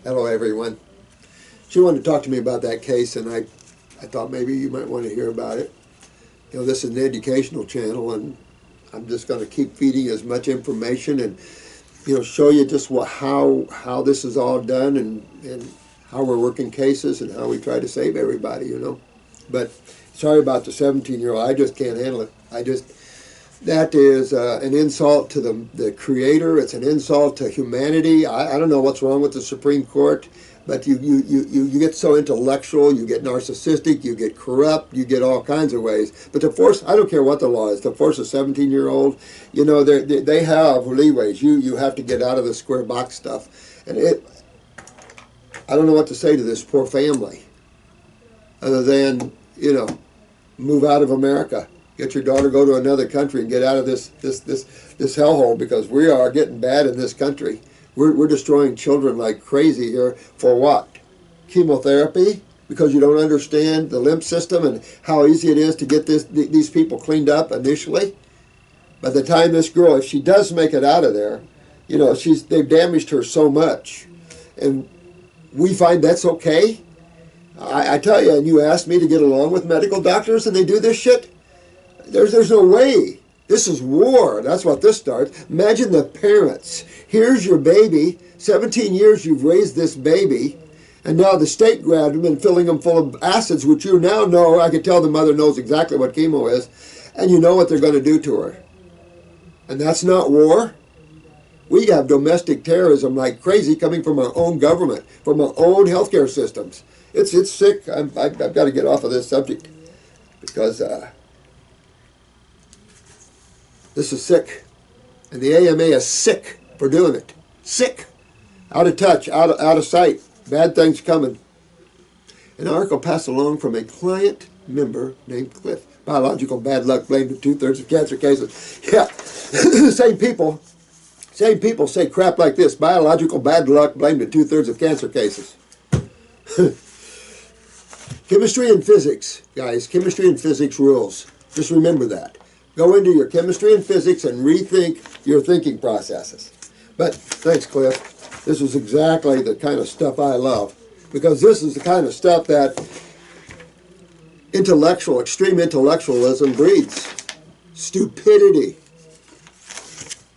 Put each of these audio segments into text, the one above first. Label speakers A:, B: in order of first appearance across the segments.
A: Hello, everyone. She wanted to talk to me about that case, and I thought maybe you might want to hear about it. You know, this is an educational channel, and I'm just going to keep feeding as much information and, you know, show you just how this is all done and how we're working cases and how we try to save everybody, you know. But sorry about the 17-year-old. I just can't handle it. That is an insult to the Creator. It's an insult to humanity. I don't know what's wrong with the Supreme Court, but you get so intellectual, you get narcissistic, you get corrupt, you get all kinds of ways. But to force, I don't care what the law is, to force a 17-year-old, you know, they have leeways. You have to get out of the square box stuff. And I don't know what to say to this poor family, other than, you know, move out of America. Get your daughter, go to another country and get out of this hellhole, because we are getting bad in this country. We're destroying children like crazy here. For what? Chemotherapy? Because you don't understand the lymph system and how easy it is to get these people cleaned up initially? By the time this girl, if she does make it out of there, you know, they've damaged her so much. And we find that's okay? I tell you, and you asked me to get along with medical doctors and they do this shit? There's no way. This is war. That's what this starts. Imagine the parents. Here's your baby. 17 years you've raised this baby, and now the state grabbed him and filling him full of acids, which you now know. I can tell the mother knows exactly what chemo is, and you know what they're going to do to her. And that's not war. We have domestic terrorism like crazy coming from our own government, from our own healthcare systems. It's sick. I've got to get off of this subject because this is sick, and the AMA is sick for doing it. Sick, out of touch, out of sight. Bad things coming. An article passed along from a client member named Cliff. Biological bad luck blamed in 2/3 of cancer cases. Yeah, same people say crap like this. Biological bad luck blamed in 2/3 of cancer cases. Chemistry and physics, guys. Chemistry and physics rules. Just remember that. Go into your chemistry and physics and rethink your thinking processes. But thanks, Cliff. This is exactly the kind of stuff I love, because this is the kind of stuff that extreme intellectualism breeds. Stupidity.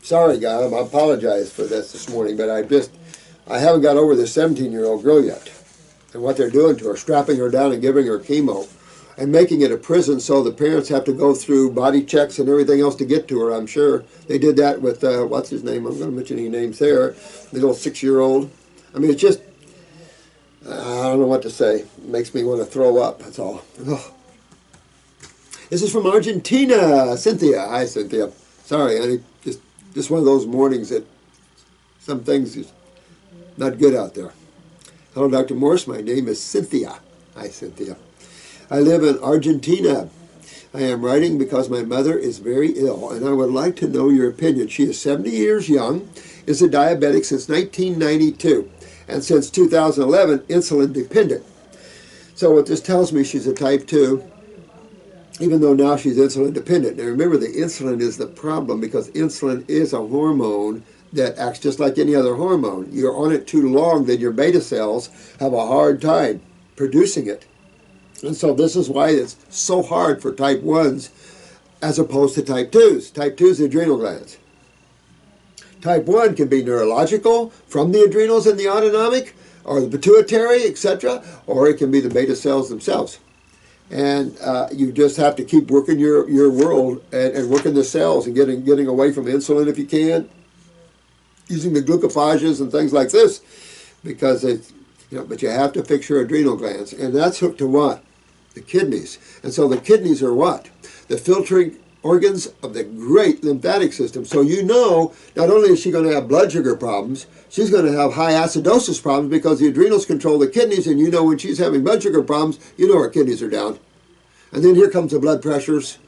A: Sorry, guys, I apologize for this morning, but I haven't got over this 17-year-old girl yet and what they're doing to her, strapping her down and giving her chemo. And making it a prison so the parents have to go through body checks and everything else to get to her, I'm sure. They did that with, what's his name? I'm going to mention any names there. The little 6-year-old. I mean, it's just, I don't know what to say. It makes me want to throw up, that's all. Ugh. This is from Argentina, Cynthia. Hi, Cynthia. Sorry, honey. Just one of those mornings that some things is not good out there. Hello, Dr. Morse. My name is Cynthia. Hi, Cynthia. I live in Argentina. I am writing because my mother is very ill, and I would like to know your opinion. She is 70 years young, is a diabetic since 1992, and since 2011, insulin dependent. So what this tells me, she's a type 2, even though now she's insulin dependent. Now remember, the insulin is the problem, because insulin is a hormone that acts just like any other hormone. You're on it too long, then your beta cells have a hard time producing it. And so this is why it's so hard for type 1s as opposed to type 2s. Type 2 is the adrenal glands. Type 1 can be neurological from the adrenals and the autonomic, or the pituitary, etc., or it can be the beta cells themselves. And you just have to keep working your world and working the cells and getting away from insulin if you can, using the glucophages and things like this, because it's, you know, but you have to fix your adrenal glands, and that's hooked to what? The kidneys. And so the kidneys are what? The filtering organs of the great lymphatic system. So you know, not only is she going to have blood sugar problems, she's going to have high acidosis problems, because the adrenals control the kidneys, and you know when she's having blood sugar problems, you know her kidneys are down. And then here comes the blood pressures,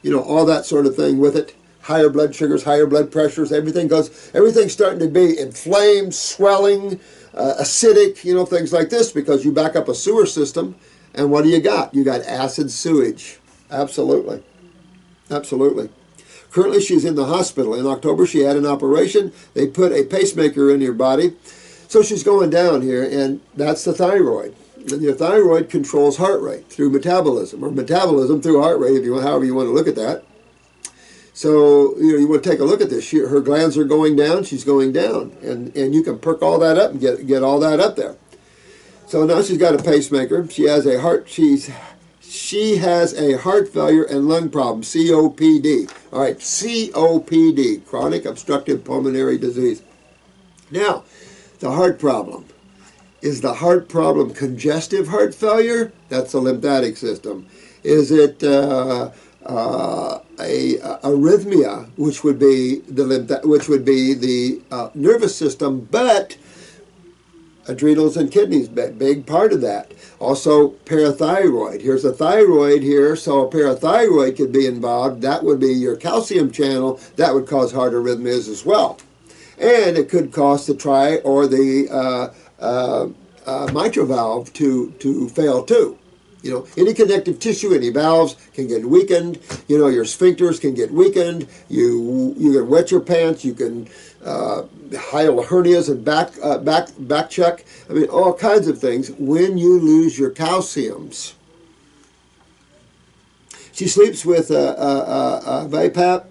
A: you know, all that sort of thing with it. Higher blood sugars, higher blood pressures, everything's starting to be inflamed, swelling, acidic, you know, things like this, because you back up a sewer system, and what do you got? You got acid sewage. Absolutely. Absolutely. Currently, she's in the hospital. In October, she had an operation. They put a pacemaker in her body. So she's going down here, and that's the thyroid. And your thyroid controls heart rate through metabolism, or metabolism through heart rate, if you want, however you want to look at that. So you want to take a look at this. Her glands are going down. She's going down, and you can perk all that up and get all that up there. So now she's got a pacemaker. She has a heart. She has a heart failure and lung problem, COPD. All right, COPD, chronic obstructive pulmonary disease. Now, the heart problem. Is the heart problem congestive heart failure? That's the lymphatic system. Is it arrhythmia, which would be the nervous system, but adrenals and kidneys, big part of that. Also parathyroid. Here's a thyroid here, so a parathyroid could be involved. That would be your calcium channel. That would cause heart arrhythmias as well. And it could cause the or the mitral valve to fail too. Any connective tissue, any valves can get weakened. Your sphincters can get weakened. You can wet your pants. You can hiatal hernias and back check. I mean, all kinds of things when you lose your calciums. She sleeps with a BiPAP,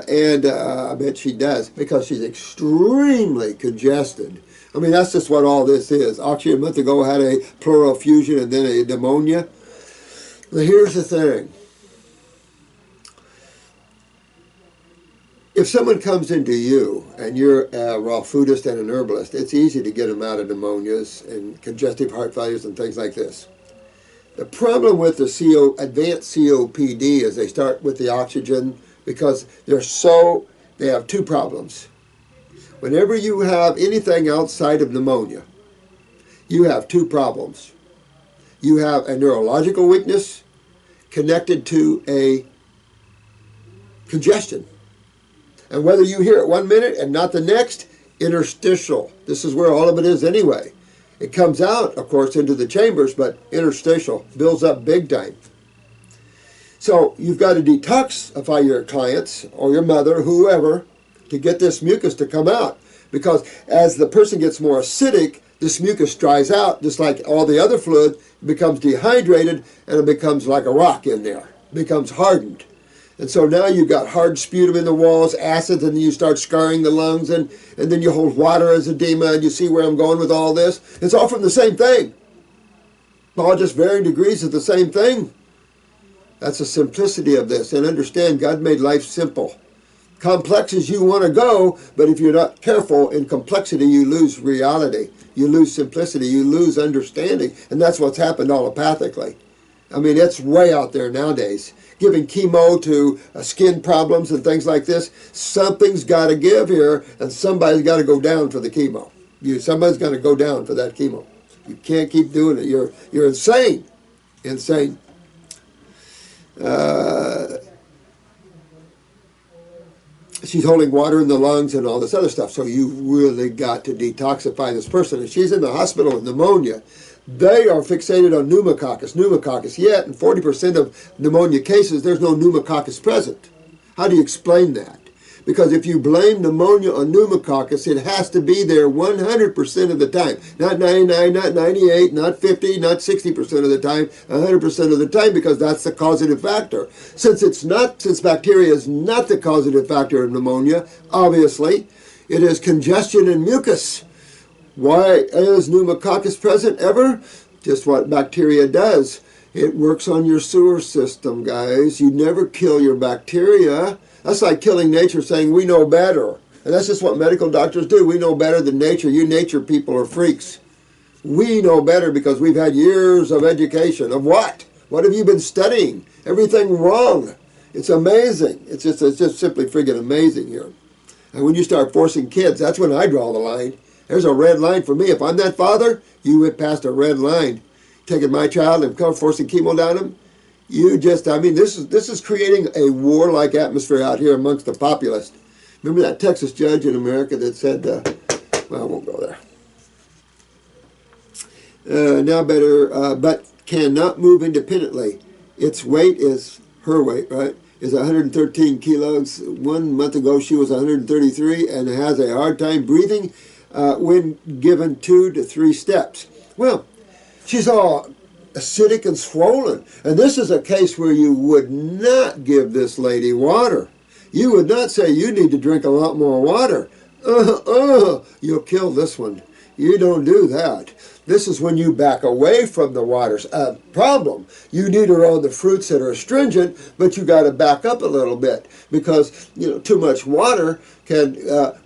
A: and I bet she does because she's extremely congested. I mean, that's just what all this is. Actually, a month ago, I had a pleural effusion and then a pneumonia. But here's the thing. If someone comes into you and you're a raw foodist and an herbalist, it's easy to get them out of pneumonias and congestive heart failures and things like this. The problem with the advanced COPD is they start with the oxygen because they have two problems. Whenever you have anything outside of pneumonia, you have two problems. You have a neurological weakness connected to a congestion. And whether you hear it 1 minute and not the next, interstitial. This is where all of it is anyway. It comes out, of course, into the chambers, but interstitial builds up big time. So you've got to detoxify your clients or your mother, whoever, to get this mucus to come out. Because as the person gets more acidic, this mucus dries out, just like all the other fluid, it becomes dehydrated, and it becomes like a rock in there. It becomes hardened. And so now you've got hard sputum in the walls, acids, and then you start scarring the lungs, and then you hold water as edema, and you see where I'm going with all this? It's all from the same thing. All just varying degrees of the same thing. That's the simplicity of this. And understand, God made life simple. Complex as you want to go, but if you're not careful in complexity, you lose reality. You lose simplicity. You lose understanding. And that's what's happened allopathically. I mean, it's way out there nowadays. Giving chemo to skin problems and things like this. Something's got to give here, and somebody's got to go down for the chemo. Somebody's got to go down for that chemo. You can't keep doing it. You're insane. Insane. She's holding water in the lungs and all this other stuff. So you really got to detoxify this person. And she's in the hospital with pneumonia. They are fixated on pneumococcus. Yet in 40% of pneumonia cases, there's no pneumococcus present. How do you explain that? Because if you blame pneumonia on pneumococcus, it has to be there 100% of the time. Not 99, not 98, not 50, not 60% of the time, 100% of the time, because that's the causative factor. Since bacteria is not the causative factor of pneumonia, obviously, it is congestion and mucus. Why is pneumococcus present ever? Just what bacteria does. It works on your sewer system, guys. You never kill your bacteria. That's like killing nature, saying we know better. And that's just what medical doctors do. We know better than nature. You nature people are freaks. We know better because we've had years of education. Of what? What have you been studying? Everything wrong. It's amazing. It's just simply friggin' amazing here. And when you start forcing kids, that's when I draw the line. There's a red line for me. If I'm that father, you went past a red line. Taking my child and forcing chemo down him, this is creating a war-like atmosphere out here amongst the populace. Remember that Texas judge in America that said, well, I won't go there. But cannot move independently. Its weight is, her weight, right, is 113 kilos. 1 month ago, she was 133 and has a hard time breathing. when given 2 to 3 steps. Well, she's all acidic and swollen. And this is a case where you would not give this lady water. You would not say, you need to drink a lot more water. You'll kill this one. You don't do that. This is when you back away from the water's problem. You need her on the fruits that are astringent, but you got to back up a little bit because, you know, too much water can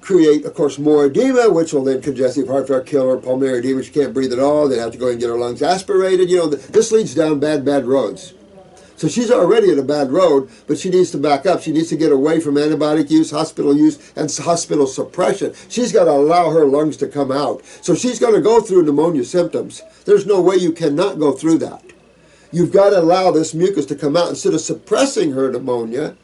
A: create, of course, more edema, which will then congestive heart failure, kill her, pulmonary edema. She can't breathe at all. They have to go and get her lungs aspirated. You know, this leads down bad roads. So she's already in a bad road, but she needs to back up. She needs to get away from antibiotic use, hospital use, and hospital suppression. She's got to allow her lungs to come out. So she's going to go through pneumonia symptoms. There's no way you cannot go through that. You've got to allow this mucus to come out instead of suppressing her pneumonia.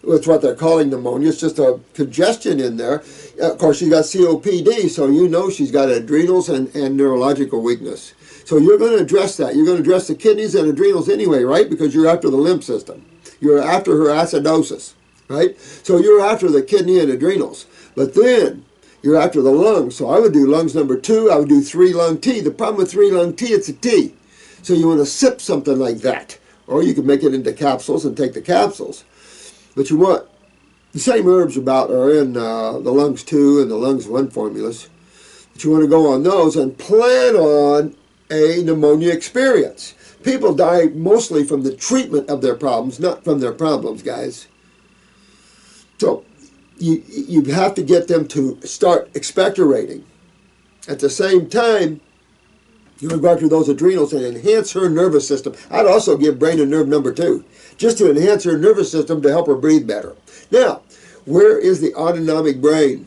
A: It's what they're calling pneumonia. It's just a congestion in there. Of course, she's got COPD, so you know she's got adrenals and neurological weakness. So you're going to address that. You're going to address the kidneys and adrenals anyway, right? Because you're after the lymph system. You're after her acidosis, right? So you're after the kidney and adrenals. But then you're after the lungs. So I would do lungs number 2. I would do 3-lung tea. The problem with 3-lung tea, it's a tea. So you want to sip something like that. Or you can make it into capsules and take the capsules. But you want the same herbs are in the lungs 2 and the lungs 1 formulas. But you want to go on those and plan on a pneumonia experience. People die mostly from the treatment of their problems, not from their problems, guys. So you have to get them to start expectorating. At the same time, you would go after those adrenals and enhance her nervous system. I'd also give brain and nerve number 2, just to enhance her nervous system to help her breathe better. Now, where is the autonomic brain?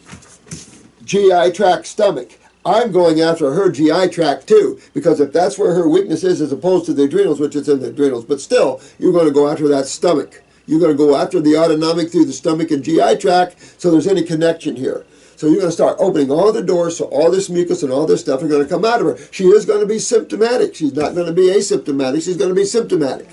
A: GI tract, stomach. I'm going after her GI tract too, because if that's where her weakness is as opposed to the adrenals, which is in the adrenals, but still, you're going to go after that stomach. You're going to go after the autonomic through the stomach and GI tract, so there's any connection here. So you're going to start opening all the doors so all this mucus and all this stuff are going to come out of her. She is going to be symptomatic. She's not going to be asymptomatic. She's going to be symptomatic,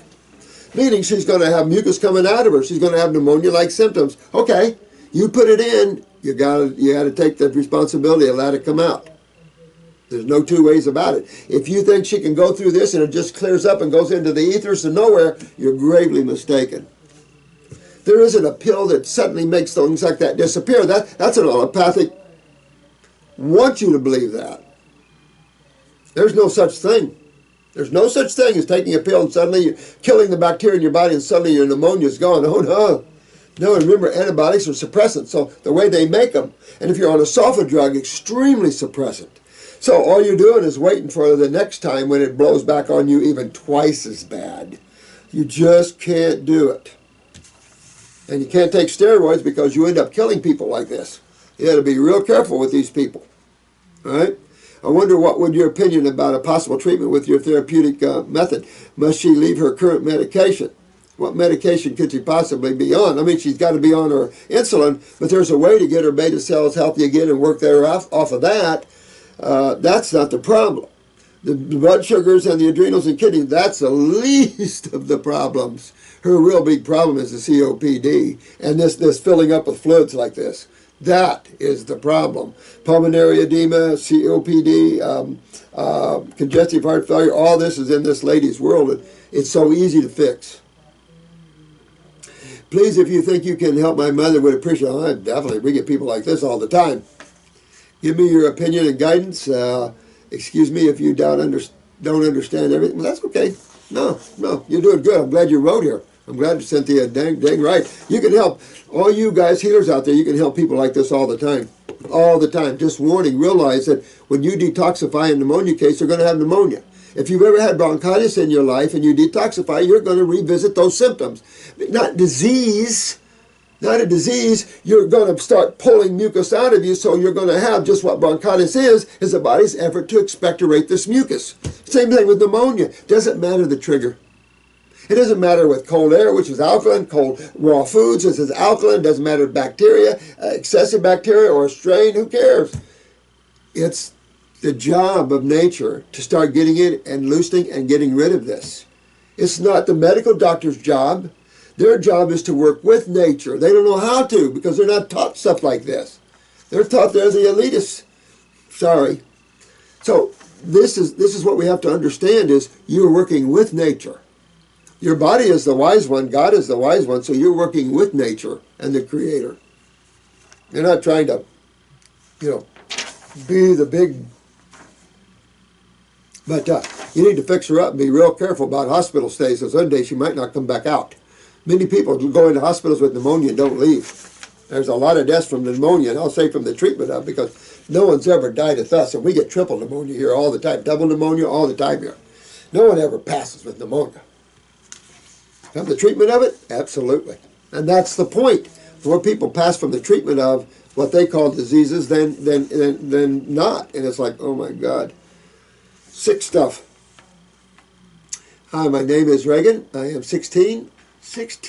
A: meaning she's going to have mucus coming out of her. She's going to have pneumonia-like symptoms. Okay, you put it in, you got to take the responsibility and let it come out. There's no two ways about it. If you think she can go through this and it just clears up and goes into the ethers to nowhere, you're gravely mistaken. There isn't a pill that suddenly makes things like that disappear. That's an allopathic. Want you to believe that. There's no such thing. There's no such thing as taking a pill and suddenly you're killing the bacteria in your body and suddenly your pneumonia's gone. Oh no. No, and remember, antibiotics are suppressants, so the way they make them, and if you're on a sulfa drug, extremely suppressant. So all you're doing is waiting for the next time when it blows back on you even twice as bad. You just can't do it. And you can't take steroids because you end up killing people like this. You got to be real careful with these people. All right? I wonder what would your opinion about a possible treatment with your therapeutic method. Must she leave her current medication? What medication could she possibly be on? I mean, she's got to be on her insulin, but there's a way to get her beta cells healthy again and work there off of that. That's not the problem. The blood sugars and the adrenals and kidneys, that's the least of the problems. Her real big problem is the COPD and this filling up with fluids like this. That is the problem. Pulmonary edema, COPD, congestive heart failure, all this is in this lady's world. It's so easy to fix. Please, if you think you can help my mother, would appreciate it. Definitely, we get people like this all the time. Give me your opinion and guidance. Excuse me if you don't understand everything. Well, that's okay. No, you're doing good. I'm glad you wrote here. I'm glad, Cynthia, dang right. You can help, all you guys, healers out there, you can help people like this all the time. All the time. Just warning, realize that when you detoxify a pneumonia case, you're going to have pneumonia. If you've ever had bronchitis in your life and you detoxify, you're going to revisit those symptoms. Not disease, not a disease. You're going to start pulling mucus out of you, so you're going to have just what bronchitis is the body's effort to expectorate this mucus. Same thing with pneumonia. Doesn't matter the trigger. It doesn't matter with cold air, which is alkaline, cold raw foods, this is alkaline, doesn't matter bacteria, excessive bacteria or a strain, who cares? It's the job of nature to start getting in and loosening and getting rid of this. It's not the medical doctor's job. Their job is to work with nature. They don't know how to because they're not taught stuff like this. They're taught they're the elitists. Sorry. So this is what we have to understand is you're working with nature. Your body is the wise one. God is the wise one. So you're working with nature and the Creator. You're not trying to, be the big... But you need to fix her up and be real careful about hospital stays, because one day she might not come back out. Many people go into hospitals with pneumonia and don't leave. There's a lot of deaths from pneumonia, and I'll say from the treatment of, because no one's ever died with us, and we get triple pneumonia here all the time, double pneumonia all the time here. No one ever passes with pneumonia. From the treatment of it? Absolutely. And that's the point. More people pass from the treatment of what they call diseases than not. And it's like, oh my God. Sick stuff. Hi, my name is Regan. I am 16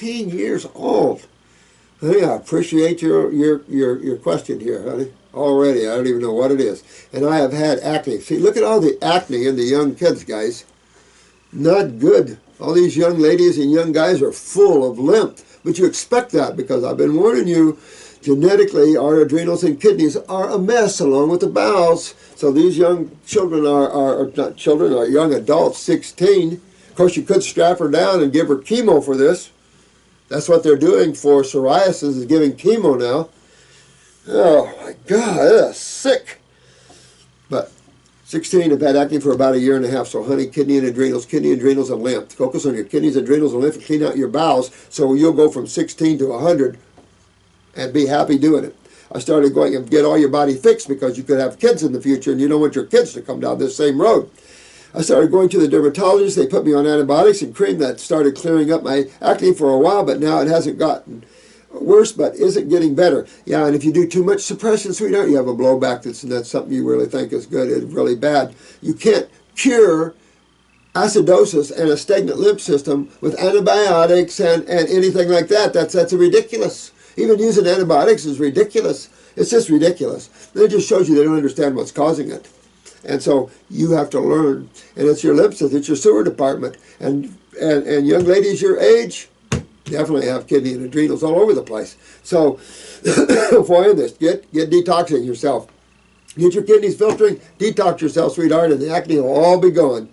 A: years old. Honey, I appreciate your question here, honey. Already, I don't even know what it is. And I have had acne. See, look at all the acne in the young kids, guys. Not good. All these young ladies and young guys are full of lymph. But you expect that, because I've been warning you, genetically, our adrenals and kidneys are a mess along with the bowels. So these young children are not children, are young adults, 16. Of course, you could strap her down and give her chemo for this. That's what they're doing for psoriasis, is giving chemo now. Oh my God, that's sick. But 16, I've had acne for about a year and a half. So honey, kidney and adrenals and lymph. Focus on your kidneys, adrenals, and lymph, and clean out your bowels, so you'll go from 16 to 100 and be happy doing it. I started going and get all your body fixed, because you could have kids in the future and you don't want your kids to come down this same road. I started going to the dermatologist. They put me on antibiotics and cream that started clearing up my acne for a while, but now it hasn't gotten worse, but isn't getting better. Yeah, and if you do too much suppression, sweetheart, you have a blowback that's something you really think is good. It's really bad. You can't cure acidosis and a stagnant lymph system with antibiotics and anything like that. That's ridiculous. Even using antibiotics is ridiculous. It's just ridiculous. It just shows you they don't understand what's causing it. And so you have to learn. And it's your lymph system, it's your sewer department. And young ladies your age definitely have kidney and adrenals all over the place. So before I end this, get detoxing yourself. Get your kidneys filtering, detox yourself, sweetheart, and the acne will all be gone.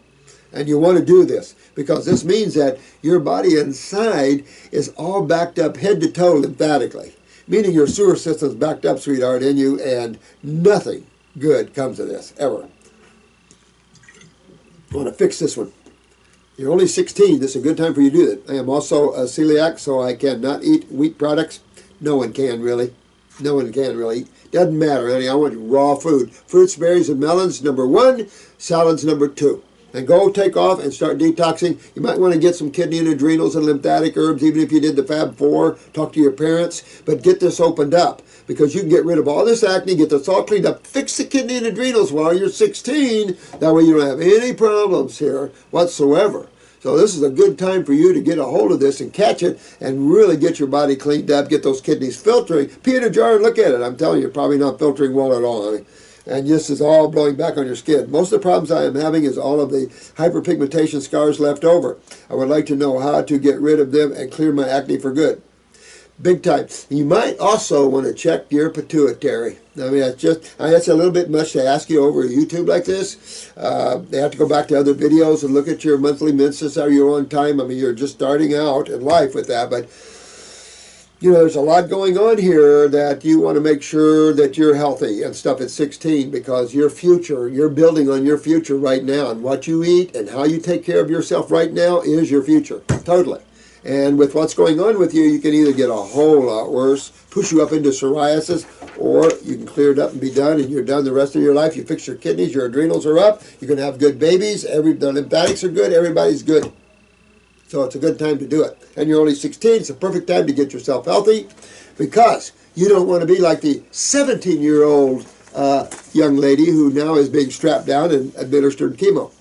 A: And you want to do this, because this means that your body inside is all backed up head to toe lymphatically. Meaning your sewer system's backed up, sweetheart, in you, and nothing good comes of this, ever. I want to fix this one. You're only 16. This is a good time for you to do that. I am also a celiac, so I cannot eat wheat products. No one can, really. No one can, really. Doesn't matter, honey. I want raw food. Fruits, berries, and melons, number 1. Salads, number 2. And go take off and start detoxing. You might want to get some kidney and adrenals and lymphatic herbs, even if you did the Fab 4. Talk to your parents. But get this opened up, because you can get rid of all this acne, get this all cleaned up, fix the kidney and adrenals while you're 16. That way you don't have any problems here whatsoever. So this is a good time for you to get a hold of this and catch it and really get your body cleaned up, get those kidneys filtering. Pee in a jar and look at it. I'm telling you, you're probably not filtering well at all, honey. And this is all blowing back on your skin. Most of the problems I am having is all of the hyperpigmentation scars left over. I would like to know how to get rid of them and clear my acne for good. Big time. You might also want to check your pituitary. I mean, that's a little bit much to ask you over YouTube like this. They have to go back to other videos and look at your monthly menses. Are you on time? I mean, you're just starting out in life with that, but there's a lot going on here that you want to make sure that you're healthy and stuff at 16, because your future, you're building on your future right now, and what you eat and how you take care of yourself right now is your future, totally. And with what's going on with you, you can either get a whole lot worse, push you up into psoriasis, or you can clear it up and be done, and you're done the rest of your life. You fix your kidneys, your adrenals are up, you're going to have good babies, the lymphatics are good, everybody's good. So it's a good time to do it. And you're only 16, it's a perfect time to get yourself healthy, because you don't want to be like the 17-year-old young lady who now is being strapped down and administered chemo.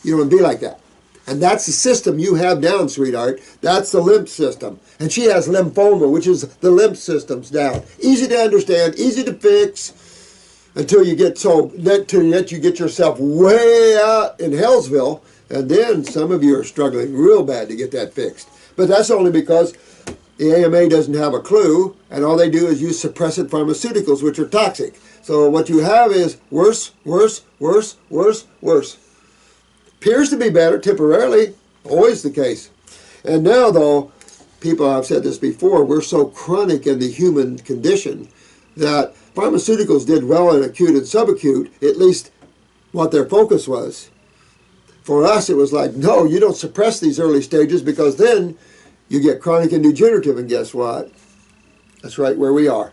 A: You don't want to be like that. And that's the system you have down, sweetheart. That's the lymph system. And she has lymphoma, which is the lymph system's down. Easy to understand, easy to fix, until you get you get yourself way out in Hellsville. And then some of you are struggling real bad to get that fixed. But that's only because The AMA doesn't have a clue, and all they do is use suppressant pharmaceuticals, which are toxic. So what you have is worse, worse, worse, worse, worse. Appears to be better temporarily, always the case. And now, though, people, I've said this before, we're so chronic in the human condition that pharmaceuticals did well in acute and subacute, at least what their focus was. For us, it was like, no, you don't suppress these early stages because then you get chronic and degenerative, and guess what? That's right where we are.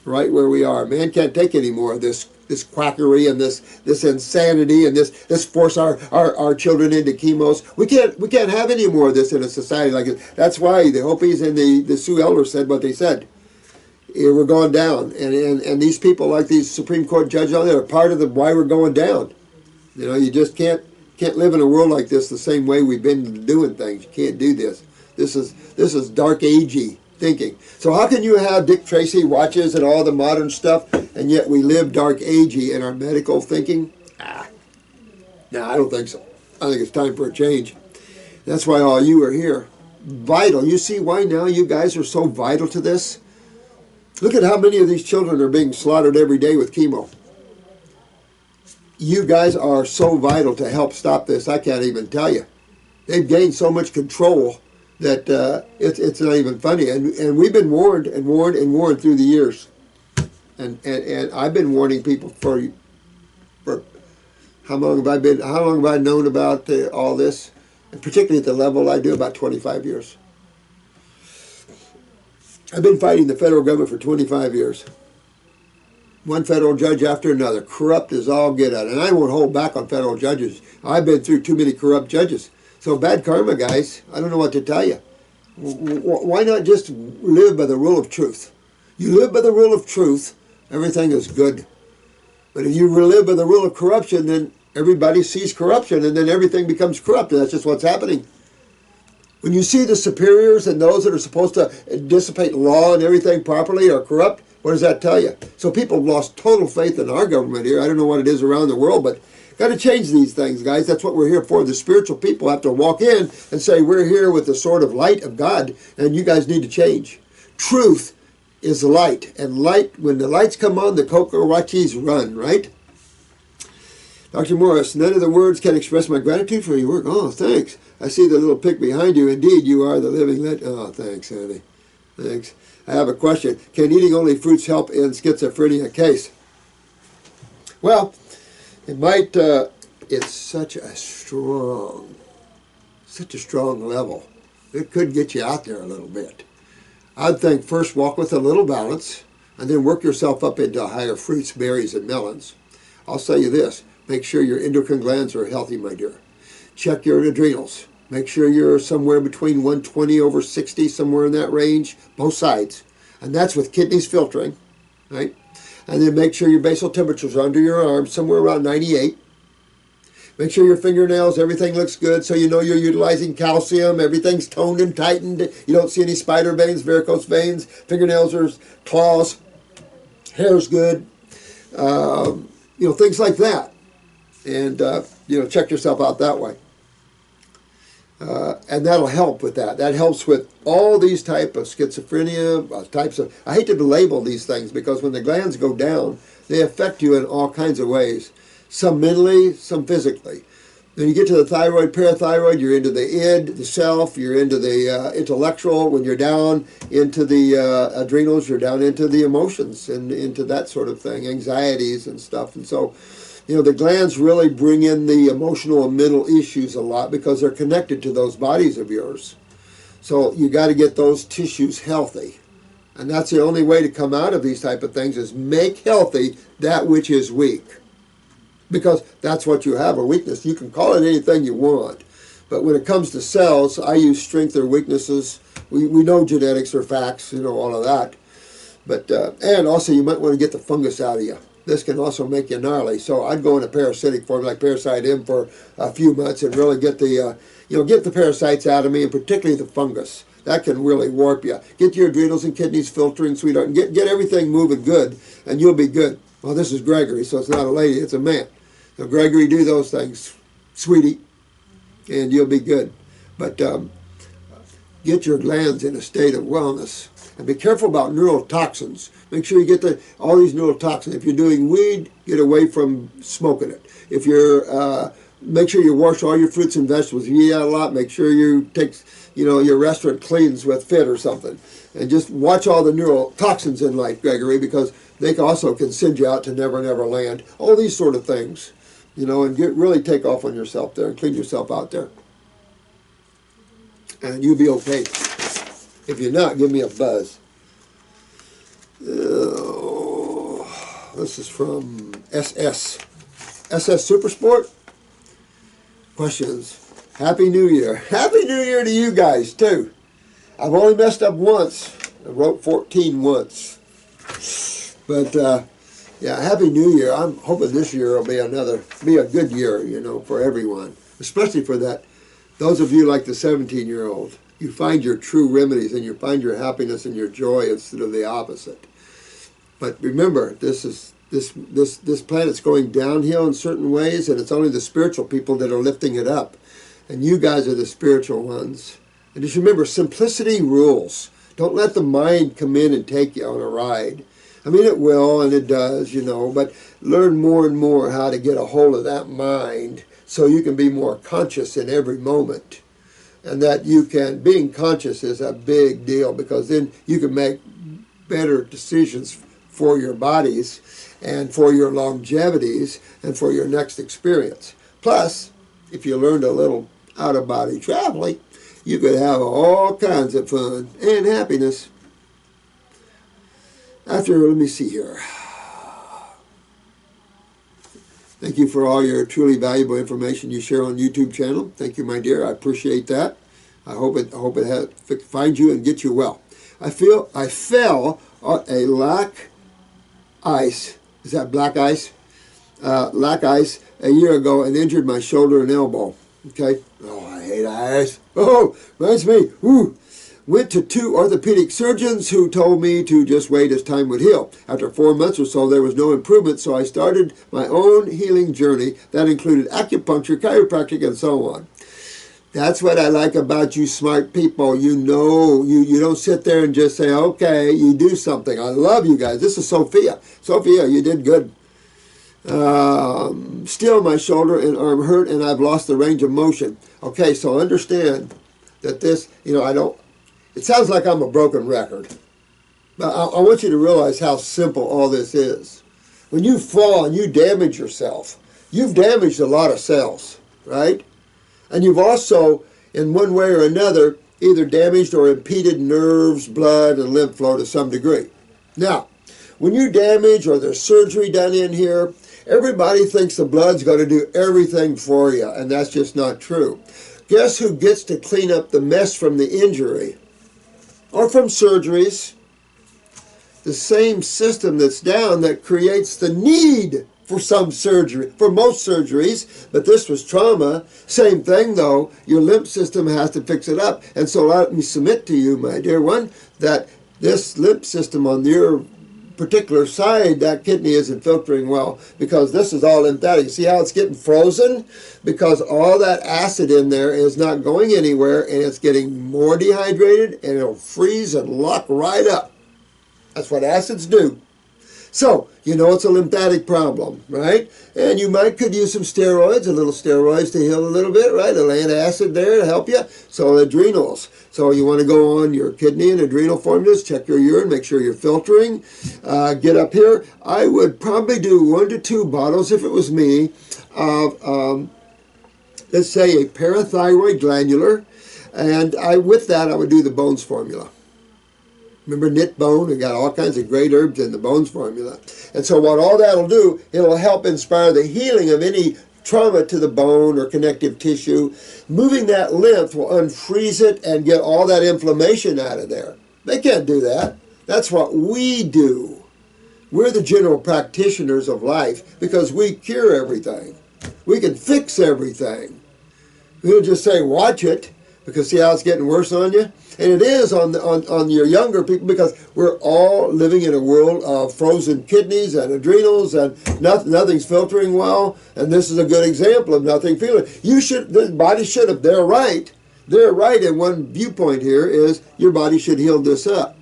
A: Right where we are. Man can't take any more of this quackery and this insanity and this force our children into chemos. We can't have any more of this in a society like this. That's why the Hopis and the Sioux elders said what they said. We're going down, and these people like these Supreme Court judges on there are part of why we're going down. You know, you just can't live in a world like this the same way we've been doing things. You can't do this. This is dark agey thinking. So how can you have Dick Tracy watches and all the modern stuff, and yet we live dark agey in our medical thinking? No, I don't think so. I think it's time for a change. That's why all you are here. Vital. You see why now you guys are so vital to this? Look at how many of these children are being slaughtered every day with chemo. You guys are so vital to help stop this, I can't even tell you. They've gained so much control that it's not even funny. And we've been warned and warned and warned through the years. And I've been warning people for how long have I known about all this? And particularly at the level I do, about 25 years. I've been fighting the federal government for 25 years. One federal judge after another. Corrupt as all get out. And I won't hold back on federal judges. I've been through too many corrupt judges. So bad karma, guys. I don't know what to tell you. Why not just live by the rule of truth? You live by the rule of truth, everything is good. But if you live by the rule of corruption, then everybody sees corruption, and then everything becomes corrupt. And that's just what's happening. When you see the superiors and those that are supposed to dissipate law and everything properly are corrupt, what does that tell you? So people have lost total faith in our government here. I don't know what it is around the world, but got to change these things, guys. That's what we're here for. The spiritual people have to walk in and say, we're here with the sword of light of God, and you guys need to change. Truth is light, and light, when the lights come on, the cockroaches run, right? Dr. Morse, none of the words can express my gratitude for your work. Oh, thanks. I see the little pic behind you. Indeed, you are the living legend. Oh, thanks, honey. Thanks. I have a question. Can eating only fruits help in schizophrenia case? Well, it might, it's such a strong level. It could get you out there a little bit. I'd think first walk with a little balance, and then work yourself up into higher fruits, berries, and melons. I'll say you this. Make sure your endocrine glands are healthy, my dear. Check your adrenals. Make sure you're somewhere between 120 over 60, somewhere in that range, both sides. And that's with kidneys filtering, right? And then make sure your basal temperatures are under your arms, somewhere around 98. Make sure your fingernails, everything looks good, so you know you're utilizing calcium, everything's toned and tightened. You don't see any spider veins, varicose veins, fingernails or claws, hair's good, things like that. And, check yourself out that way. And that'll help with that. That helps with all these type of schizophrenia, types of, I hate to label these things because when the glands go down, they affect you in all kinds of ways. Some mentally, some physically. Then you get to the thyroid, parathyroid, you're into the id, the self, you're into the intellectual. When you're down into the adrenals, you're down into the emotions and into that sort of thing, anxieties and stuff. And so, the glands really bring in the emotional and mental issues a lot because they're connected to those bodies of yours. So you got to get those tissues healthy. And that's the only way to come out of these type of things is make healthy that which is weak. Because that's what you have, a weakness. You can call it anything you want. But when it comes to cells, I use strengths or weaknesses. We know genetics are facts, all of that. But and also you might want to get the fungus out of you. This can also make you gnarly. So I'd go in a parasitic form like Parasite M for a few months and really get the, get the parasites out of me, and particularly the fungus. That can really warp you. Get your adrenals and kidneys filtering, sweetheart, and get everything moving good, and you'll be good. Well, this is Gregory, so it's not a lady, it's a man. So Gregory, do those things, sweetie, and you'll be good. But get your glands in a state of wellness. And be careful about neurotoxins. Make sure you get all these neurotoxins. If you're doing weed, get away from smoking it. If you're, make sure you wash all your fruits and vegetables. If you eat out a lot, make sure you take, your restaurant cleans with Fit or something. And just watch all the neurotoxins in life, Gregory, because they also can send you out to Never Never Land. All these sort of things, and really take off on yourself there and clean yourself out there. And you'll be okay. If you're not, give me a buzz. This is from SS Supersport. Questions. Happy New Year. Happy New Year to you guys, too. I've only messed up once. I wrote 14 once. But, yeah, Happy New Year. I'm hoping this year will be a good year, for everyone. Especially for those of you like the 17-year-old. You find your true remedies and you find your happiness and your joy instead of the opposite. But remember, this planet's going downhill in certain ways, and it's only the spiritual people that are lifting it up. And you guys are the spiritual ones. And just remember, simplicity rules. Don't let the mind come in and take you on a ride. I mean, it will, and it does, but learn more and more how to get a hold of that mind so you can be more conscious in every moment. And that being conscious is a big deal, because then you can make better decisions for your bodies and for your longevities and for your next experience. Plus, if you learned a little out-of-body traveling, you could have all kinds of fun and happiness. Let me see here. Thank you for all your truly valuable information you share on YouTube channel. Thank you, my dear. I appreciate that. I hope it finds you and gets you well. I fell on a lack ice. Is that black ice? Lack ice a year ago and injured my shoulder and elbow. Okay. Oh, I hate ice. Oh, reminds me. Woo. Went to 2 orthopedic surgeons who told me to just wait as time would heal. After 4 months or so, there was no improvement, so I started my own healing journey that included acupuncture, chiropractic, and so on. That's what I like about you smart people. You don't sit there and just say, okay, you do something. I love you guys. This is Sophia. Sophia, you did good. Still, my shoulder and arm hurt, and I've lost the range of motion. Okay, so understand that this, it sounds like I'm a broken record. But I want you to realize how simple all this is. When you fall and you damage yourself, you've damaged a lot of cells, right? And you've also, in one way or another, either damaged or impeded nerves, blood, and lymph flow to some degree. Now, when you damage or there's surgery done in here, everybody thinks the blood's going to do everything for you, and that's just not true. Guess who gets to clean up the mess from the injury or from surgeries? The same system that's down that creates the need for some surgery, for most surgeries, but this was trauma. Same thing though, your lymph system has to fix it up. And so let me submit to you, my dear one, that this lymph system on your particular side, that kidney isn't filtering well, because this is all lymphatic. See how it's getting frozen? Because all that acid in there is not going anywhere, and it's getting more dehydrated, and it'll freeze and lock right up. That's what acids do. So, it's a lymphatic problem, right? And you could use some steroids, a little steroids to heal a little bit, right? A antacid there to help you. So adrenals. So you want to go on your kidney and adrenal formulas, check your urine, make sure you're filtering. Get up here. I would probably do 1 to 2 bottles, if it was me, of, let's say, a parathyroid glandular. And with that, I would do the bones formula. Remember knit bone? We got all kinds of great herbs in the bones formula. And so what all that'll do, it'll help inspire the healing of any trauma to the bone or connective tissue. Moving that lymph will unfreeze it and get all that inflammation out of there. They can't do that. That's what we do. We're the general practitioners of life because we cure everything. We can fix everything. We don't just say, watch it, because see how it's getting worse on you? And it is on your younger people, because we're all living in a world of frozen kidneys and adrenals, and nothing's filtering well. And this is a good example of nothing filtering. The body should have, they're right. they're right in one viewpoint here is your body should heal this up.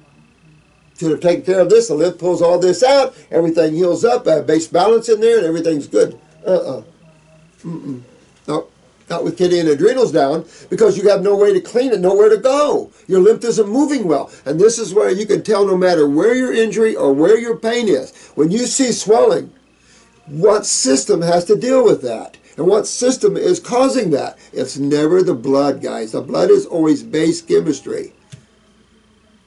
A: Should have taken care of this. The lymph pulls all this out. Everything heals up. Base balance in there, and everything's good. No, not with kidney and adrenals down, because you have no way to clean it, nowhere to go. Your lymph isn't moving well. And this is where you can tell no matter where your injury or where your pain is. When you see swelling, what system has to deal with that? And what system is causing that? It's never the blood, guys. The blood is always base chemistry.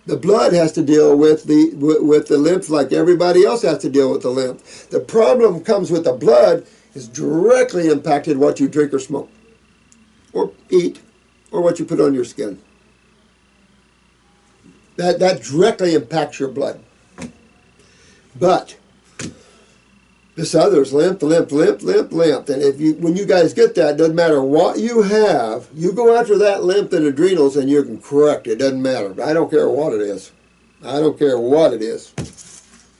A: The blood has to deal with the lymph like everybody else has to deal with the lymph. The problem comes with the blood is directly impacted what you drink or smoke, or eat, or what you put on your skin. That directly impacts your blood. But this other is lymph. And when you guys get that, doesn't matter what you have, you go after that lymph and adrenals and you can correct it. It doesn't matter. I don't care what it is. I don't care what it is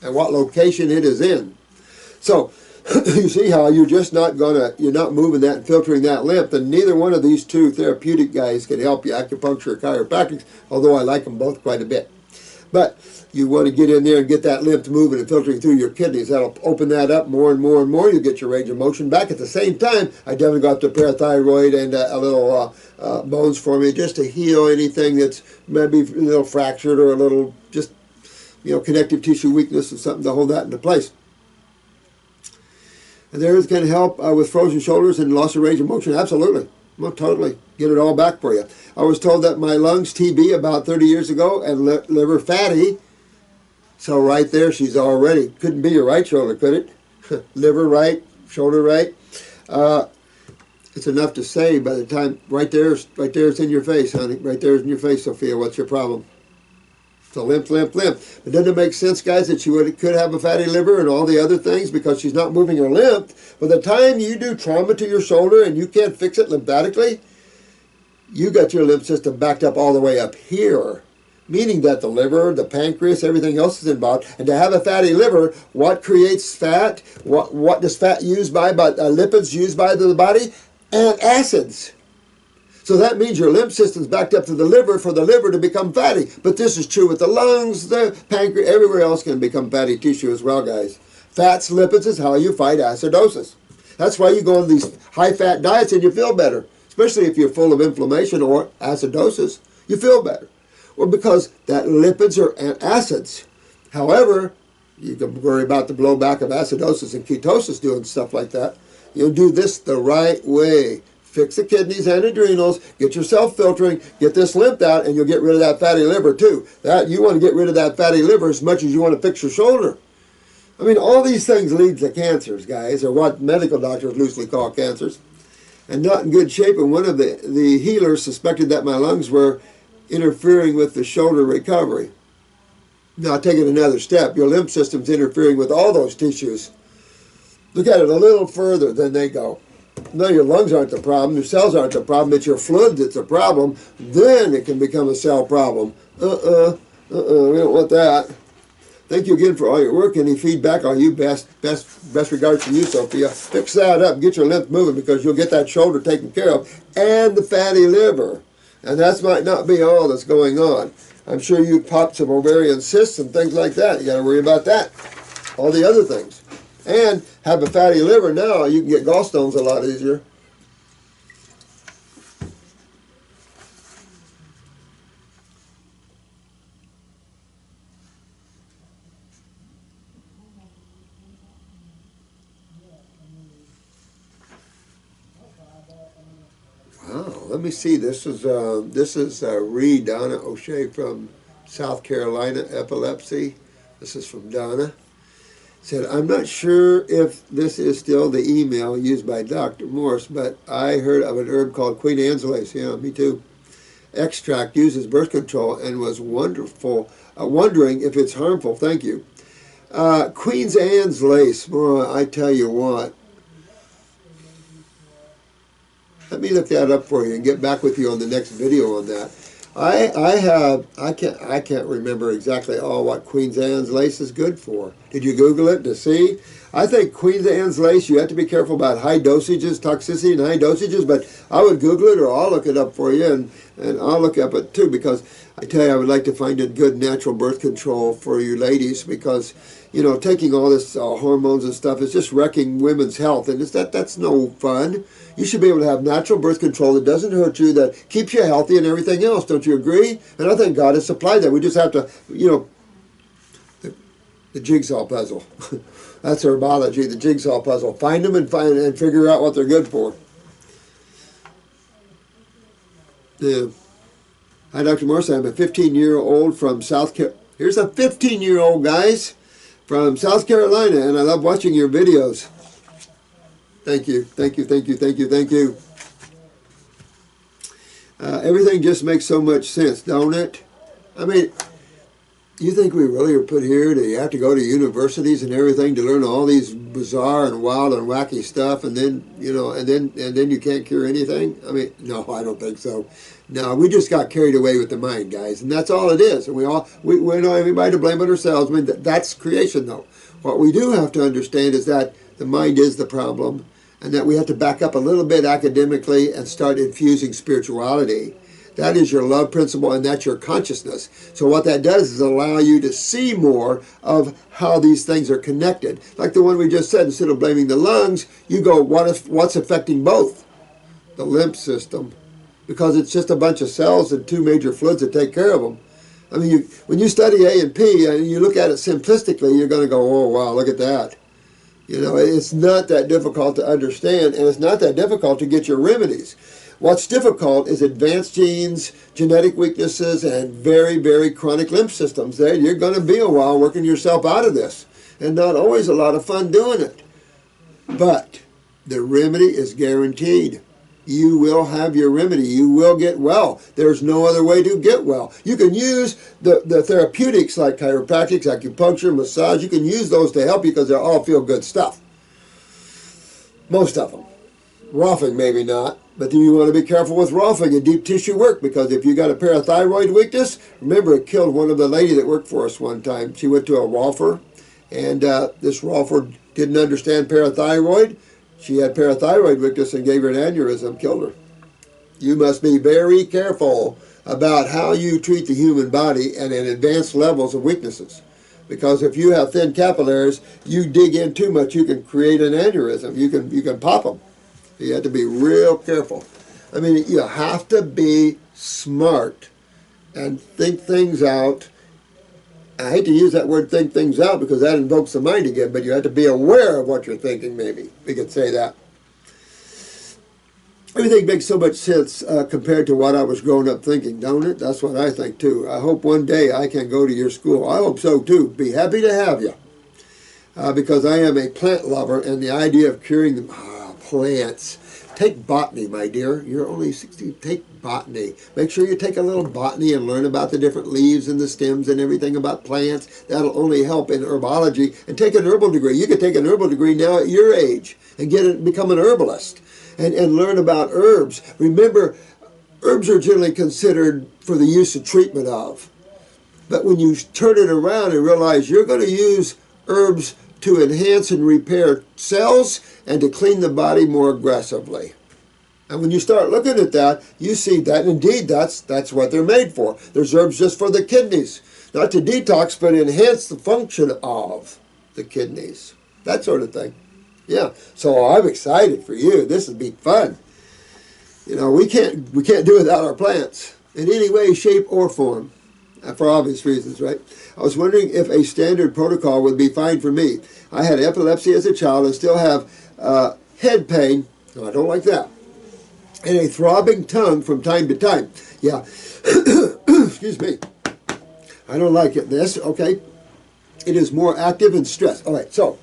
A: and what location it is in. So you see how you're just not you're not moving that and filtering that lymph, and neither one of these two therapeutic guys can help you, acupuncture or chiropractic, although I like them both quite a bit. But you want to get in there and get that lymph moving and filtering through your kidneys. That'll open that up more and more and more. You'll get your range of motion back. At the same time, I definitely got the parathyroid and a little bones for me just to heal anything that's maybe a little fractured or a little just, connective tissue weakness or something to hold that into place. And there is going to help with frozen shoulders and loss of range of motion. Absolutely. Well, totally. Get it all back for you. I was told that my lungs TB about 30 years ago and liver fatty. So right there, she's already. Couldn't be your right shoulder, could it? Liver right, shoulder right. It's enough to say by the time, right there it's in your face, honey. Right there is in your face, Sophia. What's your problem? So lymph. But doesn't it make sense, guys, that she could have a fatty liver and all the other things because she's not moving her lymph? By the time you do trauma to your shoulder and you can't fix it lymphatically, you got your lymph system backed up all the way up here, meaning that the liver, the pancreas, everything else is involved. And to have a fatty liver, what creates fat? What does fat use by? But lipids used by the body? And acids. So that means your lymph system's backed up to the liver for the liver to become fatty. But this is true with the lungs, the pancreas, everywhere else can become fatty tissue as well, guys. Fats, lipids is how you fight acidosis. That's why you go on these high-fat diets and you feel better, especially if you're full of inflammation or acidosis. You feel better. Well, because that lipids are acids. However, you can worry about the blowback of acidosis and ketosis doing stuff like that. You'll do this the right way. Fix the kidneys and adrenals, get yourself filtering, get this lymph out, and you'll get rid of that fatty liver too. You want to get rid of that fatty liver as much as you want to fix your shoulder. I mean, all these things lead to cancers, guys, or what medical doctors loosely call cancers, and not in good shape. And one of the healers suspected that my lungs were interfering with the shoulder recovery. Now, take it another step. Your lymph system's interfering with all those tissues. Look at it a little further than they go. No, your lungs aren't the problem, your cells aren't the problem, it's your fluid that's a problem. Then it can become a cell problem. We don't want that. Thank you again for all your work. Any feedback on you? Best regards to you, Sophia. Fix that up, get your lymph moving, because you'll get that shoulder taken care of and the fatty liver. And that might not be all that's going on. I'm sure you popped some ovarian cysts and things like that. You got to worry about that. All the other things. And have a fatty liver now, you can get gallstones a lot easier. Wow, let me see. This is Donna O'Shea from South Carolina, epilepsy. This is from Donna. Said, I'm not sure if this is still the email used by Dr. Morse, but I heard of an herb called Queen Anne's lace. Yeah, me too. Extract uses birth control and was wondering if it's harmful. Thank you. Queen Anne's lace. Boy, I tell you what. Let me look that up for you and get back with you on the next video on that. I can't remember exactly what Queen Anne's lace is good for. Did you Google it to see? I think Queen Anne's lace, you have to be careful about high dosages, toxicity and high dosages, but I would Google it or I'll look it up for you, and I'll look up it too, because I tell you, I would like to find a good natural birth control for you ladies, because, you know, taking all this hormones and stuff is just wrecking women's health, and that's no fun. You should be able to have natural birth control that doesn't hurt you, that keeps you healthy and everything else. Don't you agree? And I think God has supplied that. We just have to, you know, the jigsaw puzzle. That's herbology, the jigsaw puzzle. Find them and figure out what they're good for. Yeah. Hi, Dr. Morse. I'm a 15-year-old from South Carolina. Here's a 15-year-old, guys, from South Carolina, and I love watching your videos. Thank you, thank you, thank you, thank you, thank you. Everything just makes so much sense, don't it? I mean, you think we really are put here to have to go to universities and everything to learn all these bizarre and wild and wacky stuff, and then, you know, and then you can't cure anything? I mean, no, I don't think so. No, we just got carried away with the mind, guys, and that's all it is. And we don't have anybody to blame but ourselves. I mean, that's creation, though. What we do have to understand is that the mind is the problem, and that we have to back up a little bit academically and start infusing spirituality. That is your love principle, and that's your consciousness. So what that does is allow you to see more of how these things are connected. Like the one we just said, instead of blaming the lungs, you go, what's affecting both? The lymph system. Because it's just a bunch of cells and two major fluids that take care of them. I mean, when you study A and P and you look at it simplistically, you're going to go, oh, wow, look at that. You know, it's not that difficult to understand, and it's not that difficult to get your remedies. What's difficult is advanced genes, genetic weaknesses, and very, very chronic lymph systems. There, you're going to be a while working yourself out of this, and not always a lot of fun doing it. But the remedy is guaranteed. You will have your remedy. You will get well. There's no other way to get well. You can use the therapeutics like chiropractics, acupuncture, massage. You can use those to help you because they're all feel-good stuff. Most of them. Roughing, maybe not. But then you want to be careful with roughing and deep tissue work, because if you got a parathyroid weakness, remember it killed one of the lady that worked for us one time. She went to a Rolfer, and this Rolfer didn't understand parathyroid. She had parathyroid weakness and gave her an aneurysm, killed her. You must be very careful about how you treat the human body and at advanced levels of weaknesses. Because if you have thin capillaries, you dig in too much, you can create an aneurysm. You can pop them. You have to be real careful. I mean, you have to be smart and think things out. I hate to use that word, think things out, because that invokes the mind again, but you have to be aware of what you're thinking, maybe. We could say that. Everything makes so much sense compared to what I was growing up thinking, don't it? That's what I think, too. I hope one day I can go to your school. I hope so, too. Be happy to have you. Because I am a plant lover, and the idea of curing them... plants. Take botany, my dear. You're only 60. Take botany. Make sure you take a little botany and learn about the different leaves and the stems and everything about plants. That'll only help in herbology. And take an herbal degree. You could take an herbal degree now at your age and become an herbalist and learn about herbs. Remember, herbs are generally considered for the use of treatment of. But when you turn it around and realize you're going to use herbs to enhance and repair cells and to clean the body more aggressively. And when you start looking at that, you see that indeed that's what they're made for. There's herbs just for the kidneys, not to detox, but enhance the function of the kidneys. That sort of thing. Yeah, so I'm excited for you. This will be fun. You know, we can't do without our plants in any way, shape, or form. For obvious reasons, right? I was wondering if a standard protocol would be fine for me. I had epilepsy as a child and still have head pain. No, I don't like that. And a throbbing tongue from time to time. Yeah. Excuse me. I don't like it. This, okay. It is more active and stressed. All right, so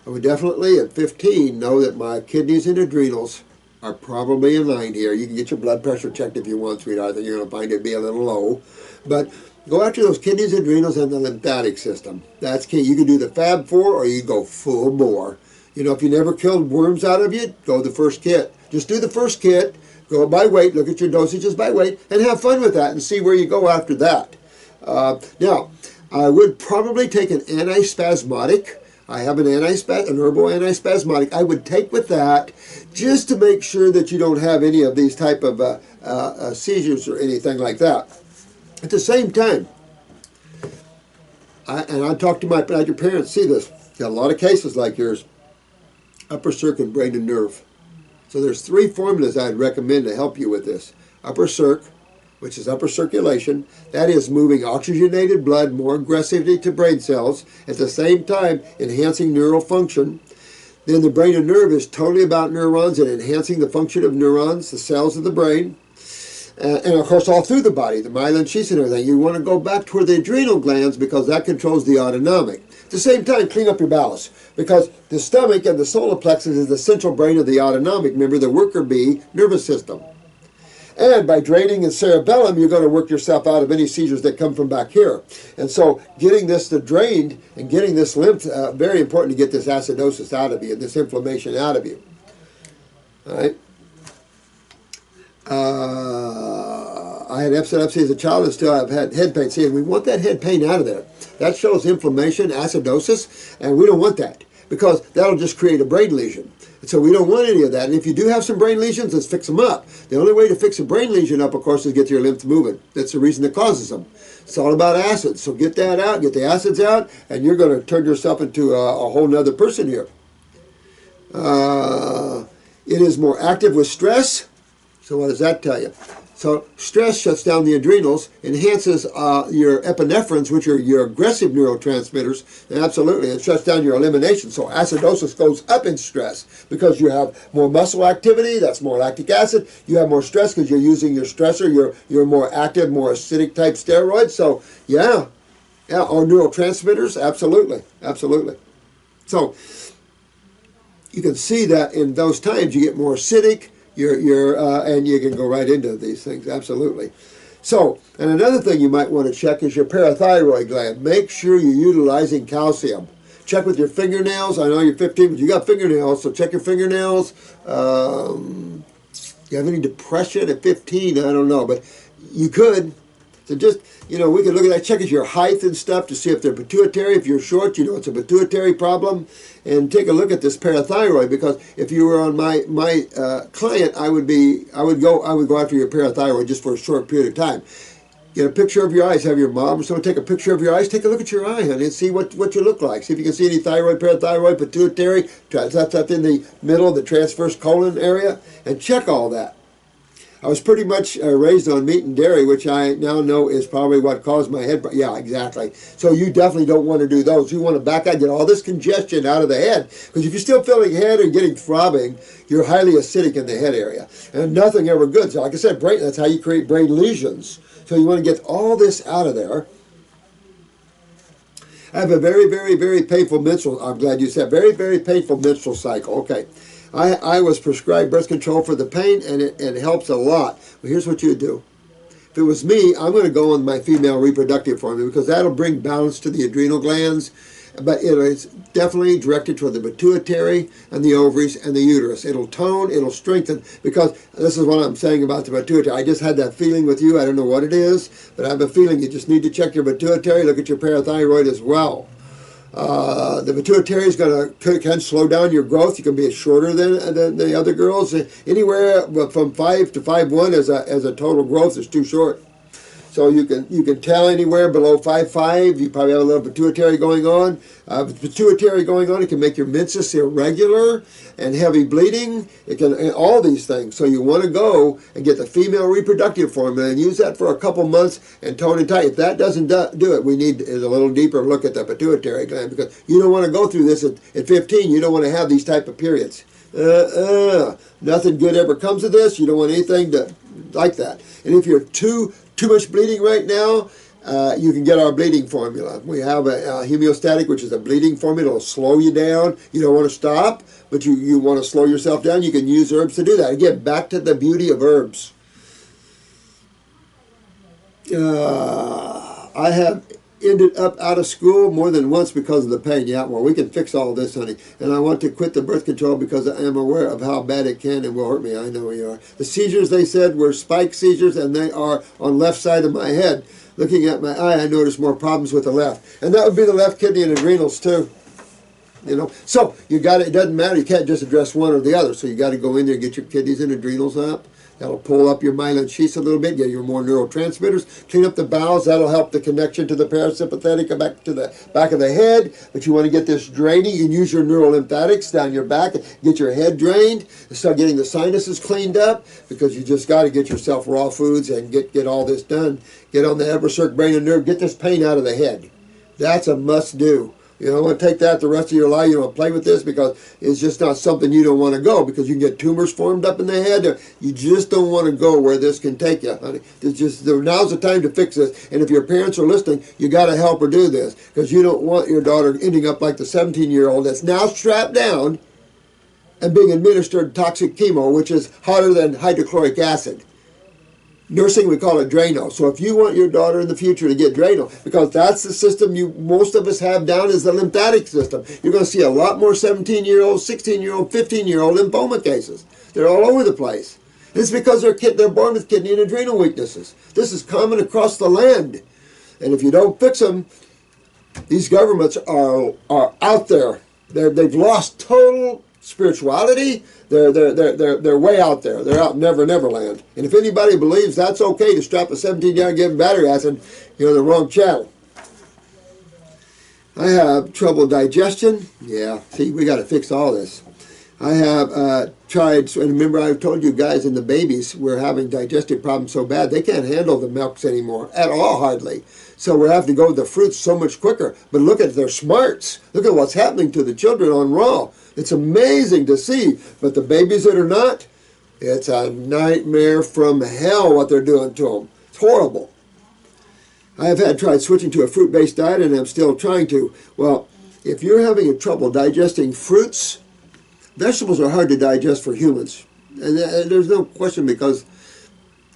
A: I would definitely at 15 know that my kidneys and adrenals are probably in line here. You can get your blood pressure checked if you want, sweetheart. I think you're going to find it be a little low. But go after those kidneys, adrenals, and the lymphatic system. That's key. You can do the Fab 4 or you go full bore. You know, if you never killed worms out of you, go the first kit. Just do the first kit, go by weight, look at your dosages by weight, and have fun with that and see where you go after that. Now, I would probably take an antispasmodic. I have an herbal antispasmodic I would take with that just to make sure that you don't have any of these type of seizures or anything like that. At the same time, I talk to your parents, see this. Got a lot of cases like yours. Upper circuit, brain, and nerve. So there's 3 formulas I'd recommend to help you with this. Upper circ, which is upper circulation. That is moving oxygenated blood more aggressively to brain cells, at the same time enhancing neural function. Then the brain and nerve is totally about neurons and enhancing the function of neurons, the cells of the brain. And of course all through the body, the myelin sheaths and everything. You want to go back toward the adrenal glands because that controls the autonomic. At the same time, clean up your bowels, because the stomach and the solar plexus is the central brain of the autonomic, remember, the worker bee nervous system. And by draining the cerebellum, you're going to work yourself out of any seizures that come from back here. And so getting this drained and getting this lymph, very important to get this acidosis out of you and this inflammation out of you. All right. I had epilepsy as a child and still have had head pain. See, and we want that head pain out of there. That shows inflammation, acidosis, and we don't want that because that'll just create a brain lesion. And so we don't want any of that. And if you do have some brain lesions, let's fix them up. The only way to fix a brain lesion up, of course, is get your lymph moving. That's the reason that causes them. It's all about acids. So get that out, get the acids out, and you're going to turn yourself into a whole nother person here. It is more active with stress. So what does that tell you? So stress shuts down the adrenals, enhances your epinephrines, which are your aggressive neurotransmitters, and absolutely, it shuts down your elimination. So acidosis goes up in stress because you have more muscle activity, that's more lactic acid. You have more stress because you're using your stressor, you're more active, more acidic type steroids. So yeah, or neurotransmitters, absolutely, absolutely. So you can see that in those times you get more acidic, and you can go right into these things, absolutely. So, and another thing you might want to check is your parathyroid gland. Make sure you're utilizing calcium. Check with your fingernails. I know you're 15, but you got fingernails, so check your fingernails. You have any depression at 15? I don't know, but you could. So just, we could look at that, check your height and stuff to see if they're pituitary. If you're short, it's a pituitary problem. And take a look at this parathyroid, because if you were on my client, I would go after your parathyroid just for a short period of time. Get a picture of your eyes. Have your mom or someone take a picture of your eyes. Take a look at your eye, honey, and see what you look like. See if you can see any thyroid, parathyroid, pituitary. That's up in the middle of the transverse colon area, and check all that. I was pretty much raised on meat and dairy, which I now know is probably what caused my head. Yeah, exactly. So you definitely don't want to do those. You want to back out, get all this congestion out of the head. Because if you're still feeling head and getting throbbing, you're highly acidic in the head area. And nothing ever good. So like I said, that's how you create brain lesions. So you want to get all this out of there. I have a very, very, very painful menstrual. I'm glad you said very, very painful menstrual cycle. Okay. I was prescribed birth control for the pain, and it helps a lot. But here's what you do. If it was me, I'm going to go on my female reproductive formula because that'll bring balance to the adrenal glands. But it's definitely directed toward the pituitary and the ovaries and the uterus. It'll tone, it'll strengthen, because this is what I'm saying about the pituitary. I just had that feeling with you. I don't know what it is, but I have a feeling you just need to check your pituitary, look at your parathyroid as well. The pituitary is can slow down your growth. You can be shorter than the other girls. Anywhere from 5 to 5'1" as a total growth is too short. So you can tell anywhere below 5'5", you probably have a little pituitary going on. With pituitary going on, it can make your menses irregular and heavy bleeding. It can all these things. So you want to go and get the female reproductive formula and use that for a couple months and tone it tight. If that doesn't do it, we need a little deeper look at the pituitary gland, because you don't want to go through this at 15. You don't want to have these type of periods. Nothing good ever comes of this. You don't want anything like that. And if you're too much bleeding right now, you can get our bleeding formula. We have a homeostatic, which is a bleeding formula. It'll slow you down. You don't want to stop, but you want to slow yourself down. You can use herbs to do that. Again, back to the beauty of herbs. I have ended up out of school more than once because of the pain. Yeah, well, we can fix all this, honey. And I want to quit the birth control because I am aware of how bad it can and will hurt me. I know you are. The seizures, they said, were spike seizures, and they are on left side of my head. Looking at my eye, I noticed more problems with the left. And that would be the left kidney and adrenals, too. You know, so you got it doesn't matter. You can't just address one or the other. So you got to go in there and get your kidneys and adrenals up. That'll pull up your myelin sheaths a little bit, get your more neurotransmitters, clean up the bowels. That'll help the connection to the parasympathetic back to the back of the head. But you want to get this draining. You can use your neurolymphatics down your back, get your head drained, and start getting the sinuses cleaned up, because you just got to get yourself raw foods and get all this done. Get on the Evercirc brain and nerve. Get this pain out of the head. That's a must do. You don't want to take that the rest of your life. You don't want to play with this, because it's just not something you don't want to go, because you can get tumors formed up in the head. You just don't want to go where this can take you, honey. It's just, now's the time to fix this. And if your parents are listening, you got to help her do this, because you don't want your daughter ending up like the 17-year-old that's now strapped down and being administered toxic chemo, which is hotter than hydrochloric acid. Nursing, we call it Drano. So if you want your daughter in the future to get Drano, because that's the system most of us have down, is the lymphatic system. You're going to see a lot more 17-year-old, 16-year-old, 15-year-old lymphoma cases. They're all over the place. It's because they're born with kidney and adrenal weaknesses. This is common across the land. And if you don't fix them, these governments are out there. They've lost total spirituality. They're way out there. They're out in Neverland. And if anybody believes that's okay to strap a 17-year-old and give them battery acid, you're on the wrong channel. I have trouble digestion. Yeah, see, we got to fix all this. I have tried, and remember I've told you guys, in the babies, we're having digestive problems so bad, they can't handle the milks anymore, at all, hardly. So we're having to go with the fruits so much quicker. But look at their smarts. Look at what's happening to the children on raw. It's amazing to see. But the babies that are not, it's a nightmare from hell what they're doing to them. It's horrible. I have tried switching to a fruit-based diet, and I'm still trying to. Well, if you're having trouble digesting fruits, vegetables are hard to digest for humans. And there's no question, because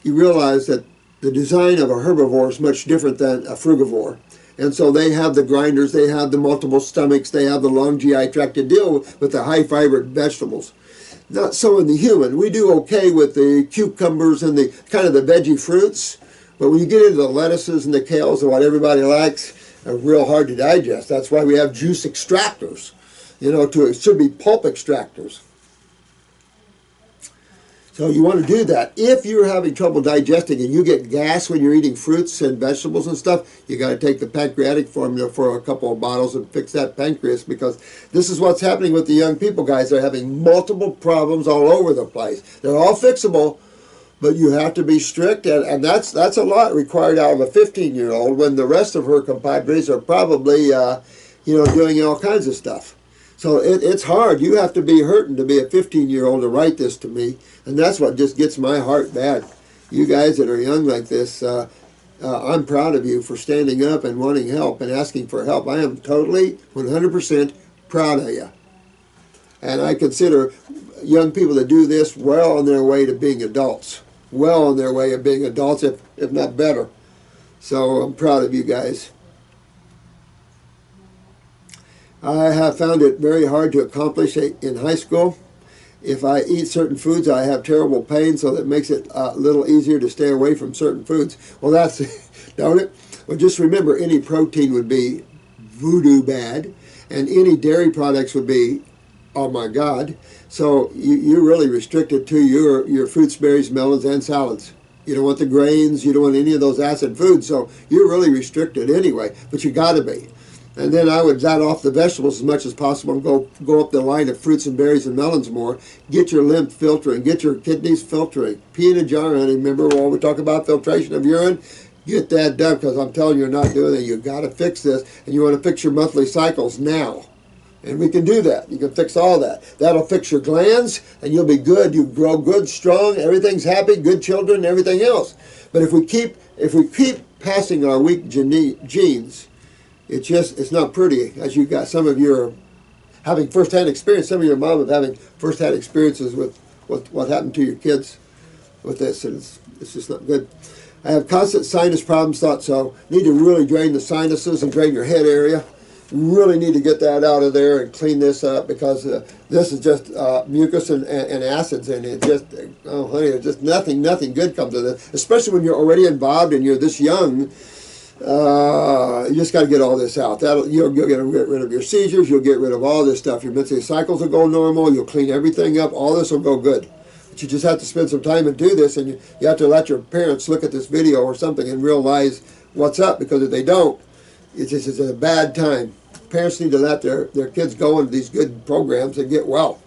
A: you realize that the design of a herbivore is much different than a frugivore. And so they have the grinders, they have the multiple stomachs, they have the long GI tract to deal with the high-fibered vegetables. Not so in the human. We do okay with the cucumbers and the kind of the veggie fruits, but when you get into the lettuces and the kales and what everybody likes, are real hard to digest. That's why we have juice extractors. You know, it should be pulp extractors. So you want to do that. If you're having trouble digesting and you get gas when you're eating fruits and vegetables and stuff, you got to take the pancreatic formula for a couple of bottles and fix that pancreas, because this is what's happening with the young people, guys. They're having multiple problems all over the place. They're all fixable, but you have to be strict, and that's a lot required out of a 15-year-old when the rest of her compadres are probably, doing all kinds of stuff. So it's hard. You have to be hurting to be a 15-year-old to write this to me, and that's what just gets my heart bad. You guys that are young like this, I'm proud of you for standing up and wanting help and asking for help. I am totally, 100% proud of you. And I consider young people that do this well on their way to being adults. Well on their way of being adults, if not better. So I'm proud of you guys. I have found it very hard to accomplish in high school. If I eat certain foods, I have terrible pain, so that makes it a little easier to stay away from certain foods. Well, that's, don't it? Well, just remember, any protein would be voodoo bad, and any dairy products would be, oh my God. So you're really restricted to your fruits, berries, melons, and salads. You don't want the grains, you don't want any of those acid foods, so you're really restricted anyway, but you got to be. And then I would let off the vegetables as much as possible and go up the line of fruits and berries and melons more. Get your lymph filtering. Get your kidneys filtering. Pee in a jar, honey. Remember when we talk about filtration of urine? Get that done, because I'm telling you, you're not doing it. You've got to fix this, and you want to fix your monthly cycles now. And we can do that. You can fix all that. That'll fix your glands, and you'll be good. You grow good, strong, everything's happy, good children, everything else. But if we keep passing our weak genes, it's not pretty, as you got. Some of you are having first-hand experience. Some of your mom are having first-hand experiences with what happened to your kids with this, and it's just not good. I have constant sinus problems, thought so. Need to really drain the sinuses and drain your head area. Really need to get that out of there and clean this up, because this is just mucus and acids, and it just, oh honey, there's just nothing good comes of this, especially when you're already involved and you're this young. You just got to get all this out. You'll get rid of your seizures. You'll get rid of all this stuff. Your menstrual cycles will go normal. You'll clean everything up. All this will go good. But you just have to spend some time and do this, and you have to let your parents look at this video or something and realize what's up, because if they don't, it's a bad time. Parents need to let their kids go into these good programs and get well.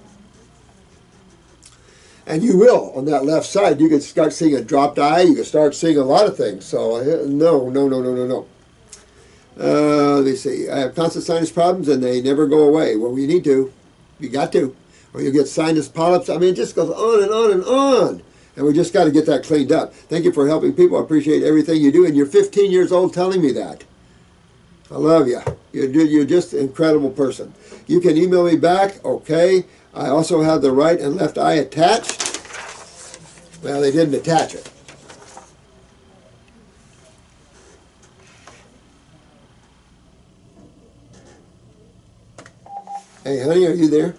A: And you will. On that left side, you can start seeing a dropped eye. You can start seeing a lot of things. So, no. Let me see. I have constant sinus problems, and they never go away. Well, you need to. You got to. Or you get sinus polyps. I mean, it just goes on and on and on. And we just got to get that cleaned up. Thank you for helping people. I appreciate everything you do. And you're 15 years old telling me that. I love you. You're just an incredible person. You can email me back. Okay. I also have the right and left eye attached. Well, they didn't attach it. Hey, honey, are you there?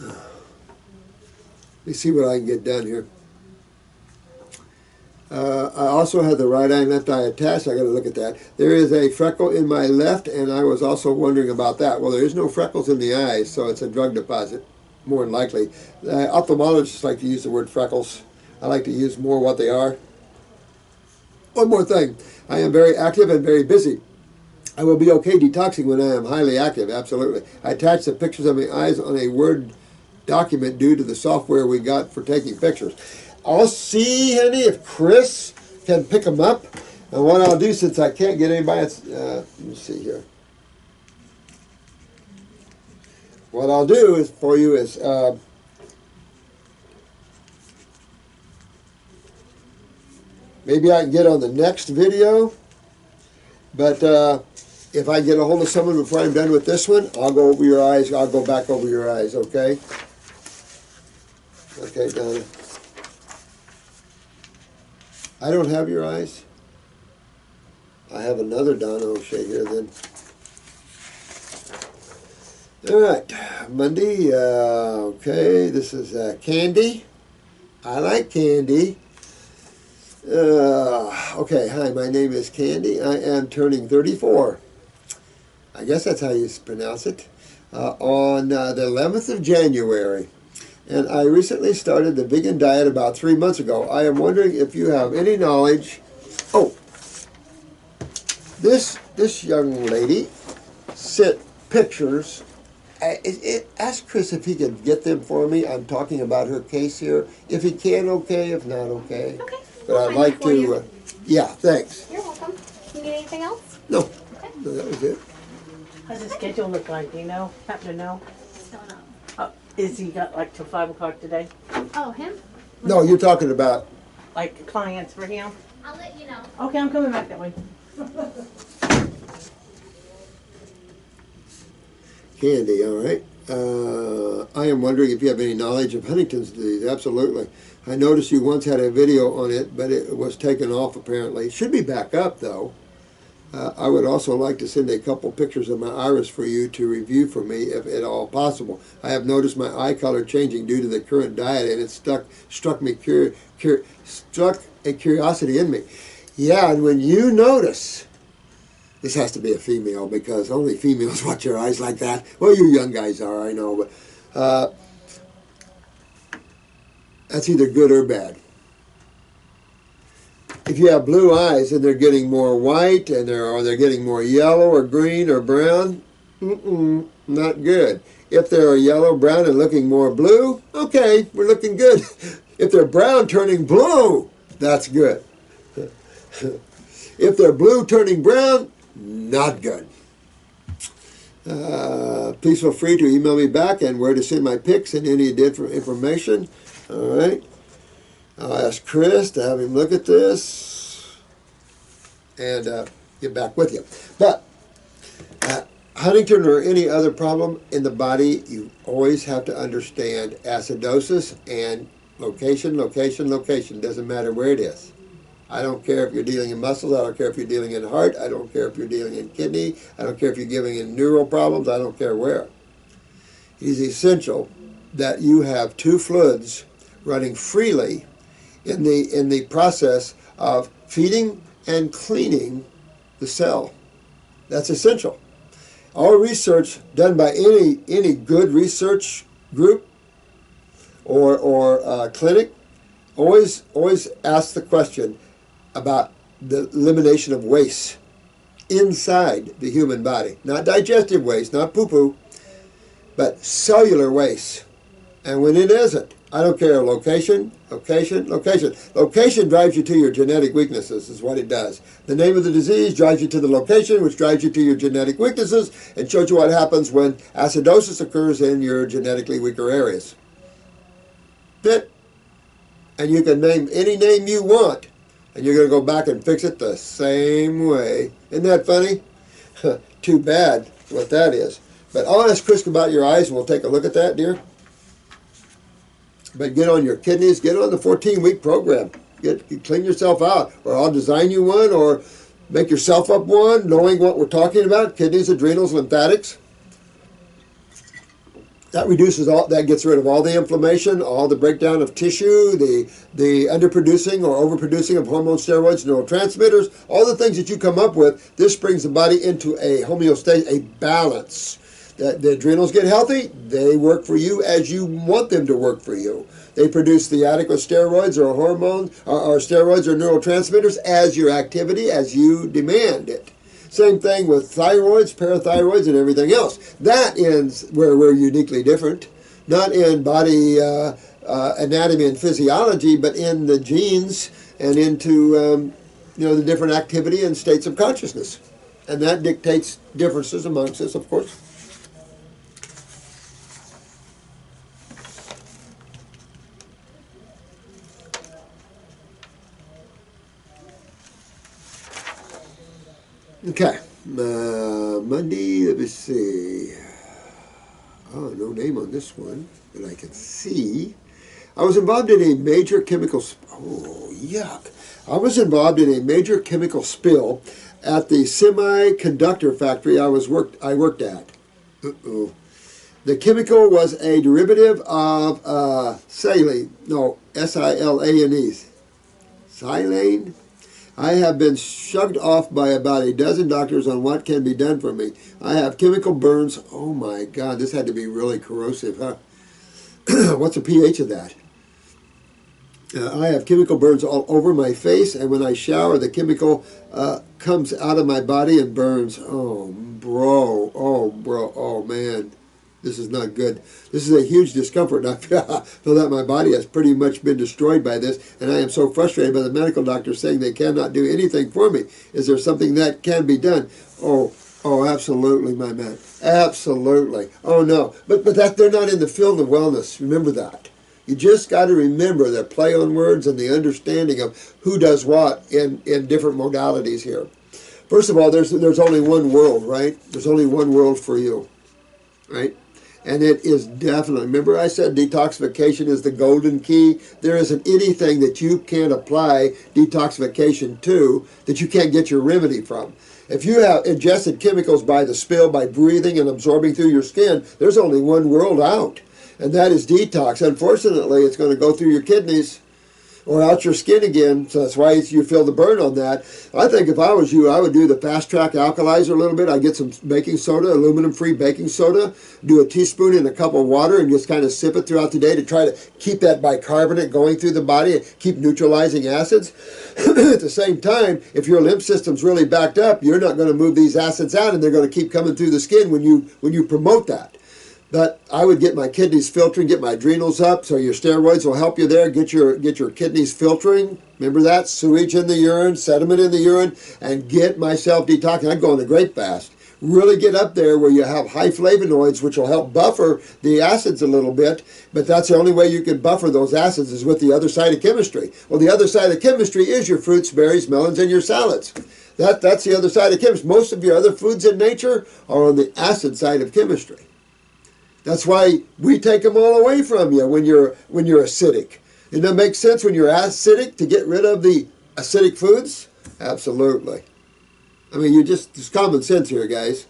A: Let me see what I can get done here. I also have the right eye and left eye attached. I got to look at that. There is a freckle in my left, and I was also wondering about that. Well, there is no freckles in the eyes, so it's a drug deposit, more than likely. Ophthalmologists like to use the word freckles. I like to use more what they are. One more thing. I am very active and very busy. I will be okay detoxing when I am highly active, absolutely. I attach the pictures of my eyes on a Word document due to the software we got for taking pictures. I'll see, honey, if Chris can pick them up. And what I'll do, since I can't get anybody, let me see here. What I'll do is for you is maybe I can get on the next video. But if I get a hold of someone before I'm done with this one, I'll go over your eyes. I'll go back over your eyes, okay? Okay, Donna. I don't have your eyes. I have another Donna O'Shea here then. All right, Monday, okay, this is candy. I like candy. Okay, hi, my name is Candy. I am turning 34. I guess that's how you pronounce it. On the 11th of January. And I recently started the vegan diet about 3 months ago. I am wondering if you have any knowledge. Oh, this young lady sent pictures. Ask Chris if he can get them for me. I'm talking about her case here. If he can, okay. If not, okay.
B: Okay.
A: But I'd like to. Yeah, thanks.
B: You're welcome. You need anything else?
A: No.
B: Okay.
A: No, that was it.
C: How's his schedule look like? Do you know? Happen to know?
B: Don't know.
C: Is he got like till 5 o'clock today?
B: Oh, him?
A: No, you're talking about.
C: Like clients for him?
B: I'll let you know.
C: Okay, I'm coming back that way.
A: Candy, all right. I am wondering if you have any knowledge of Huntington's disease. Absolutely. I noticed you once had a video on it, but it was taken off apparently. It should be back up though. I would also like to send a couple pictures of my iris for you to review for me if at all possible. I have noticed my eye color changing due to the current diet, and it struck a curiosity in me. Yeah, and when you notice, this has to be a female because only females watch their eyes like that. Well, you young guys are, I know, but that's either good or bad. If you have blue eyes and they're getting more white and they're getting more yellow or green or brown, not good. If they're yellow, brown, and looking more blue, okay, we're looking good. If they're brown turning blue, that's good. If they're blue turning brown, not good. Please feel free to email me back and where to send my pics and any different information. All right. I'll ask Chris to have him look at this and get back with you. But Huntington or any other problem in the body, you always have to understand acidosis and location. Doesn't matter where it is. I don't care if you're dealing in muscles. I don't care if you're dealing in heart. I don't care if you're dealing in kidney. I don't care if you're dealing in neural problems. I don't care where. it is essential that you have two fluids running freely in the process of feeding and cleaning the cell. That's essential. All research done by any good research group or clinic always asks the question about the elimination of waste inside the human body. Not digestive waste, not poo-poo, but cellular waste. And when it isn't, I don't care, location. Location drives you to your genetic weaknesses, is what it does. The name of the disease drives you to the location, which drives you to your genetic weaknesses, and shows you what happens when acidosis occurs in your genetically weaker areas. Fit. And you can name any name you want, and you're going to go back and fix it the same way. Isn't that funny? Too bad what that is. But I'll ask Chris about your eyes, and we'll take a look at that, dear. But get on your kidneys, get on the 14-week program. Clean yourself out, or I'll design you one, or make yourself up one, knowing what we're talking about, kidneys, adrenals, lymphatics. That reduces all, that gets rid of all the inflammation, all the breakdown of tissue, the underproducing or overproducing of hormones, steroids, neurotransmitters, all the things that you come up with. This brings the body into a homeostasis, a balance. The adrenals get healthy, they work for you as you want them to work for you. They produce the adequate steroids or hormones, or steroids or neurotransmitters as your activity, as you demand it. Same thing with thyroids, parathyroids, and everything else. That is where we're uniquely different. Not in body anatomy and physiology, but in the genes and into the different activity and states of consciousness. And that dictates differences amongst us, of course. Okay, Monday, let me see. Oh, no name on this one, but I can see. I was involved in a major chemical, oh, yuck. I was involved in a major chemical spill at the semiconductor factory I worked at. Uh-oh. The chemical was a derivative of silane, no, S-I-L-A-N-E. Silane? I have been shrugged off by about a dozen doctors on what can be done for me. I have chemical burns. Oh my God, this had to be really corrosive, huh? What's the pH of that? I have chemical burns all over my face, and when I shower, the chemical comes out of my body and burns. Oh, bro. Oh, man. This is not good. This is a huge discomfort. I feel that my body has pretty much been destroyed by this, and I am so frustrated by the medical doctors saying they cannot do anything for me. Is there something that can be done? Oh, absolutely, my man. Absolutely. Oh, no. But that they're not in the field of wellness. Remember that. You just got to remember the play on words and the understanding of who does what in different modalities here. First of all, there's only one world, right? There's only one world for you, right? And it is definitely, remember I said detoxification is the golden key? There isn't anything that you can't apply detoxification to that you can't get your remedy from. If you have ingested chemicals by the spill, by breathing and absorbing through your skin, there's only one world out, and that is detox. Unfortunately, it's going to go through your kidneys or out your skin again, so that's why you feel the burn on that. I think if I was you, I would do the fast track alkalizer a little bit. I'd get some baking soda, aluminum-free baking soda, do a teaspoon in a cup of water and just kind of sip it throughout the day to try to keep that bicarbonate going through the body and keep neutralizing acids. At the same time, if your lymph system's really backed up, you're not going to move these acids out, and they're going to keep coming through the skin when you promote that. But I would get my kidneys filtering, get my adrenals up, so your steroids will help you there. Get your kidneys filtering. Remember that? Sewage in the urine, sediment in the urine, and get myself detoxing. I'd go on the grape fast. Really get up there where you have high flavonoids, which will help buffer the acids a little bit. But that's the only way you can buffer those acids is with the other side of chemistry. Well, the other side of chemistry is your fruits, berries, melons, and your salads. That's the other side of chemistry. Most of your other foods in nature are on the acid side of chemistry. That's why we take them all away from you when you're acidic. Doesn't that make sense when you're acidic to get rid of the acidic foods? Absolutely. I mean, it's common sense here, guys.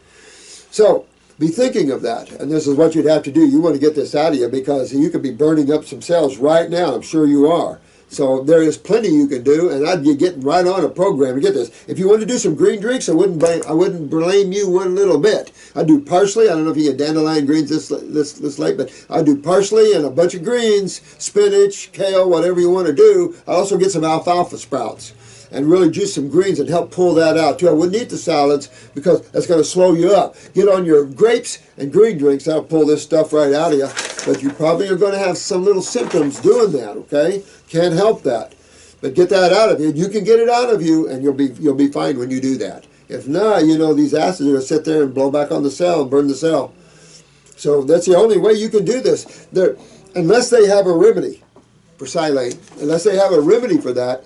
A: So be thinking of that. And this is what you'd have to do. You want to get this out of you because you could be burning up some cells right now. I'm sure you are. So there is plenty you can do, and I'd be getting right on a program to get this. If you want to do some green drinks, I wouldn't blame you one little bit. I do parsley. I don't know if you get dandelion greens this late, but I do parsley and a bunch of greens, spinach, kale, whatever you want to do. I also get some alfalfa sprouts and really juice some greens and help pull that out too. I wouldn't eat the salads because that's going to slow you up. Get on your grapes and green drinks. That'll pull this stuff right out of you. But you probably are going to have some little symptoms doing that, okay? Can't help that. But get that out of you. You can get it out of you, and you'll be fine when you do that. If not, you know, these acids are going to sit there and blow back on the cell and burn the cell. So that's the only way you can do this. Unless they have a remedy for silane, unless they have a remedy for that,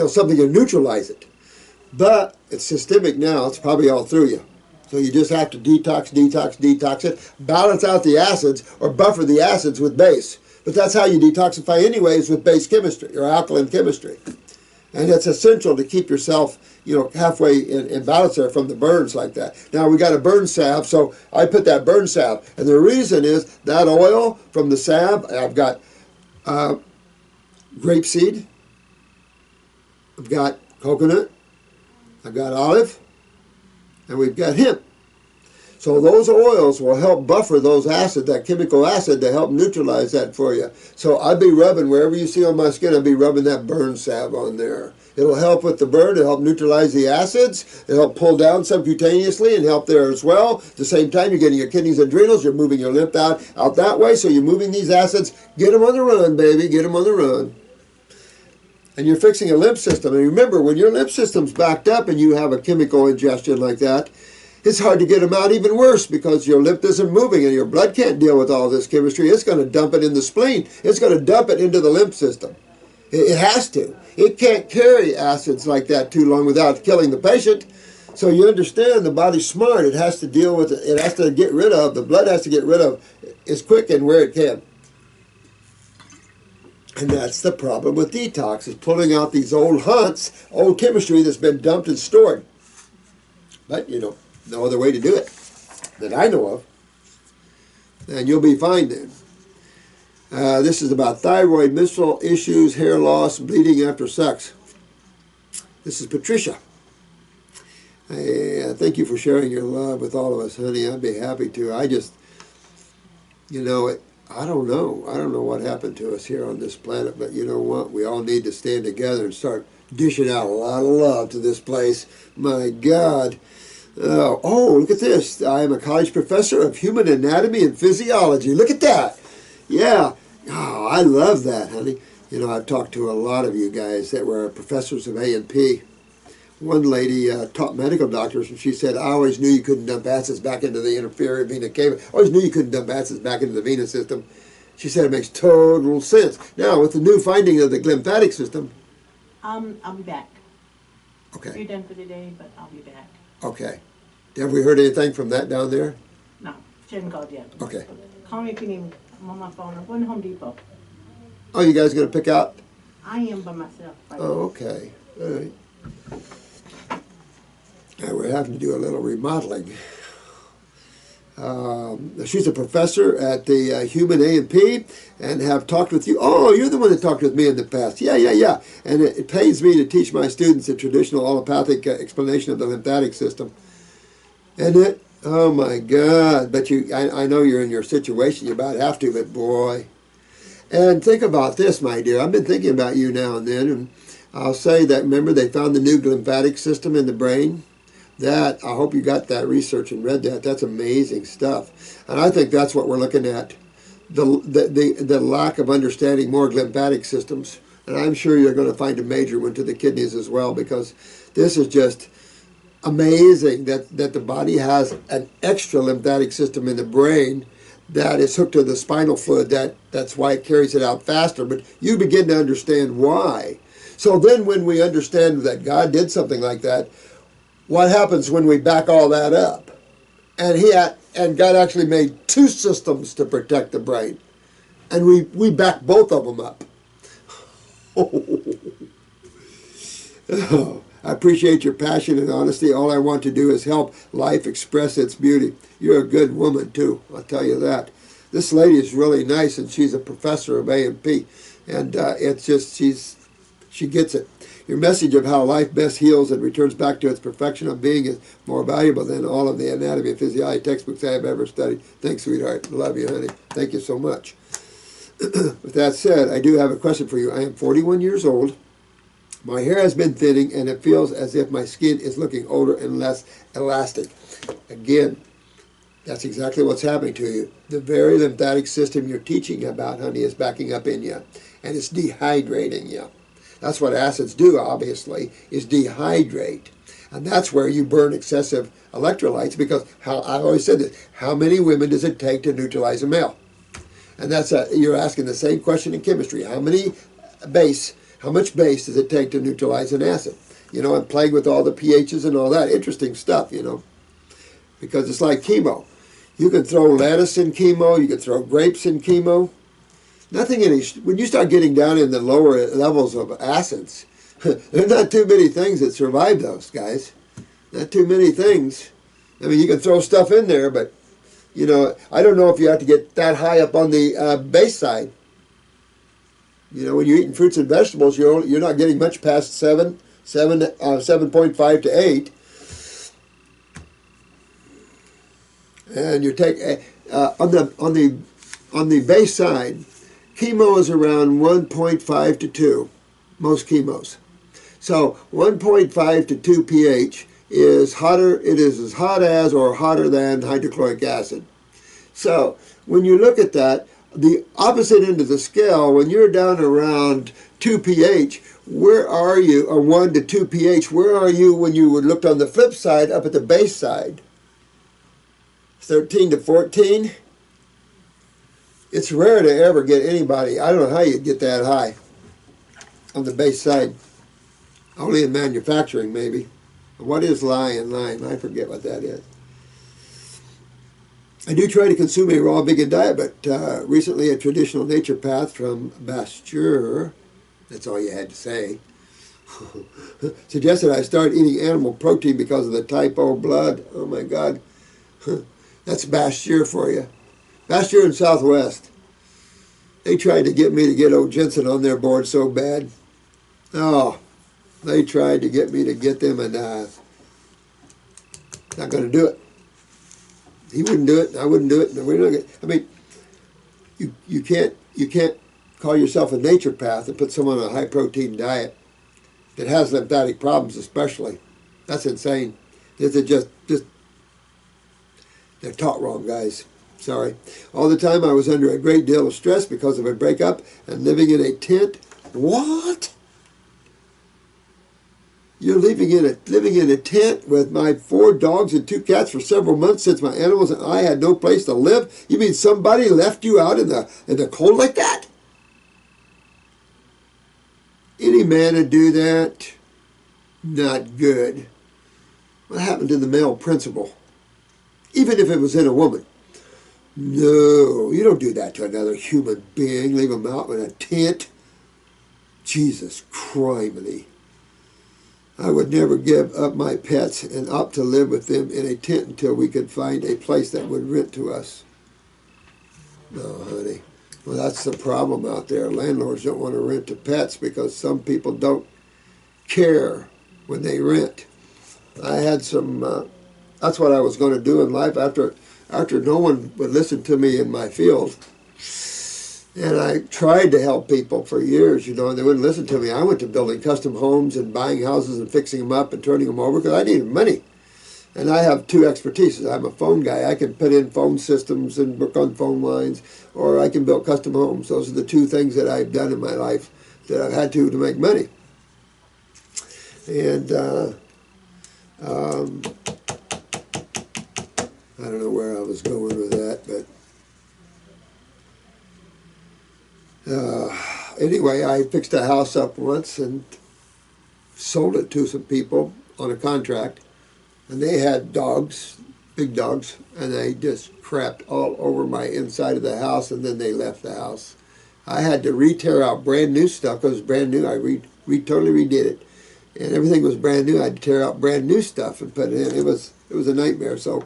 A: something to neutralize it. But it's systemic now. It's probably all through you. So you just have to detox it, balance out the acids or buffer the acids with base. But that's how you detoxify anyways, with base chemistry or alkaline chemistry. And it's essential to keep yourself, halfway in balance there from the burns like that. Now we got a burn salve, so I put that burn salve. And the reason is that oil from the salve, I've got grapeseed, I've got coconut, I've got olive, and we've got hemp. So those oils will help buffer those acids, that chemical acid, to help neutralize that for you. So I'd be rubbing, wherever you see on my skin, I'd be rubbing that burn salve on there. It'll help with the burn, it'll help neutralize the acids, it'll help pull down subcutaneously and help there as well. At the same time, you're getting your kidneys and adrenals, you're moving your lymph out that way, so you're moving these acids. Get them on the run, baby, get them on the run. And you're fixing a lymph system. And remember, when your lymph system's backed up and you have a chemical ingestion like that, it's hard to get them out even worse because your lymph isn't moving and your blood can't deal with all this chemistry. It's going to dump it in the spleen. It's going to dump it into the lymph system. It has to. It can't carry acids like that too long without killing the patient. So you understand, the body's smart. It has to deal with it. It has to get rid of, the blood has to get rid of as quick and where it can. And that's the problem with detox, is pulling out these old hunts, old chemistry that's been dumped and stored. But, no other way to do it that I know of. And you'll be fine then. This is about thyroid, menstrual issues, hair loss, bleeding after sex. This is Patricia. Thank you for sharing your love with all of us, honey. I'd be happy to. I just, I don't know. I don't know what happened to us here on this planet, but you know what? We all need to stand together and start dishing out a lot of love to this place. My God. Oh, look at this. I am a college professor of human anatomy and physiology. Look at that. Yeah. Oh, I love that, honey. I've talked to a lot of you guys that were professors of A&P. One lady taught medical doctors, and she said, I always knew you couldn't dump acids back into the inferior vena cava. I always knew you couldn't dump acids back into the venous system. She said it makes total sense. Now, with the new finding of the lymphatic system...
C: I'll be back.
A: Okay.
C: You're done for today, but I'll be back.
A: Okay. Have we heard anything from that down there?
C: No, she hasn't called yet.
A: Okay.
C: Call me if you need. I'm on my phone. I'm going to Home Depot.
A: Oh, you guys going to pick out?
C: I am by myself. Right
A: Oh, okay. All right. Now we're having to do a little remodeling. She's a professor at the Human A&P and have talked with you. Oh, you're the one that talked with me in the past. Yeah. And it pains me to teach my students a traditional allopathic explanation of the lymphatic system. Isn't it? Oh, my God. But I know you're in your situation. You about have to, but boy. And think about this, my dear. I've been thinking about you now and then, and I'll say that, remember, they found the new lymphatic system in the brain? That, I hope you got that research and read that. That's amazing stuff. And I think that's what we're looking at, the lack of understanding more lymphatic systems. And I'm sure you're going to find a major one to the kidneys as well, because this is just amazing that the body has an extra lymphatic system in the brain that is hooked to the spinal fluid. That's why it carries it out faster. But you begin to understand why. So then when we understand that God did something like that, what happens when we back all that up? And God actually made two systems to protect the brain. And we back both of them up. Oh, I appreciate your passion and honesty. All I want to do is help life express its beauty. You're a good woman, too. I'll tell you that. This lady is really nice, and she's a professor of A&P. And it's just, she gets it. Your message of how life best heals and returns back to its perfection of being is more valuable than all of the anatomy and physiology textbooks I have ever studied. Thanks, sweetheart. Love you, honey. Thank you so much. With that said, I do have a question for you. I am 41 years old. My hair has been thinning, and it feels as if my skin is looking older and less elastic. Again, that's exactly what's happening to you. The very lymphatic system you're teaching about, honey, is backing up in you, and it's dehydrating you. That's what acids do, obviously, is dehydrate. And that's where you burn excessive electrolytes, because I always said this, how many women does it take to neutralize a male? And that's you're asking the same question in chemistry. How much base does it take to neutralize an acid? You know, I'm playing with all the pHs and all that. Interesting stuff, you know, because it's like chemo. You can throw lettuce in chemo. You can throw grapes in chemo. Nothing when you start getting down in the lower levels of acids, there are not too many things that survive those, guys. Not too many things. I mean, you can throw stuff in there, but, you know, I don't know if you have to get that high up on the base side. You know, when you're eating fruits and vegetables, you're not getting much past 7.5 to 8. And you take on the base side, chemo is around 1.5 to 2, most chemos. So 1.5 to 2 pH is hotter. It is as hot as or hotter than hydrochloric acid. So when you look at that, the opposite end of the scale, when you're down around 2 pH, where are you, or 1 to 2 pH, where are you when you would look on the flip side up at the base side? 13 to 14? It's rare to ever get anybody, I don't know how you'd get that high on the base side. Only in manufacturing, maybe. What is lye in lime? I forget what that is. I do try to consume a raw vegan diet, but recently a traditional nature path from Pasteur, that's all you had to say, suggested I start eating animal protein because of the type O blood. Oh my God. That's Pasteur for you. Pasteur in Southwest. They tried to get me to get old Jensen on their board so bad. Oh, they tried to get me to get them, and not going to do it. He wouldn't do it, and I wouldn't do it. And we're not gonna, I mean, you can't call yourself a naturopath and put someone on a high protein diet that has lymphatic problems, especially. That's insane. This is just they're taught wrong, guys. Sorry. All the time I was under a great deal of stress because of a breakup and living in a tent. What? You're living in a tent with my 4 dogs and 2 cats for several months since my animals and I had no place to live? You mean somebody left you out in the cold like that? Any man would do that? Not good. What happened to the male principle? Even if it was in a woman. No, you don't do that to another human being. Leave them out in a tent. Jesus criminy. I would never give up my pets and opt to live with them in a tent until we could find a place that would rent to us. No, honey. Well, that's the problem out there. Landlords don't want to rent to pets because some people don't care when they rent. I had some, that's what I was going to do in life after no one would listen to me in my field. And I tried to help people for years, you know, and they wouldn't listen to me. I went to building custom homes and buying houses and fixing them up and turning them over because I needed money. And I have 2 expertises. I'm a phone guy. I can put in phone systems and work on phone lines, or I can build custom homes. Those are the 2 things that I've done in my life that I've had to make money. And I don't know where I was going with that, but anyway, I fixed a house up once and sold it to some people on a contract, and they had dogs, big dogs, and they just crapped all over my inside of the house, and then they left the house. I had to re-tear out brand new stuff. It was brand new. I totally redid it. and everything was brand new. I had to tear out brand new stuff and put it in. It was a nightmare. So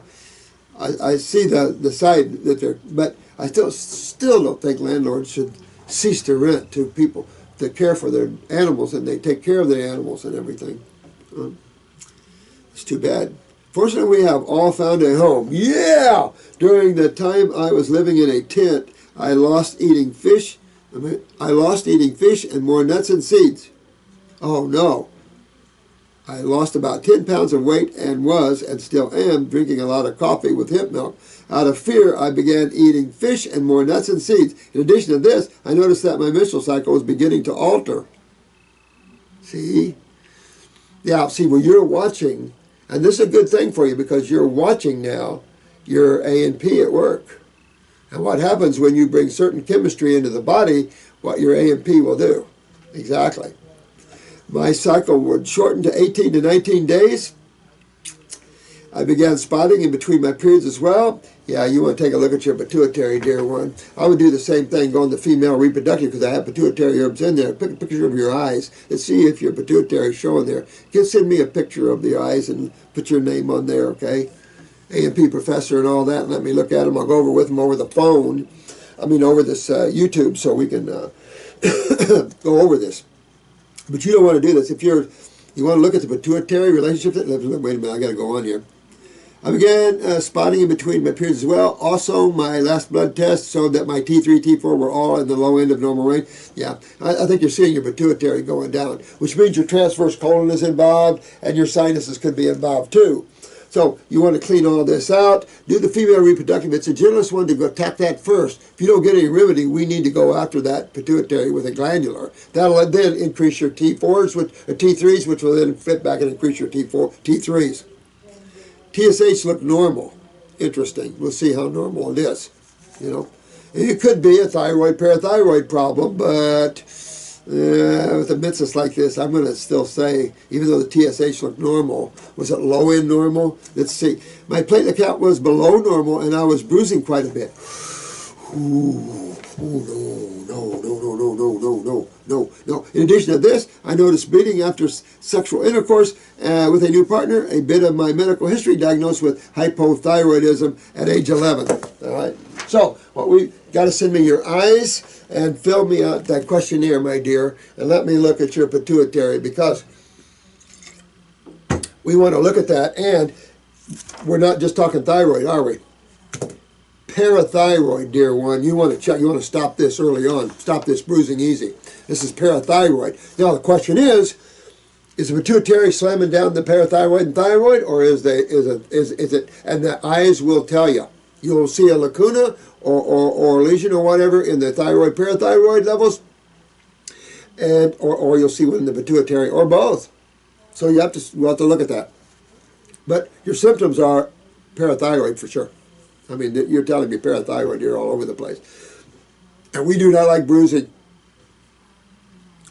A: I see the side that they're, but I still don't think landlords should cease to rent to people that care for their animals, and they take care of their animals and everything. It's too bad. Fortunately, we have all found a home. Yeah! During the time I was living in a tent, I lost eating fish. I lost eating fish and more nuts and seeds. Oh no. I lost about 10 pounds of weight and was, and still am, drinking a lot of coffee with hemp milk. Out of fear, I began eating fish and more nuts and seeds. In addition to this, I noticed that my menstrual cycle was beginning to alter. See? Yeah, see, well, you're watching, and this is a good thing for you because you're watching now your A&P at work. And what happens when you bring certain chemistry into the body, what your A&P will do. Exactly. My cycle would shorten to 18 to 19 days. I began spotting in between my periods as well. Yeah, you want to take a look at your pituitary, dear one. I would do the same thing, go on the female reproductive because I have pituitary herbs in there. Pick a picture of your eyes and see if your pituitary is showing there. You can send me a picture of the eyes and put your name on there, okay? A&P professor and all that, and let me look at them. I'll go over with them over the phone. I mean, over this YouTube, so we can go over this. But you don't want to do this. If you want to look at the pituitary relationship, wait a minute, I got to go on here. I began spotting in between my periods as well. Also, my last blood test showed that my T3, T4 were all in the low end of normal range. Yeah, I think you're seeing your pituitary going down, which means your transverse colon is involved and your sinuses could be involved too. So you want to clean all this out. Do the female reproductive. It's the gentlest one to go attack that first. If you don't get any remedy, we need to go after that pituitary with a glandular. That'll then increase your T4s, or T3s, which will then fit back and increase your T3s. TSH looked normal. Interesting. We'll see how normal it is. You know, it could be a thyroid, parathyroid problem, but with a menses like this, I'm going to still say, even though the TSH looked normal, was it low end normal? Let's see. My platelet count was below normal, and I was bruising quite a bit. Ooh, no. In addition to this, I noticed bleeding after sexual intercourse with a new partner, a bit of my medical history diagnosed with hypothyroidism at age 11. All right. So, what we got to send me your eyes and fill me out that questionnaire, my dear, and let me look at your pituitary because we want to look at that, and we're not just talking thyroid, are we? Parathyroid, dear one. You want to check. You want to stop this early on. Stop this bruising easy. This is parathyroid. Now the question is the pituitary slamming down the parathyroid and thyroid, or is it? And the eyes will tell you. You'll see a lacuna or lesion or whatever in the thyroid parathyroid levels, and or you'll see one in the pituitary or both. So we'll have to look at that. But your symptoms are parathyroid for sure. I mean, you're telling me parathyroid, you're all over the place. And we do not like bruising.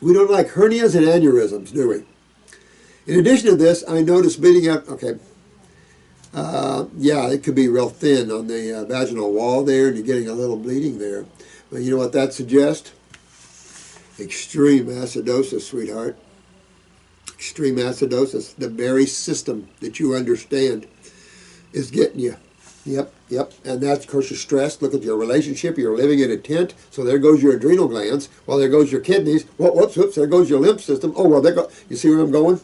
A: We don't like hernias and aneurysms, do we? In addition to this, I noticed bleeding out, okay. Yeah, it could be real thin on the vaginal wall there, and you're getting a little bleeding there. But you know what that suggests? Extreme acidosis, sweetheart. Extreme acidosis. The very system that you understand is getting you. Yep. And that's, of course, you're stressed. Look at your relationship. You're living in a tent. So there goes your adrenal glands. Well, there goes your kidneys. Whoops, there goes your lymph system. Oh, well, there go. You see where I'm going?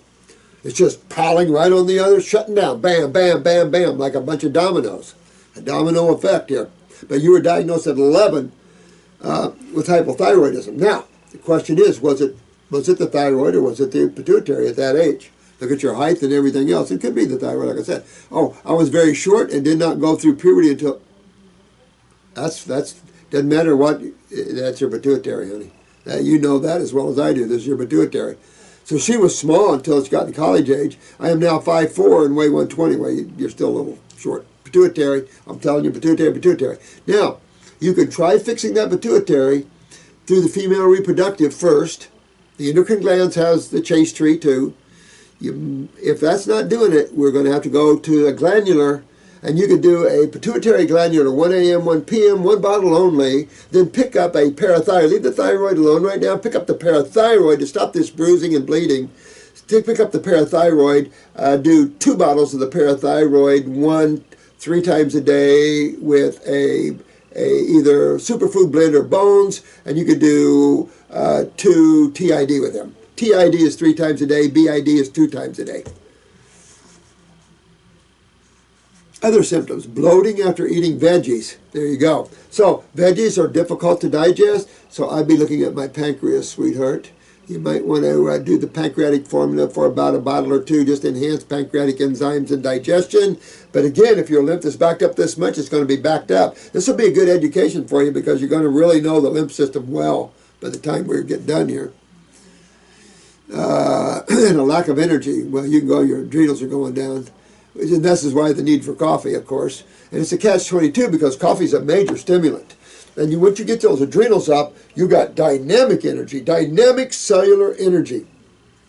A: It's just piling right on the other, shutting down. Bam, bam, bam, bam, like a bunch of dominoes. A domino effect here. But you were diagnosed at 11 with hypothyroidism. Now, the question is, was it the thyroid or was it the pituitary at that age? Look at your height and everything else. It could be the thyroid, like I said. Oh, I was very short and did not go through puberty until... That's doesn't matter what... That's your pituitary, honey. You know that as well as I do. This is your pituitary. So she was small until she got to college age. I am now 5'4" and weigh 120. Well, you're still a little short. Pituitary, I'm telling you, pituitary. Now, you can try fixing that pituitary through the female reproductive first. The endocrine glands has the chase tree too. If that's not doing it, we're going to have to go to a glandular, and you could do a pituitary glandular, 1 a.m., 1 p.m., one bottle only, then pick up a parathyroid. Leave the thyroid alone right now. Pick up the parathyroid to stop this bruising and bleeding. pick up the parathyroid, do 2 bottles of the parathyroid, 1 3 times a day with a either superfood blend or bones, and you could do 2 TID with them. TID is 3 times a day, BID is 2 times a day. Other symptoms, bloating after eating veggies. There you go. So veggies are difficult to digest, so I'd be looking at my pancreas, sweetheart. You might want to do the pancreatic formula for about a bottle or 2, just enhance pancreatic enzymes and digestion. But again, if your lymph is backed up this much, it's going to be backed up. This will be a good education for you because you're going to really know the lymph system well by the time we get done here. And a lack of energy. Well, you can go, your adrenals are going down. And this is why the need for coffee, of course. And it's a catch-22 because coffee is a major stimulant. And once you get those adrenals up, you got dynamic energy, dynamic cellular energy.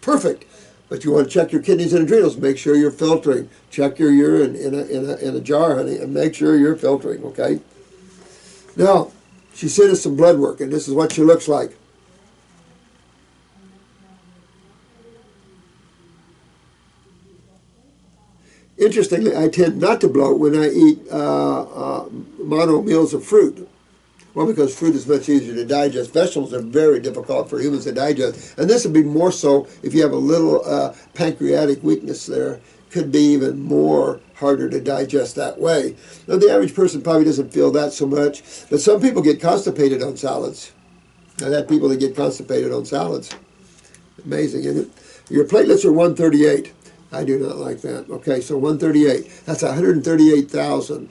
A: Perfect. But you want to check your kidneys and adrenals. Make sure you're filtering. Check your urine in a jar, honey, and make sure you're filtering, okay? Now, she sent us some blood work, and this is what she looks like. Interestingly, I tend not to bloat when I eat mono meals of fruit. Well, because fruit is much easier to digest. Vegetables are very difficult for humans to digest. And this would be more so if you have a little pancreatic weakness there. Could be even more harder to digest that way. Now, the average person probably doesn't feel that so much. But some people get constipated on salads. I've had people that get constipated on salads. Amazing, isn't it? Your platelets are 138. I do not like that. Okay, so 138. That's 138,000.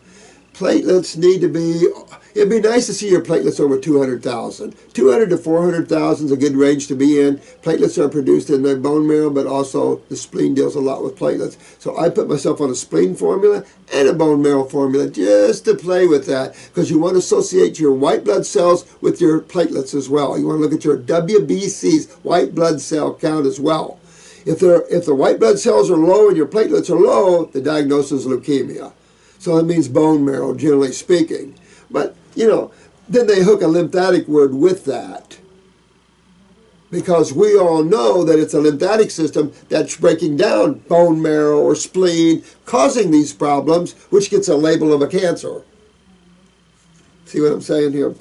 A: Platelets need to be, it'd be nice to see your platelets over 200,000. 200 to 400,000 is a good range to be in. Platelets are produced in the bone marrow, but also the spleen deals a lot with platelets. So I put myself on a spleen formula and a bone marrow formula just to play with that, because you want to associate your white blood cells with your platelets as well. You want to look at your WBCs, white blood cell count as well. If the white blood cells are low and your platelets are low, the diagnosis is leukemia. So that means bone marrow, generally speaking. But, you know, then they hook a lymphatic word with that. Because we all know that it's a lymphatic system that's breaking down bone marrow or spleen, causing these problems, which gets a label of a cancer. See what I'm saying here?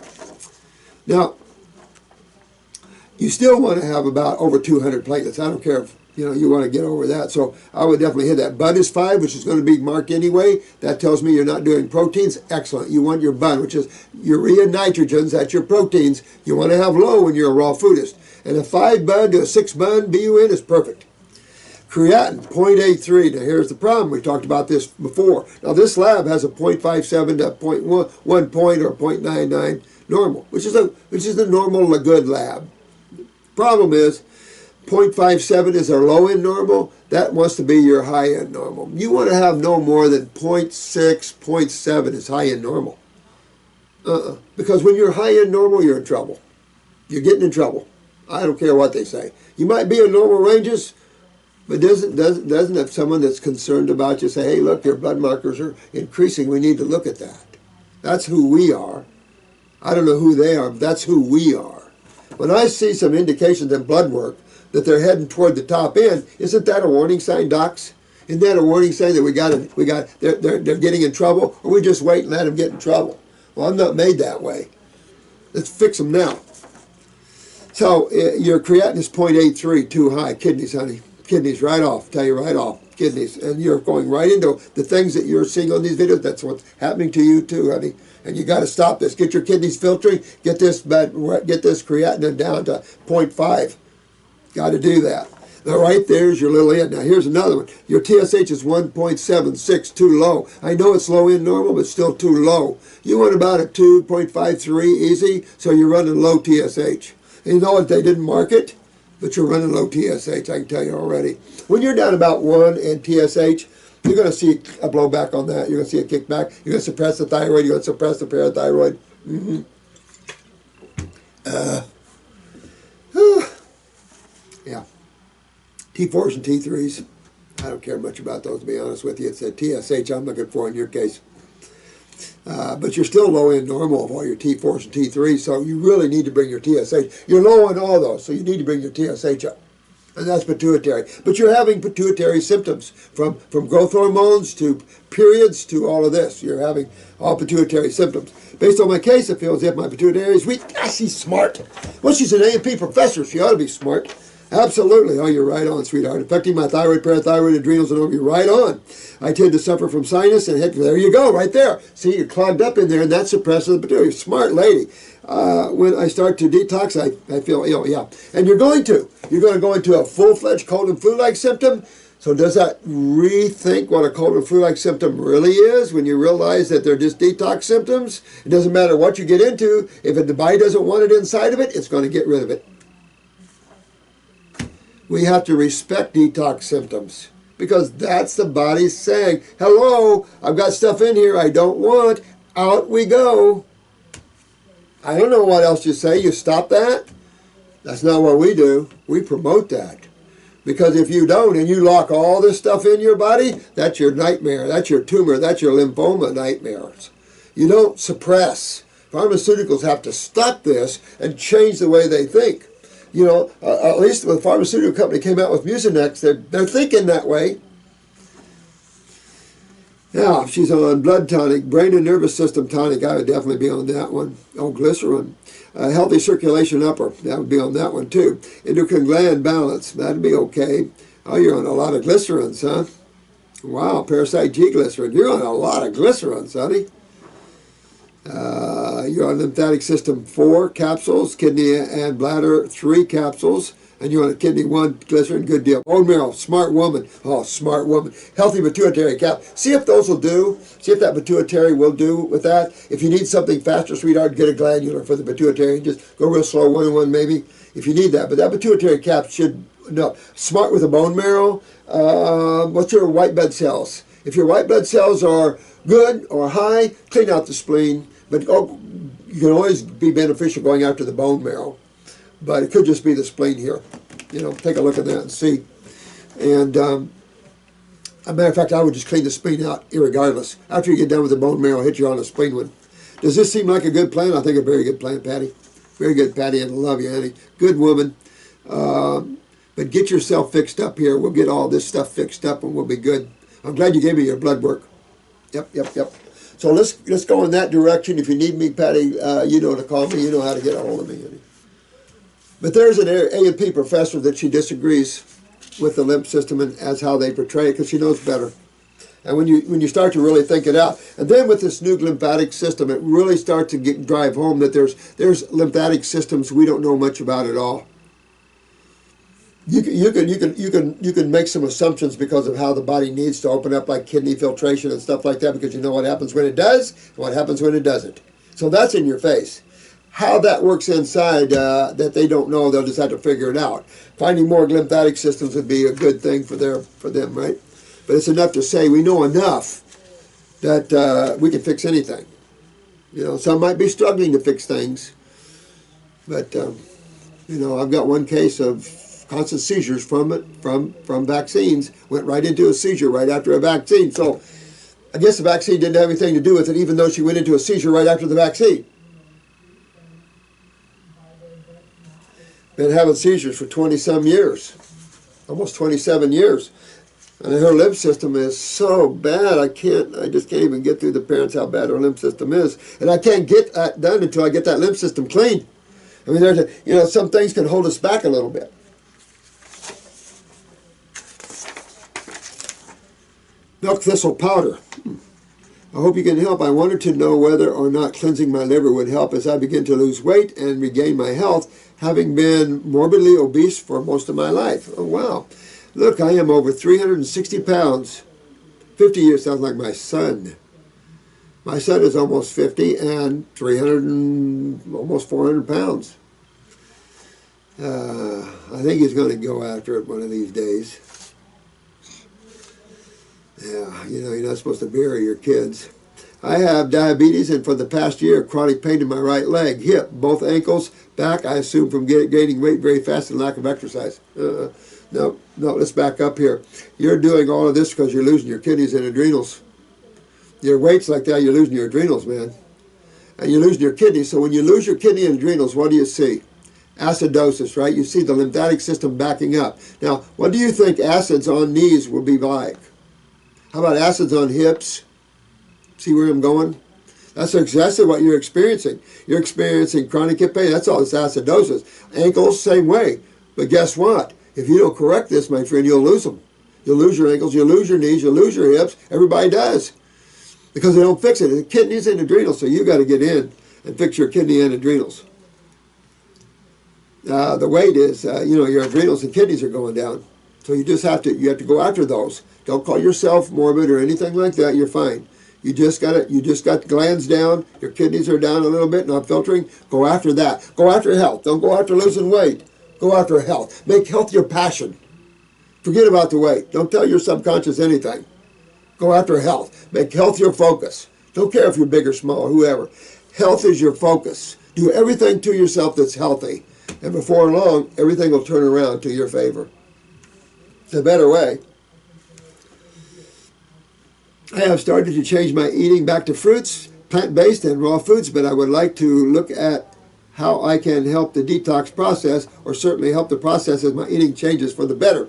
A: Now, you still want to have about over 200 platelets. I don't care if you want to get over that. So I would definitely hit that. Bun is 5, which is going to be marked anyway. That tells me you're not doing proteins. Excellent. You want your bun, which is urea nitrogens. That's your proteins. You want to have low when you're a raw foodist. And a 5 bun to a 6 bun BUN is perfect. Creatinine, 0.83. Now here's the problem. We talked about this before. Now this lab has a 0.57 to 0.1 point or 0.99 normal, which is the normal good lab. Problem is, 0.57 is our low-end normal. That wants to be your high-end normal. You want to have no more than 0.6, 0.7 is high-end normal. Because when you're high-end normal, you're in trouble. You're getting in trouble. I don't care what they say. You might be in normal ranges, but doesn't if someone that's concerned about you say, hey, look, your blood markers are increasing. We need to look at that. That's who we are. I don't know who they are, but that's who we are. When I see some indications in blood work that they're heading toward the top end, isn't that a warning sign, docs? Isn't that a warning sign that they're getting in trouble, or we just wait and let them get in trouble? Well, I'm not made that way. Let's fix them now. So your creatinine is 0.83, too high. Kidneys, honey. Kidneys right off. Tell you right off. Kidneys. And you're going right into the things that you're seeing on these videos. That's what's happening to you too, honey. And you got to stop this. Get your kidneys filtering. Get this creatinine down to 0.5. Got to do that. Now, right there's your little end. Now, here's another one. Your TSH is 1.76, too low. I know it's low in normal, but still too low. You want about a 2.53 easy, so you're running low TSH. And you know what? They didn't mark it, but you're running low TSH, I can tell you already. When you're down about 1 in TSH, you're going to see a blowback on that. You're going to see a kickback. You're going to suppress the thyroid. You're going to suppress the parathyroid. Yeah. T4s and T3s, I don't care much about those, to be honest with you. It's a TSH I'm looking for in your case. But you're still low in normal of all your T4s and T3s, so you really need to bring your TSH. You're low on all those, so you need to bring your TSH up. And that's pituitary. But you're having pituitary symptoms from growth hormones to periods to all of this. You're having all pituitary symptoms. Based on my case, it feels as if my pituitary is weak. Ah, she's smart. Well, she's an A&P professor. She ought to be smart. Absolutely. Oh, you're right on, sweetheart. Affecting my thyroid, parathyroid, adrenals, and over. You're right on. I tend to suffer from sinus and head. There you go, right there. See, you're clogged up in there, and that suppresses the pituitary. Smart lady. When I start to detox, I feel ill, yeah. And you're going to. You're going to go into a full-fledged cold and flu-like symptom. So does that rethink what a cold and flu-like symptom really is when you realize that they're just detox symptoms? It doesn't matter what you get into. If the body doesn't want it inside of it, it's going to get rid of it. We have to respect detox symptoms because that's the body saying, hello, I've got stuff in here I don't want. Out we go. I don't know what else you say. You stop that? That's not what we do. We promote that. Because if you don't and you lock all this stuff in your body, that's your nightmare. That's your tumor. That's your lymphoma nightmares. You don't suppress. Pharmaceuticals have to stop this and change the way they think. You know, at least when the pharmaceutical company came out with Mucinex, they're thinking that way. Yeah, if she's on blood tonic, brain and nervous system tonic, I would definitely be on that one. Oh, glycerin. Healthy circulation upper, that would be on that one too. Endocrine gland balance, that'd be okay. Oh, you're on a lot of glycerins, huh? Wow, parasite G glycerin. You're on a lot of glycerins, honey. You're on lymphatic system 4 capsules, kidney and bladder 3 capsules, and you're on a kidney 1 glycerin, good deal. Bone marrow, smart woman. Oh, smart woman. Healthy pituitary cap. See if those will do. See if that pituitary will do with that. If you need something faster, sweetheart, get a glandular for the pituitary. Just go real slow, 1 and 1 maybe, if you need that. But that pituitary cap should, no. Smart with the bone marrow. What's your white blood cells? If your white blood cells are good or high, clean out the spleen. But you can always be beneficial going after the bone marrow. But it could just be the spleen here. You know, take a look at that and see. And as a matter of fact, I would just clean the spleen out irregardless. After you get done with the bone marrow, hit you on the spleen one. Does this seem like a good plan? I think a very good plan, Patty. Very good, Patty, and I love you, Annie. Good woman. But get yourself fixed up here. We'll get all this stuff fixed up and we'll be good. I'm glad you gave me your blood work. Yep. So let's go in that direction. If you need me, Patty, you know to call me. You know how to get a hold of me. But there's an A&P professor that she disagrees with the lymph system and as how they portray it because she knows better. And when you start to really think it out, and then with this new lymphatic system, it really starts to drive home that there's lymphatic systems we don't know much about at all. You can make some assumptions because of how the body needs to open up, like kidney filtration and stuff like that, because you know what happens when it does and what happens when it doesn't. So that's in your face. How that works inside that they don't know, they'll just have to figure it out. Finding more lymphatic systems would be a good thing for them, right? But it's enough to say we know enough that we can fix anything. You know, some might be struggling to fix things, but you know, I've got one case of constant seizures from vaccines. Went right into a seizure right after a vaccine. So I guess the vaccine didn't have anything to do with it, even though she went into a seizure right after the vaccine. Been having seizures for 20-some years, almost 27 years. And her lymph system is so bad, I just can't even get through the parents how bad her lymph system is. And I can't get that done until I get that lymph system clean. I mean, some things can hold us back a little bit. Milk thistle powder. I hope you can help. I wanted to know whether or not cleansing my liver would help as I begin to lose weight and regain my health, having been morbidly obese for most of my life. Oh, wow. Look, I am over 360 pounds. 50 years sounds like my son. My son is almost 50 and almost 400 pounds. I think he's going to go after it one of these days. Yeah, you know, you're not supposed to bury your kids. I have diabetes and for the past year, chronic pain in my right leg, hip, both ankles, back, I assume from gaining weight very fast and lack of exercise. No, let's back up here. You're doing all of this because you're losing your kidneys and adrenals. Your weight's like that, you're losing your adrenals, man. And you're losing your kidneys. So when you lose your kidney and adrenals, what do you see? Acidosis, right? You see the lymphatic system backing up. Now, what do you think acids on knees will be like? How about acids on hips? See where I'm going? That's exactly what you're experiencing. You're experiencing chronic hip pain. That's all this acidosis. Ankles, same way. But guess what? If you don't correct this, my friend, you'll lose them. You'll lose your ankles, you'll lose your knees, you'll lose your hips. Everybody does. Because they don't fix it. The kidneys and adrenals, so you got to get in and fix your kidney and adrenals. The weight is, your adrenals and kidneys are going down. So you just have to go after those. Don't call yourself morbid or anything like that. You're fine. You just got glands down. Your kidneys are down a little bit, not filtering. Go after that. Go after health. Don't go after losing weight. Go after health. Make health your passion. Forget about the weight. Don't tell your subconscious anything. Go after health. Make health your focus. Don't care if you're big or small or whoever. Health is your focus. Do everything to yourself that's healthy. And before long, everything will turn around to your favor. It's a better way. I have started to change my eating back to fruits, plant-based and raw foods, but I would like to look at how I can help the detox process, or certainly help the process as my eating changes for the better.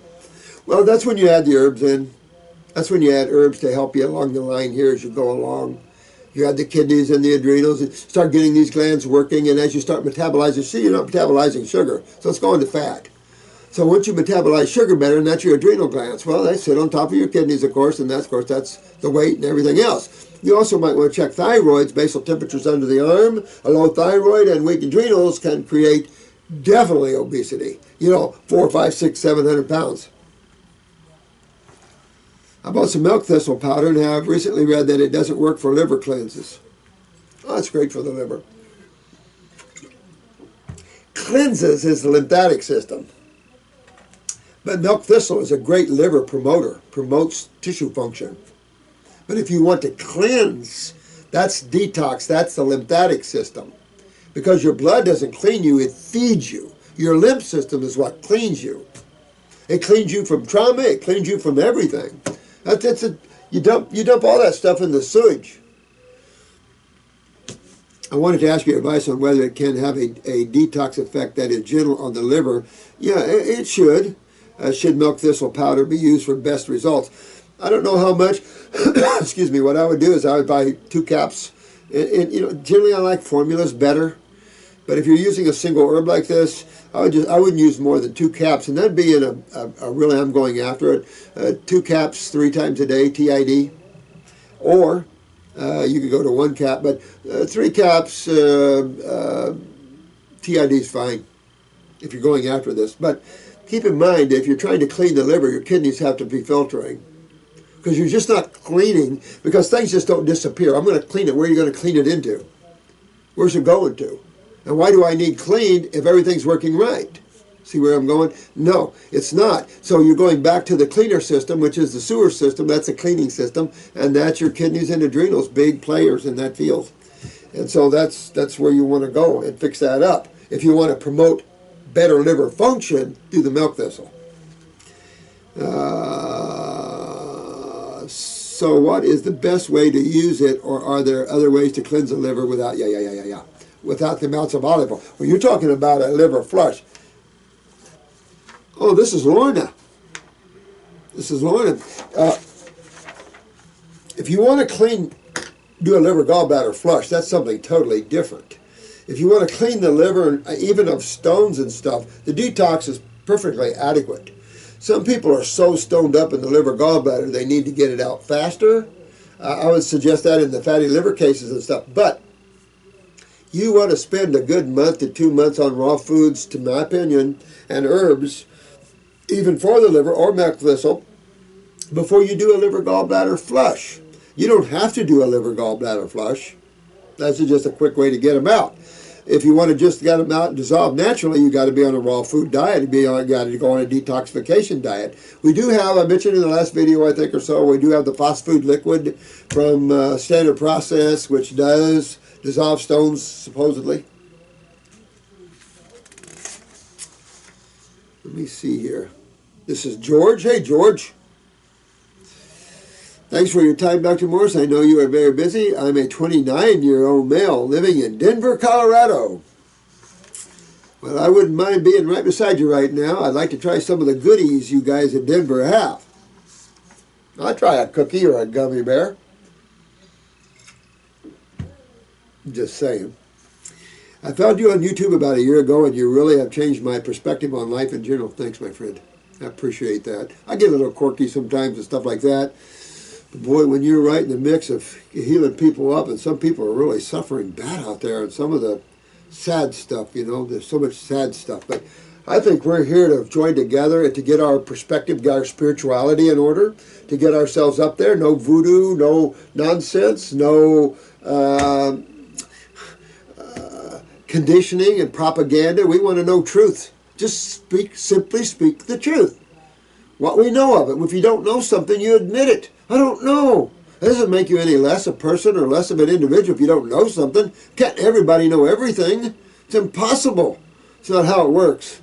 A: Well, that's when you add the herbs in. That's when you add herbs to help you along the line here as you go along. You add the kidneys and the adrenals and start getting these glands working, and as you start metabolizing, see, you're not metabolizing sugar, so it's going to fat. So once you metabolize sugar better, and that's your adrenal glands, well, they sit on top of your kidneys, of course, and that's the weight and everything else. You also might want to check thyroids. Basal temperatures under the arm, a low thyroid, and weak adrenals can create definitely obesity. 4, 5, 6, 700 pounds. I bought some milk thistle powder and have recently read that it doesn't work for liver cleanses. Oh, it's great for the liver. Cleanses is the lymphatic system. But milk thistle is a great liver promoter, promotes tissue function. But if you want to cleanse, that's detox, that's the lymphatic system. Because your blood doesn't clean you, it feeds you. Your lymph system is what cleans you. It cleans you from trauma, it cleans you from everything. You dump all that stuff in the sewage. I wanted to ask your advice on whether it can have a detox effect that is gentle on the liver. Yeah, it should. Should milk thistle powder be used for best results? I don't know how much. Excuse me. What I would do is I would buy 2 caps. Generally I like formulas better. But if you're using a single herb like this, I wouldn't use more than 2 caps, and that'd be in a really, I'm going after it. 2 caps 3 times a day, TID, or you could go to 1 cap, but 3 caps, TID is fine if you're going after this. But keep in mind, if you're trying to clean the liver, your kidneys have to be filtering. Because you're just not cleaning, because things just don't disappear. I'm going to clean it. Where are you going to clean it into? Where's it going to? And why do I need cleaned if everything's working right? See where I'm going? No, it's not. So you're going back to the cleaner system, which is the sewer system. That's a cleaning system. And that's your kidneys and adrenals, big players in that field. And so that's where you want to go and fix that up. If you want to promote better liver function, do the milk thistle. So what is the best way to use it, or are there other ways to cleanse the liver without, without the amounts of olive oil? Well, you're talking about a liver flush. Oh, this is Lorna. This is Lorna. If you want to do a liver gallbladder flush, that's something totally different. If you want to clean the liver, even of stones and stuff, the detox is perfectly adequate. Some people are so stoned up in the liver gallbladder, they need to get it out faster. I would suggest that in the fatty liver cases and stuff. But you want to spend a good month to 2 months on raw foods, to my opinion, and herbs, even for the liver or milk thistle, before you do a liver gallbladder flush. You don't have to do a liver gallbladder flush. That's just a quick way to get them out. If you want to just get them out and dissolve naturally, you got to be on a raw food diet. You got to go on a detoxification diet. We do have, I mentioned in the last video, I think, or so, we do have the phosphate liquid from Standard Process, which does dissolve stones, supposedly. Let me see here. This is George. Hey, George. Thanks for your time, Dr. Morse. I know you are very busy. I'm a 29-year-old male living in Denver, Colorado. Well, I wouldn't mind being right beside you right now. I'd like to try some of the goodies you guys in Denver have. I'll try a cookie or a gummy bear. Just saying. I found you on YouTube about a year ago, and you really have changed my perspective on life in general. Thanks, my friend. I appreciate that. I get a little quirky sometimes and stuff like that. But boy, when you're right in the mix of healing people up, and some people are really suffering bad out there, and some of the sad stuff, you know, there's so much sad stuff. But I think we're here to join together and to get our perspective, get our spirituality in order, to get ourselves up there. No voodoo, no nonsense, no conditioning and propaganda. We want to know truth. Just simply speak the truth. What we know of it. If you don't know something, you admit it. I don't know. That doesn't make you any less a person or less of an individual if you don't know something. Can't everybody know everything? It's impossible. It's not how it works.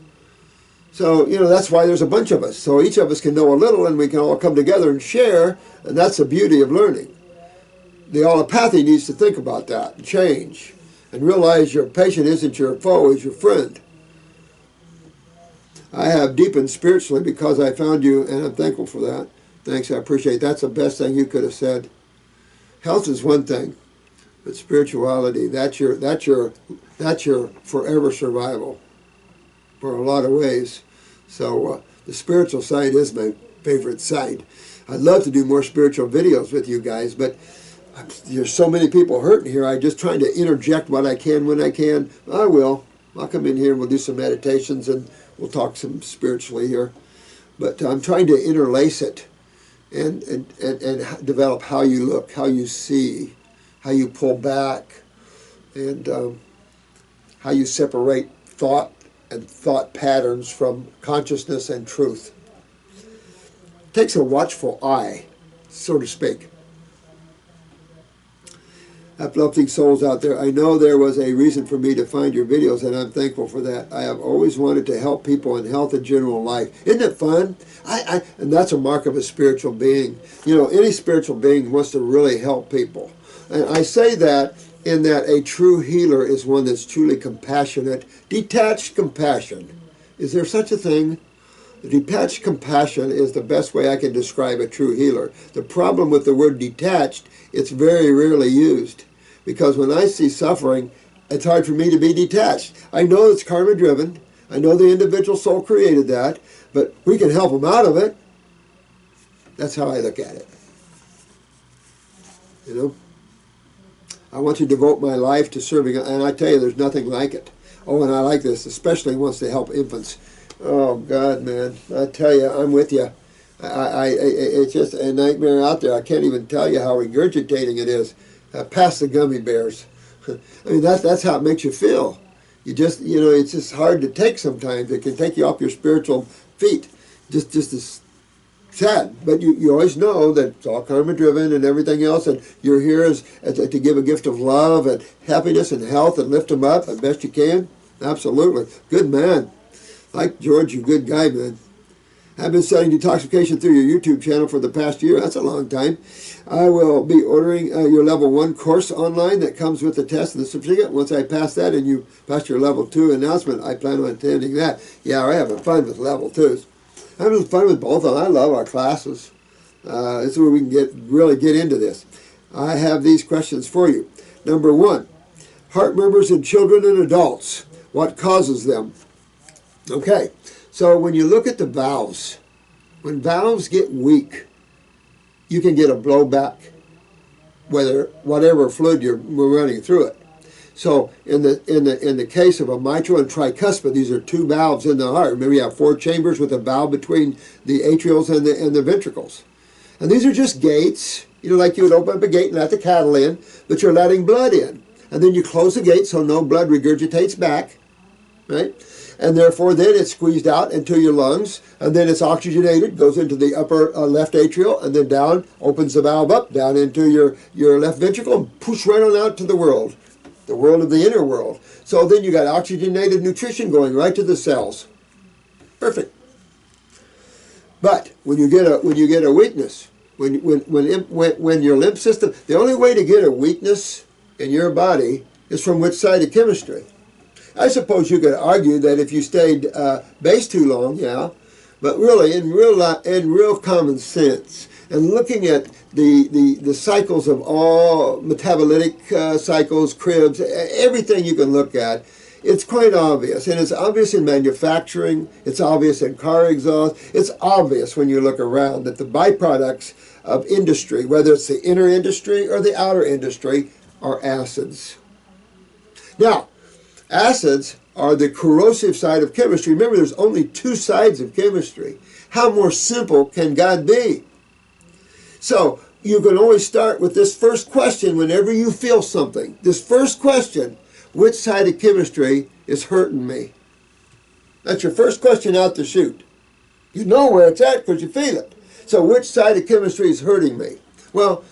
A: So, you know, that's why there's a bunch of us. So each of us can know a little and we can all come together and share, and that's the beauty of learning. The allopathy needs to think about that and change and realize your patient isn't your foe, is your friend. I have deepened spiritually because I found you, and I'm thankful for that. Thanks, I appreciate it. That's the best thing you could have said. Health is one thing, but spirituality, that's your forever survival for a lot of ways. So the spiritual side is my favorite side. I'd love to do more spiritual videos with you guys, but there's so many people hurting here. I'm just trying to interject what I can when I can. I will. I'll come in here and we'll do some meditations and we'll talk some spiritually here. But I'm trying to interlace it and develop how you look, how you see, how you pull back, and how you separate thought and thought patterns from consciousness and truth. It takes a watchful eye, so to speak. Uplifting souls out there, I know there was a reason for me to find your videos, and I'm thankful for that. I have always wanted to help people in health and general life. Isn't it fun? And that's a mark of a spiritual being. You know, any spiritual being wants to really help people. And I say that in that a true healer is one that's truly compassionate. Detached compassion. Is there such a thing? Detached compassion is the best way I can describe a true healer. The problem with the word detached, it's very rarely used. Because when I see suffering, it's hard for me to be detached. I know it's karma driven. I know the individual soul created that. But we can help them out of it. That's how I look at it. You know? I want to devote my life to serving, and I tell you, there's nothing like it. Oh, and I like this, especially wants to help infants. Oh, God, man. I tell you, I'm with you. It's just a nightmare out there. I can't even tell you how regurgitating it is. Past the gummy bears. I mean, that's how it makes you feel. You just, you know, it's just hard to take sometimes. It can take you off your spiritual feet. Just as sad. But you always know that it's all karma-driven and everything else, and you're here as to give a gift of love and happiness and health and lift them up as best you can. Absolutely. Good man. Like George, you good guy, man. I've been studying detoxification through your YouTube channel for the past year. That's a long time. I will be ordering your level 1 course online that comes with the test and the certificate. Once I pass that and you pass your level 2 announcement, I plan on attending that. Yeah, we're having fun with level 2s. I'm having fun with both of them. I love our classes. This is where we can really get into this. I have these questions for you. Number 1, heart murmurs in children and adults. What causes them? Okay, so when you look at the valves, when valves get weak, you can get a blowback, whatever fluid you're running through it. So in the case of a mitral and tricuspid, these are 2 valves in the heart. Remember, you have 4 chambers with a valve between the atrials and the ventricles. And these are just gates, you know, like you would open up a gate and let the cattle in, but you're letting blood in. And then you close the gate so no blood regurgitates back, right? And therefore then it's squeezed out into your lungs, and then it's oxygenated, goes into the upper left atrial, and then down, opens the valve up, down into your left ventricle, and push right on out to the world of the inner world. So then you got oxygenated nutrition going right to the cells. Perfect. But when you get a weakness, when your lymph system, the only way to get a weakness in your body is from which side of chemistry? I suppose you could argue that if you stayed base too long, yeah, but really in real common sense, and looking at the cycles of all metabolitic cycles, cribs, everything you can look at, it's quite obvious. And it's obvious in manufacturing, it's obvious in car exhaust, it's obvious when you look around that the byproducts of industry, whether it's the inner industry or the outer industry, are acids. Now, acids are the corrosive side of chemistry. Remember, there's only two sides of chemistry. How more simple can God be? So, you can always start with this first question whenever you feel something. This first question, which side of chemistry is hurting me? That's your first question out to shoot. You know where it's at because you feel it. So, which side of chemistry is hurting me? Well,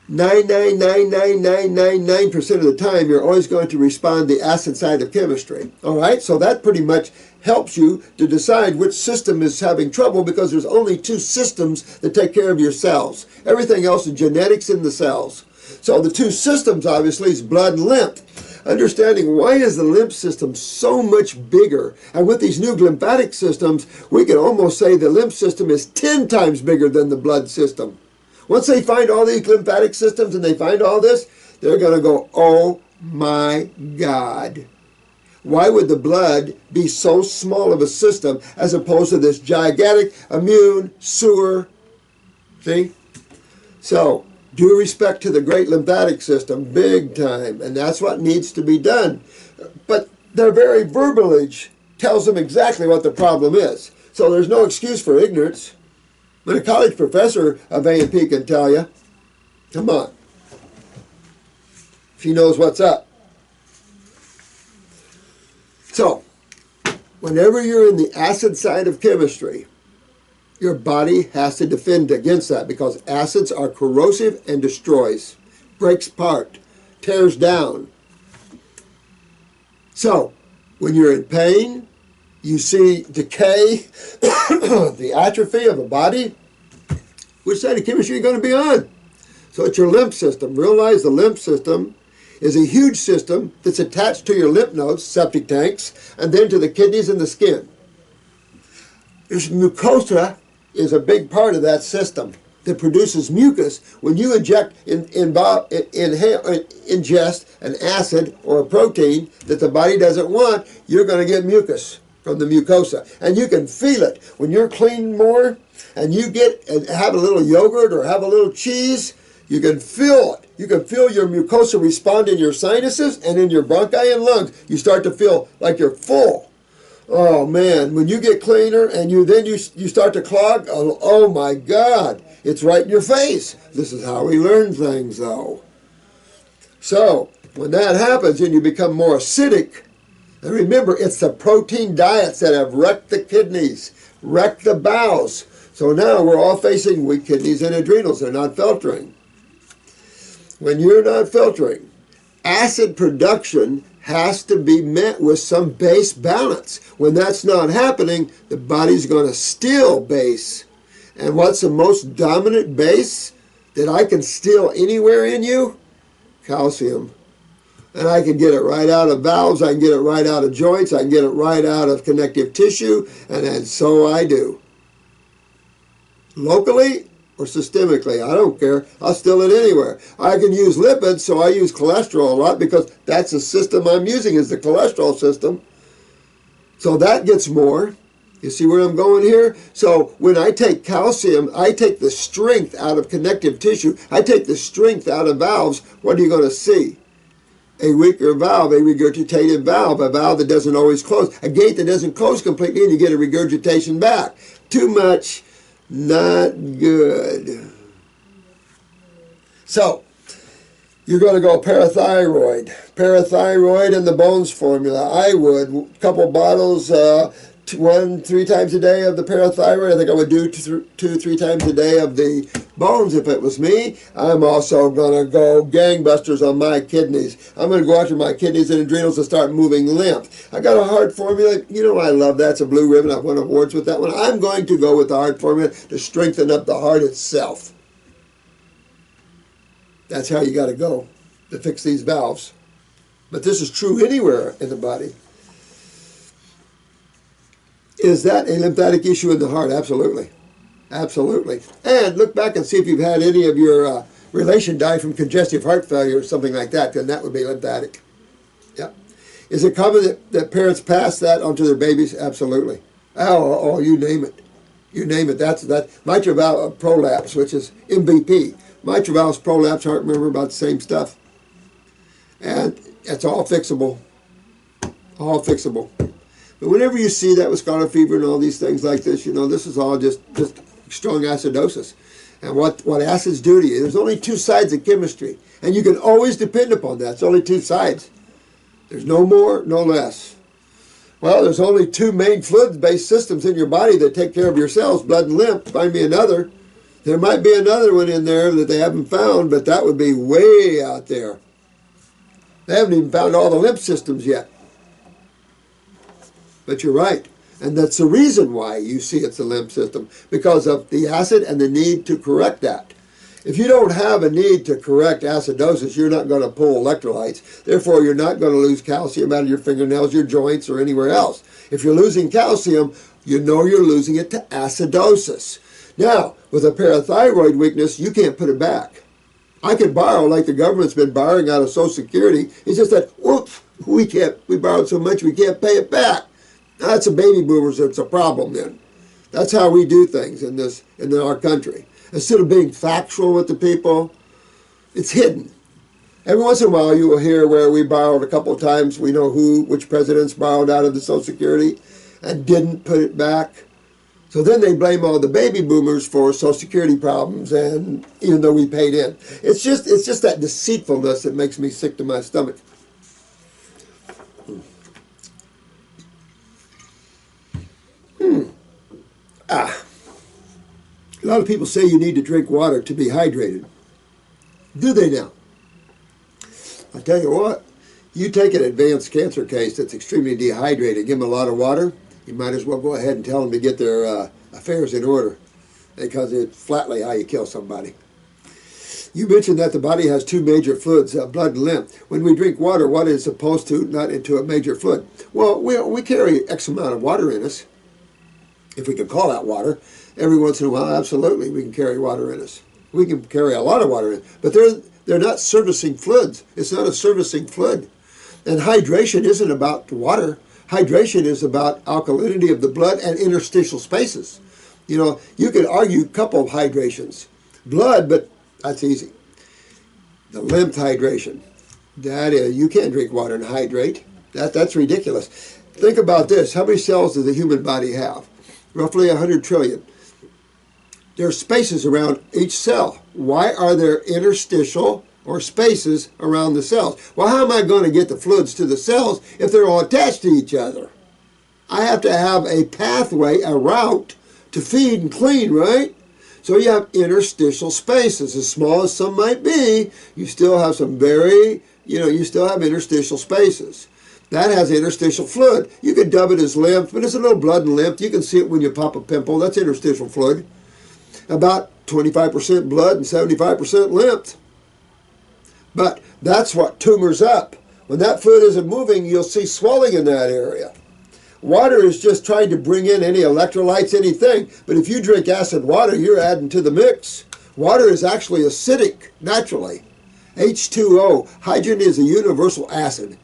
A: 99.99999% of the time, you're always going to respond the acid side of chemistry. All right? So that pretty much helps you to decide which system is having trouble, because there's only two systems that take care of your cells. Everything else is genetics in the cells. So the two systems, obviously, is blood and lymph. Understanding why is the lymph system so much bigger. And with these new lymphatic systems, we can almost say the lymph system is 10 times bigger than the blood system. Once they find all these lymphatic systems and they find all this, they're going to go, oh my God. Why would the blood be so small of a system as opposed to this gigantic immune sewer? See? So, due respect to the great lymphatic system, big time. And that's what needs to be done. But their very verbiage tells them exactly what the problem is. So there's no excuse for ignorance. But a college professor of A&P can tell you, come on, she knows what's up. So, whenever you're in the acid side of chemistry, your body has to defend against that, because acids are corrosive and destroys, breaks apart, tears down. So, when you're in pain, you see decay, the atrophy of a body, which side of chemistry are you going to be on? So it's your lymph system. Realize the lymph system is a huge system that's attached to your lymph nodes, septic tanks, and then to the kidneys and the skin. This mucosa is a big part of that system that produces mucus. When you ingest an acid or a protein that the body doesn't want, you're going to get mucus from the mucosa. And you can feel it. When you're cleaning more and you have a little yogurt or have a little cheese, you can feel it. You can feel your mucosa respond in your sinuses and in your bronchi and lungs. You start to feel like you're full. Oh man, when you get cleaner and you start to clog, oh my God, it's right in your face. This is how we learn things though. So, when that happens and you become more acidic, and remember, it's the protein diets that have wrecked the kidneys, wrecked the bowels. So now we're all facing weak kidneys and adrenals. They're not filtering. When you're not filtering, acid production has to be met with some base balance. When that's not happening, the body's going to steal base. And what's the most dominant base that I can steal anywhere in you? Calcium. And I can get it right out of valves, I can get it right out of joints, I can get it right out of connective tissue, and so I do. Locally or systemically, I don't care. I'll steal it anywhere. I can use lipids, so I use cholesterol a lot because that's the system I'm using, is the cholesterol system. So that gets more. You see where I'm going here? So when I take calcium, I take the strength out of connective tissue. I take the strength out of valves. What are you going to see? A weaker valve, a regurgitated valve, a valve that doesn't always close, a gate that doesn't close completely, and you get a regurgitation back. Too much, not good. So, you're going to go parathyroid. Parathyroid and the bones formula. I would, a couple bottles, 3 times a day of the parathyroid. I think I would do 3 times a day of the bones if it was me. I'm also going to go gangbusters on my kidneys. I'm going to go after my kidneys and adrenals and start moving lymph. I got a heart formula. You know I love that. It's a blue ribbon. I've won awards with that one. I'm going to go with the heart formula to strengthen up the heart itself. That's how you got to go to fix these valves. but this is true anywhere in the body. Is that a lymphatic issue in the heart? Absolutely. Absolutely. And look back and see if you've had any of your relation die from congestive heart failure or something like that, then that would be lymphatic. Yep. Is it common that parents pass that onto their babies? Absolutely. Oh, you name it. You name it. That's that. Mitral valve prolapse, which is MVP. Mitral valve prolapse, heart murmur, about the same stuff. And it's all fixable. All fixable. But whenever you see that with scarlet fever and all these things like this, you know, this is all just strong acidosis. And what acids do to you, there's only two sides of chemistry. And you can always depend upon that. It's only two sides. There's no more, no less. Well, there's only two main fluid-based systems in your body that take care of your cells, blood and lymph. Find me another. There might be another one in there that they haven't found, but that would be way out there. They haven't even found all the lymph systems yet. But you're right. And that's the reason why you see it's the lymph system, because of the acid and the need to correct that. If you don't have a need to correct acidosis, you're not going to pull electrolytes. Therefore, you're not going to lose calcium out of your fingernails, your joints, or anywhere else. If you're losing calcium, you know you're losing it to acidosis. Now, with a parathyroid weakness, you can't put it back. I can borrow like the government's been borrowing out of Social Security. It's just that, whoops, we borrowed so much we can't pay it back. That's a baby boomers that's a problem then. That's how we do things in our country. Instead of being factual with the people, it's hidden. Every once in a while you will hear where we borrowed a couple of times, we know which presidents borrowed out of the Social Security and didn't put it back. So then they blame all the baby boomers for Social Security problems, and even though we paid in. It's just that deceitfulness that makes me sick to my stomach. A lot of people say you need to drink water to be hydrated. Do they now? I tell you what, you take an advanced cancer case that's extremely dehydrated, give them a lot of water, you might as well go ahead and tell them to get their affairs in order, because it's flatly how you kill somebody. You mentioned that the body has two major fluids, blood and lymph. When we drink water, what is supposed to not into a major fluid? Well, we carry X amount of water in us, if we can call that water. Every once in a while, absolutely, we can carry water in us. We can carry a lot of water in, but they're not servicing fluids. It's not a servicing fluid. And hydration isn't about water. Hydration is about alkalinity of the blood and interstitial spaces. You know, you could argue a couple of hydrations. Blood, but that's easy. The lymph hydration. That is, you can't drink water and hydrate. That's ridiculous. Think about this. How many cells does the human body have? Roughly 100 trillion. There are spaces around each cell. Why are there interstitial or spaces around the cells? Well, how am I going to get the fluids to the cells if they're all attached to each other? I have to have a pathway, a route to feed and clean, right? So you have interstitial spaces. As small as some might be, you still have some you still have interstitial spaces. That has interstitial fluid. You could dub it as lymph, but it's a little blood and lymph. You can see it when you pop a pimple. That's interstitial fluid. About 25% blood and 75% lymph. But that's what tumors up. When that fluid isn't moving, you'll see swelling in that area. Water is just trying to bring in any electrolytes, anything. But if you drink acid water, you're adding to the mix. Water is actually acidic, naturally. H2O. Hydrogen is a universal acid.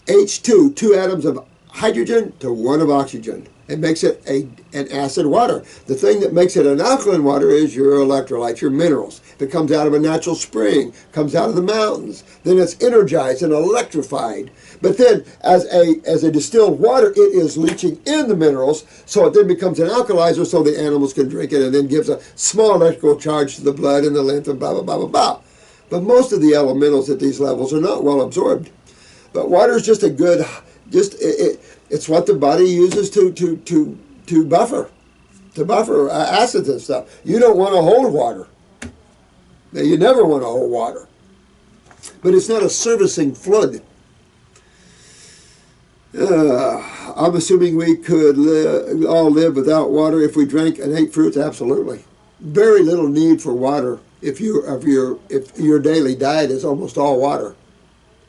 A: H2, 2 atoms of hydrogen to 1 of oxygen. It makes it an acid water. The thing that makes it an alkaline water is your electrolytes, your minerals. If it comes out of a natural spring, comes out of the mountains, then it's energized and electrified. But then, as a distilled water, it is leaching in the minerals, so it then becomes an alkalizer so the animals can drink it, and then gives a small electrical charge to the blood and the lymph and blah, blah, blah, blah, blah. But most of the elementals at these levels are not well absorbed. But water is just a good, it's what the body uses to buffer acids and stuff. You don't want to hold water. Now, you never want to hold water. But it's not a servicing fluid. I'm assuming we could all live without water if we drank and ate fruits. Absolutely. Very little need for water if your daily diet is almost all water.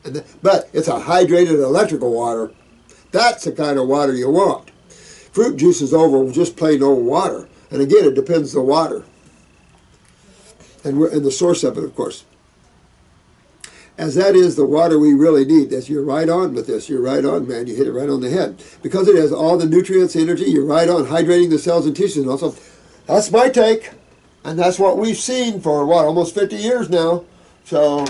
A: But it's a hydrated electrical water. That's the kind of water you want. Fruit juice is over just plain old water. And again, it depends on the water. And the source of it, of course. As that is the water we really need. As you're right on with this. You're right on, man. You hit it right on the head. Because it has all the nutrients, energy, you're right on, hydrating the cells and tissues. And also, that's my take. And that's what we've seen for, what, almost 50 years now. So,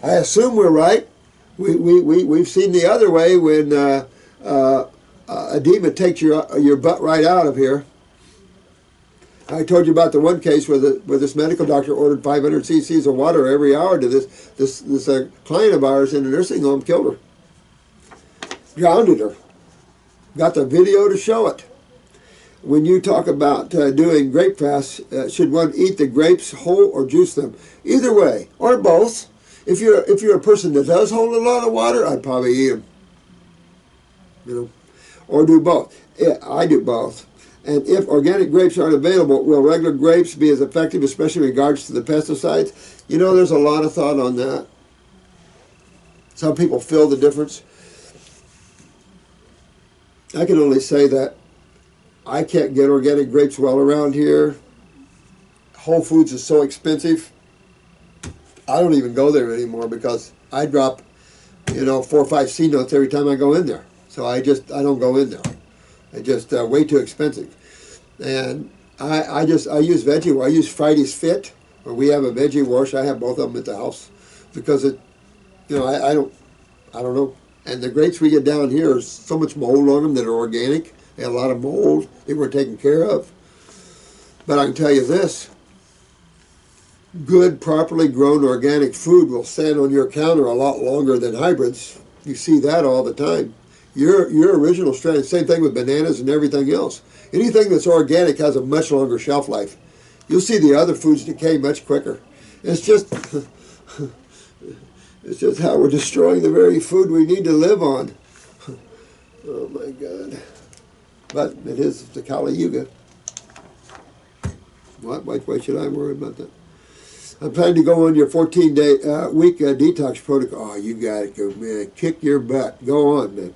A: I assume we're right. We've seen the other way when edema takes your butt right out of here. I told you about the one case where this medical doctor ordered 500 cc's of water every hour to this client of ours in a nursing home, killed her. Drowned her. Got the video to show it. When you talk about doing grape fasts, should one eat the grapes whole or juice them? Either way, or both. If you're a person that does hold a lot of water, I'd probably eat them. You know, or do both. Yeah, I do both. And if organic grapes aren't available, will regular grapes be as effective, especially in regards to the pesticides? You know, there's a lot of thought on that. Some people feel the difference. I can only say that I can't get organic grapes well around here. Whole Foods is so expensive. I don't even go there anymore because I drop, 4 or 5 C notes every time I go in there. So I don't go in there. It's just way too expensive. And I use veggie. I use Friday's Fit, where we have a veggie wash. I have both of them at the house because I don't know. And the grapes we get down here, is so much mold on them that are organic. They have a lot of mold. They were taken care of. But I can tell you this. Good, properly grown organic food will stand on your counter a lot longer than hybrids. You see that all the time. Your original strain, same thing with bananas and everything else. Anything that's organic has a much longer shelf life. You'll see the other foods decay much quicker. It's just how we're destroying the very food we need to live on. Oh my God. But it is the Kali Yuga. What? Why should I worry about that? I'm planning to go on your 14-day week detox protocol. Oh, you got it, go, man. Kick your butt. Go on, man.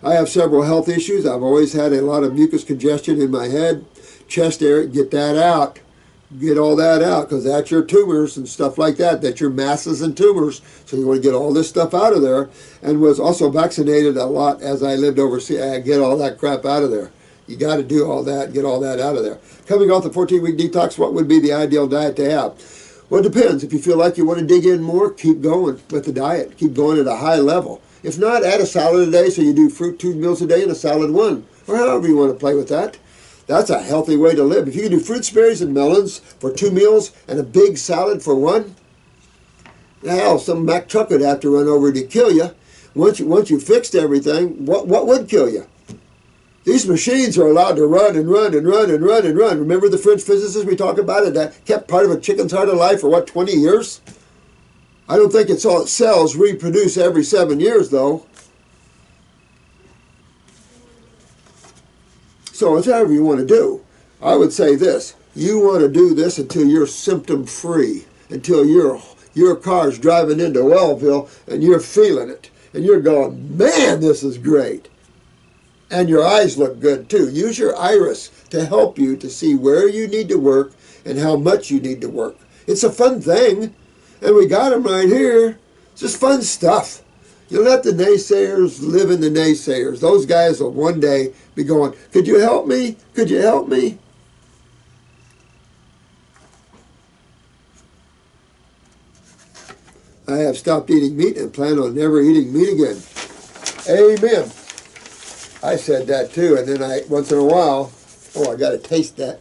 A: I have several health issues. I've always had a lot of mucus congestion in my head, chest area. Get that out. Get all that out, because that's your tumors and stuff like that. That's your masses and tumors. So you want to get all this stuff out of there. And was also vaccinated a lot as I lived overseas. I get all that crap out of there. You got to do all that, get all that out of there. Coming off the 14-week detox, what would be the ideal diet to have? Well, it depends. If you feel like you want to dig in more, keep going with the diet. Keep going at a high level. If not, add a salad a day, so you do fruit 2 meals a day and a salad 1. Or however you want to play with that. That's a healthy way to live. If you can do fruits, berries, and melons for 2 meals and a big salad for 1, hell, some Mack truck would have to run over to kill you. Once you fixed everything, what would kill you? These machines are allowed to run and run and run and run and run. Remember the French physicist we talked about it that kept part of a chicken's heart alive for, 20 years? I don't think it's all cells reproduce every 7 years, though. So it's however you want to do. I would say this. You want to do this until you're symptom-free, until your car's driving into Wellville and you're feeling it. And you're going, man, this is great. And your eyes look good, too. Use your iris to help you to see where you need to work and how much you need to work. It's a fun thing. And we got them right here. It's just fun stuff. You let the naysayers live in the naysayers. Those guys will one day be going, could you help me? Could you help me? I have stopped eating meat and plan on never eating meat again. Amen. I said that too, and then once in a while, I got to taste that.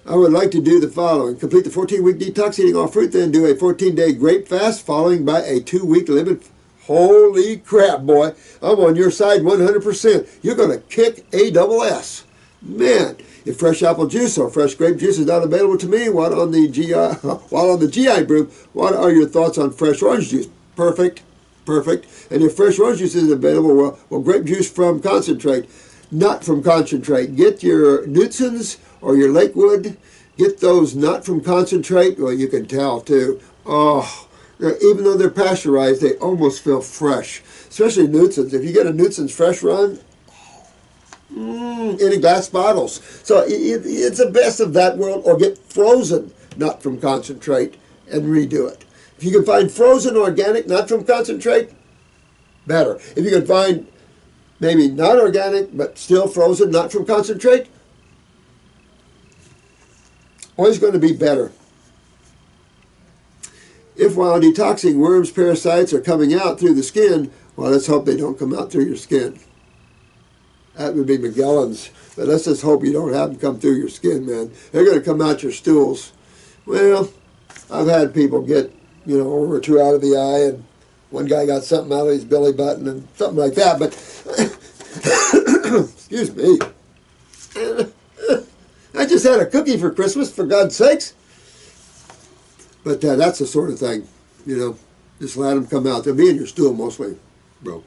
A: I would like to do the following. Complete the 14-week detox, eating all fruit, then do a 14-day grape fast, following by a 2-week limit. Holy crap, boy. I'm on your side 100%. You're going to kick ASS. Man, if fresh apple juice or fresh grape juice is not available to me, while on the GI group, what are your thoughts on fresh orange juice? Perfect. And if fresh orange juice isn't available, well, grape juice from concentrate. Not from concentrate. Get your Nutsons or your Lakewood. Get those not from concentrate. Well, you can tell too. Oh, Even though they're pasteurized, they almost feel fresh. Especially Nutsons. If you get a Nutson's Fresh Run, in glass bottles. So it's the best of that world, or get frozen, not from concentrate, and redo it. If you can find frozen organic, not from concentrate, better. If you can find maybe not organic, but still frozen, not from concentrate, always going to be better. If while detoxing, worms, parasites are coming out through the skin, well, let's hope they don't come out through your skin. That would be Magellan's. But let's just hope you don't have them come through your skin, man. They're going to come out your stools. Well, I've had people get, over or two out of the eye, and one guy got something out of his belly button and something like that. But, excuse me. I just had a cookie for Christmas, for God's sakes. But that's the sort of thing, just let them come out. They'll be in your stool mostly, bro.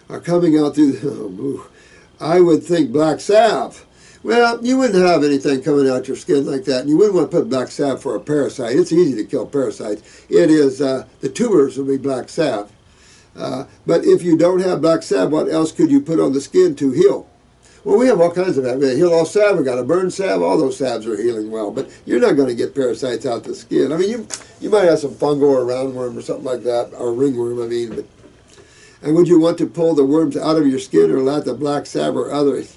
A: Are coming out through, I would think black salve. Well, you wouldn't have anything coming out your skin like that, and you wouldn't want to put black salve for a parasite. It's easy to kill parasites. It is, the tumors will be black salve. But if you don't have black salve, what else could you put on the skin to heal? Well, we have all kinds of that. We have heal off salve, we got a burn salve, all those salves are healing well. But you're not going to get parasites out the skin. I mean, you might have some fungal or roundworm or something like that, or ringworm, I mean. But, and would you want to pull the worms out of your skin or let the black salve or others?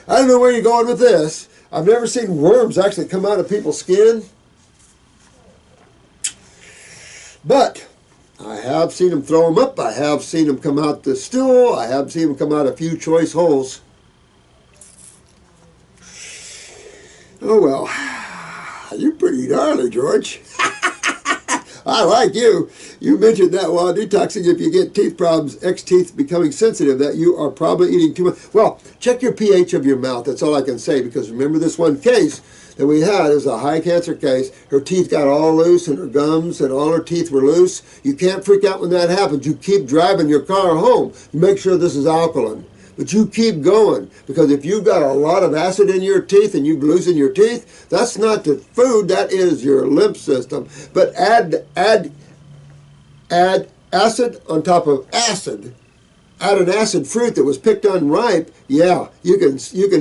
A: I don't know where you're going with this. I've never seen worms actually come out of people's skin. But I have seen them throw them up. I have seen them come out the stool. I have seen them come out a few choice holes. Oh, well, you're pretty gnarly, George. I like you. You mentioned that while detoxing, if you get teeth problems, teeth becoming sensitive, that you are probably eating too much. Well, check your pH of your mouth. That's all I can say, because remember this one case that we had is a high cancer case. Her teeth got all loose and her gums and all her teeth were loose. You can't freak out when that happens. You keep driving your car home. You make sure this is alkaline. But you keep going, because if you've got a lot of acid in your teeth and you're losing your teeth, that's not the food, that is your lymph system. But add acid on top of acid. Add an acid fruit that was picked unripe, yeah, you can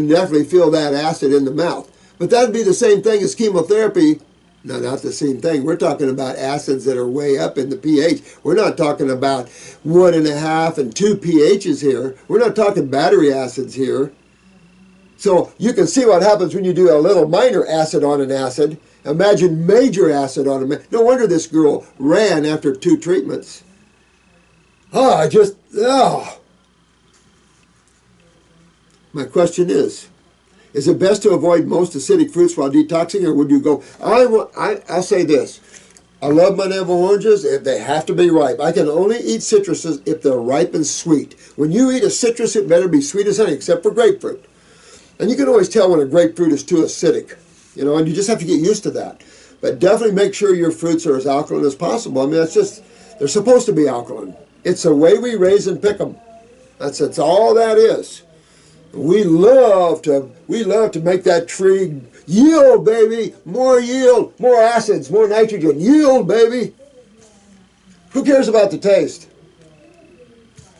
A: definitely feel that acid in the mouth. But that'd be the same thing as chemotherapy. No, not the same thing. We're talking about acids that are way up in the pH. We're not talking about 1.5 and 2 pHs here. We're not talking battery acids here. So you can see what happens when you do a little minor acid on an acid. Imagine major acid on a... No wonder this girl ran after 2 treatments. My question is it best to avoid most acidic fruits while detoxing, or would you go, I'll say this. I love my navel oranges if they have to be ripe. I can only eat citruses if they're ripe and sweet. When you eat a citrus, it better be sweet as honey, except for grapefruit. And you can always tell when a grapefruit is too acidic, and you just have to get used to that. But definitely make sure your fruits are as alkaline as possible. I mean, they're supposed to be alkaline. It's the way we raise and pick them. That's all that is. We love to make that tree yield, baby. More yield, more acids, more nitrogen. Yield, baby. Who cares about the taste?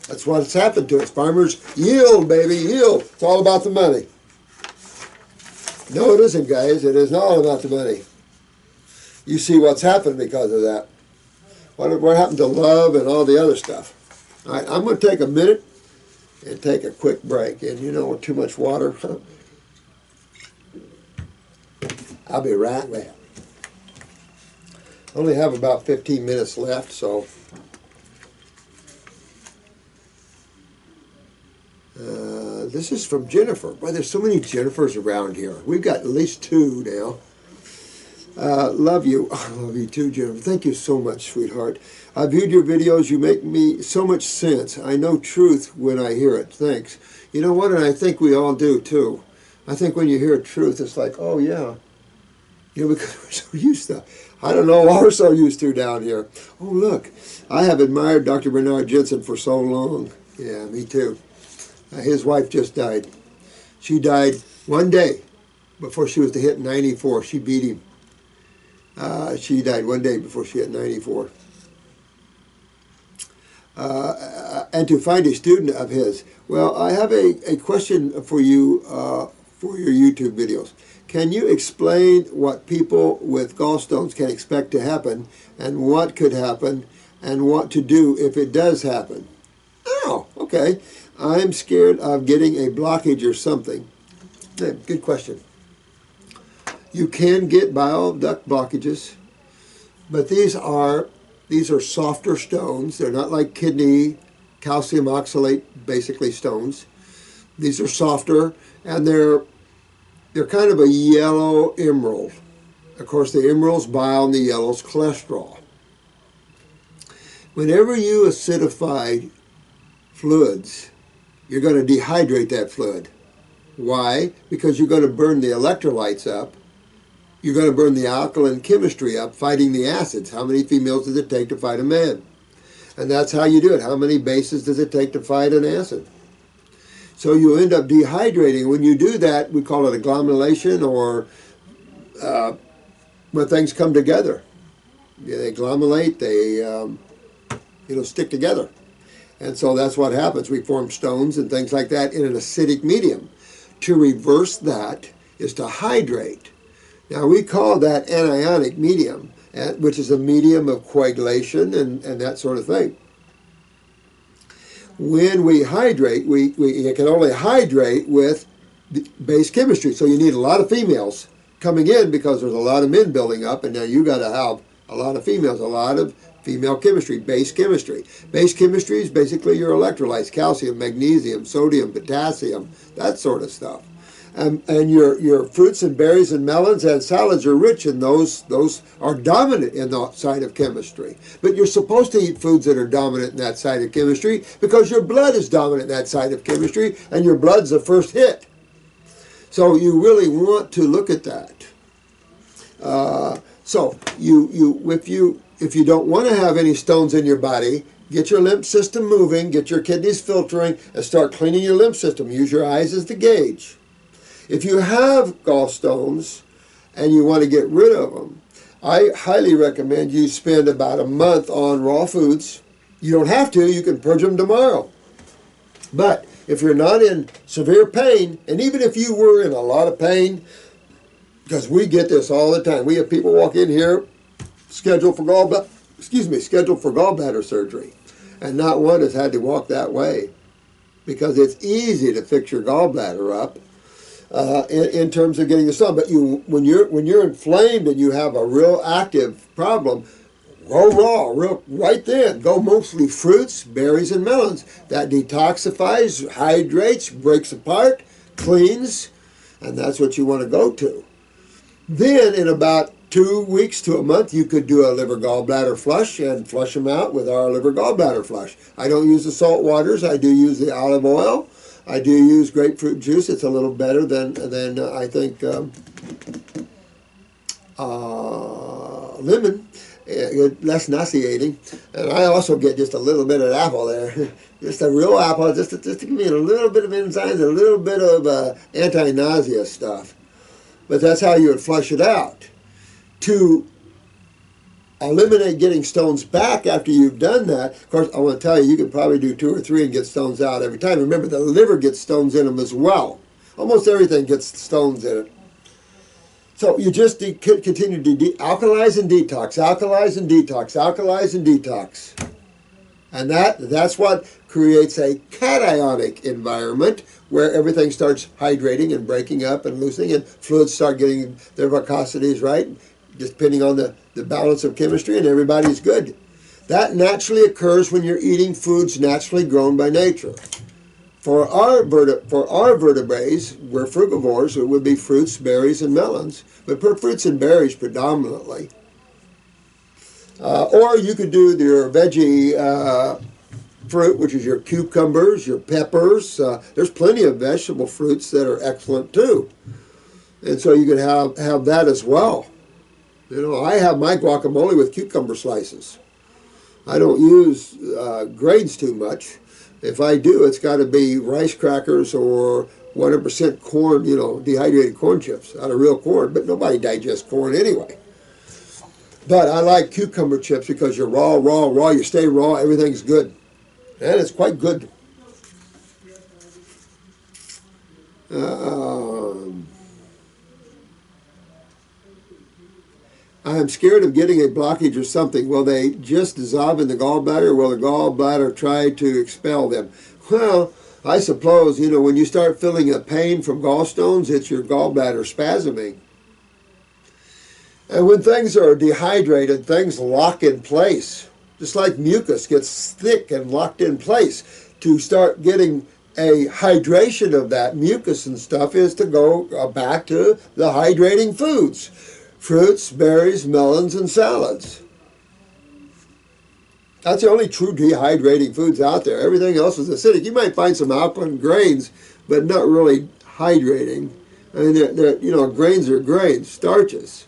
A: That's what's happened to us. Farmers, yield, baby, yield. It's all about the money. No, it isn't, guys. It is not all about the money. You see what's happened because of that. What happened to love and all the other stuff? All right, I'm going to take a minute and take a quick break. And too much water. I'll be right back. I only have about 15 minutes left, so this is from Jennifer. Boy, there's so many Jennifers around here. We've got at least 2 now. Love you. I love you too, Jennifer. Thank you so much, sweetheart. I viewed your videos. You make me so much sense. I know truth when I hear it. Thanks. You know what? And I think we all do too. I think when you hear truth, it's like, oh yeah. Because we're so used to, I don't know what we're so used to down here. Oh, look. I have admired Dr. Bernard Jensen for so long. Yeah, me too. His wife just died. She died one day before she was to hit 94. She beat him. She died one day before she hit 94. and to find a student of his. Well, I have a question for you for your YouTube videos. Can you explain what people with gallstones can expect to happen, and what could happen, and what to do if it does happen? Oh, okay. I'm scared of getting a blockage or something. Good question. You can get bile duct blockages, but these are softer stones. They're not like kidney calcium oxalate, basically stones. These are softer, and they're kind of a yellow emerald. Of course, the emerald's bile and the yellow's cholesterol. Whenever you acidify fluids, you're going to dehydrate that fluid. Why? Because you're going to burn the electrolytes up. You're going to burn the alkaline chemistry up, fighting the acids. How many females does it take to fight a man? And that's how you do it. How many bases does it take to fight an acid? So you end up dehydrating. When you do that, we call it agglomeration, or when things come together. Yeah, they agglomerate, they stick together. And so that's what happens. We form stones and things like that in an acidic medium. To reverse that is to hydrate. Now we call that anionic medium, which is a medium of coagulation and that sort of thing. When we hydrate, we can only hydrate with base chemistry. So you need a lot of females coming in because there's a lot of men building up, and now you got to have a lot of females, a lot of female chemistry, base chemistry. Base chemistry is basically your electrolytes: calcium, magnesium, sodium, potassium, that sort of stuff. And your fruits and berries and melons and salads are rich in those. Those are dominant in that side of chemistry. But you're supposed to eat foods that are dominant in that side of chemistry because your blood is dominant in that side of chemistry, and your blood's the first hit. So you really want to look at that. So if you don't want to have any stones in your body, get your lymph system moving, get your kidneys filtering, and start cleaning your lymph system. Use your eyes as the gauge. If you have gallstones and you want to get rid of them, I highly recommend you spend about a month on raw foods. You don't have to. You can purge them tomorrow. But if you're not in severe pain, and even if you were in a lot of pain, because we get this all the time. We have people walk in here scheduled for gallbladder surgery, and not one has had to walk that way, because it's easy to fix your gallbladder up in terms of getting the sun. But when you're inflamed and you have a real active problem, go raw, right then. Go mostly fruits, berries, and melons. That detoxifies, hydrates, breaks apart, cleans, and that's what you want to go to. Then in about 2 weeks to a month, you could do a liver gallbladder flush and flush them out with our liver gallbladder flush. I don't use the salt waters. I do use the olive oil. I do use grapefruit juice. It's a little better than I think lemon. Less nauseating. And I also get just a little bit of apple there. Just a real apple, just to give me a little bit of enzymes, a little bit of anti-nausea stuff. But that's how you would flush it out. To eliminate getting stones back after you've done that, of course, I want to tell you, you can probably do 2 or 3 and get stones out every time. Remember, the liver gets stones in them as well. Almost everything gets stones in it. So you just continue to alkalize and detox, alkalize and detox, alkalize and detox. And that's what creates a cationic environment where everything starts hydrating and breaking up and loosening, and fluids start getting their viscosities right, just depending on the balance of chemistry, and everybody's good. That naturally occurs when you're eating foods naturally grown by nature. For our vertebrates, we're frugivores. It would be fruits, berries, and melons, but fruits and berries predominantly. Or you could do your veggie fruit, which is your cucumbers, your peppers. There's plenty of vegetable fruits that are excellent too, and so you could have that as well. You know, I have my guacamole with cucumber slices. I don't use grains too much. If I do, it's got to be rice crackers or 100% corn, dehydrated corn chips out of real corn. But nobody digests corn anyway. But I like cucumber chips because you're raw, you stay raw, everything's good. And it's quite good. I'm scared of getting a blockage or something. Will they just dissolve in the gallbladder, or will the gallbladder try to expel them? Well, I suppose, you know, when you start feeling a pain from gallstones, it's your gallbladder spasming. And when things are dehydrated, things lock in place. Just like mucus gets thick and locked in place. To start getting a hydration of that mucus and stuff is to go back to the hydrating foods. Fruits, berries, melons, and salads. That's the only true dehydrating foods out there. Everything else is acidic. You might find some alkaline grains, but not really hydrating. I mean, you know, grains are grains, starches.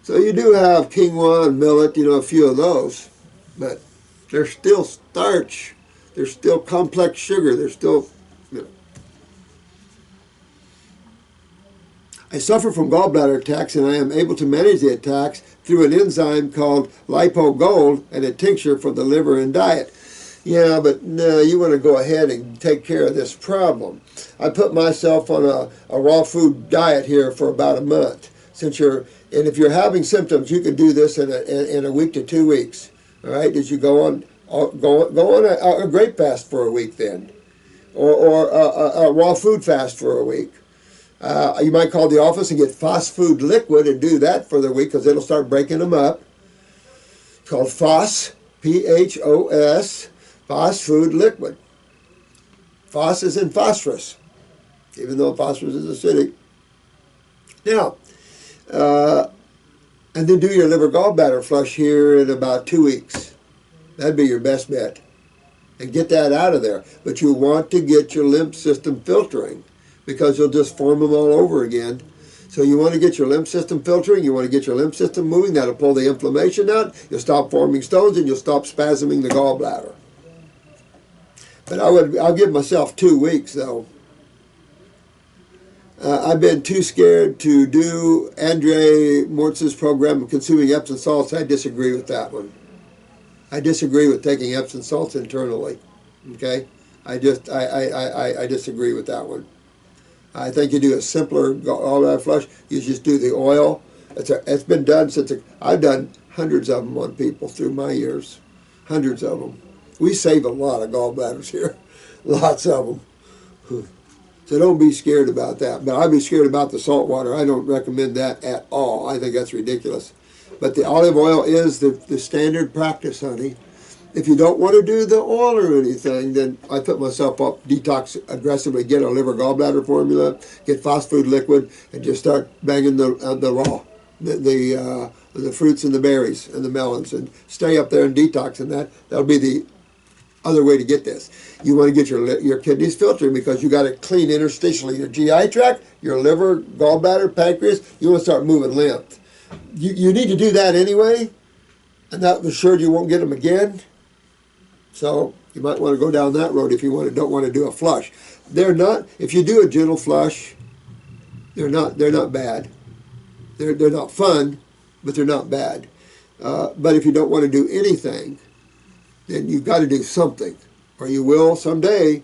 A: So you do have quinoa and millet, you know, a few of those, but they're still starch. They're still complex sugar. They're still, you know. I suffer from gallbladder attacks, and I am able to manage the attacks through an enzyme called lipogold and a tincture for the liver and diet. Yeah, but no, you want to go ahead and take care of this problem. I put myself on a raw food diet here for about a month. And if you're having symptoms, you can do this in a week to 2 weeks. All right, as you go on a grape fast for a week then, or a raw food fast for a week. You might call the office and get fast food liquid and do that for the week because it'll start breaking them up. It's called FOS, P-H-O-S, fast food liquid. FOS is in phosphorus, even though phosphorus is acidic. Now, and then do your liver gallbladder flush here in about 2 weeks. That'd be your best bet. And get that out of there. But you want to get your lymph system filtering because you'll just form them all over again. So you want to get your lymph system filtering, you want to get your lymph system moving, that'll pull the inflammation out, you'll stop forming stones, and you'll stop spasming the gallbladder. But I'll give myself 2 weeks though. I've been too scared to do Andre Morse's program of consuming Epsom salts. I disagree with that one. I disagree with taking Epsom salts internally. Okay, I disagree with that one. I think you do a simpler gallbladder flush. You just do the oil. It's been done since I've done hundreds of them on people through my years, hundreds of them. We save a lot of gallbladders here, lots of them. So don't be scared about that. But I'd be scared about the salt water. I don't recommend that at all. I think that's ridiculous. But the olive oil is the standard practice, honey. If you don't want to do the oil or anything, then I put myself up, detox aggressively, get a liver gallbladder formula, get fast food liquid, and just start banging the raw, the fruits and the berries and the melons, and stay up there and detox. And that'll be the other way to get this. You want to get your kidneys filtered because you got to clean interstitially your GI tract, your liver, gallbladder, pancreas. You want to start moving lymph. You need to do that anyway, and that assured you won't get them again. So you might want to go down that road if you don't want to do a flush. They're not. If you do a gentle flush, they're not bad. They're not fun, but they're not bad. But if you don't want to do anything, then you've got to do something, or you will someday.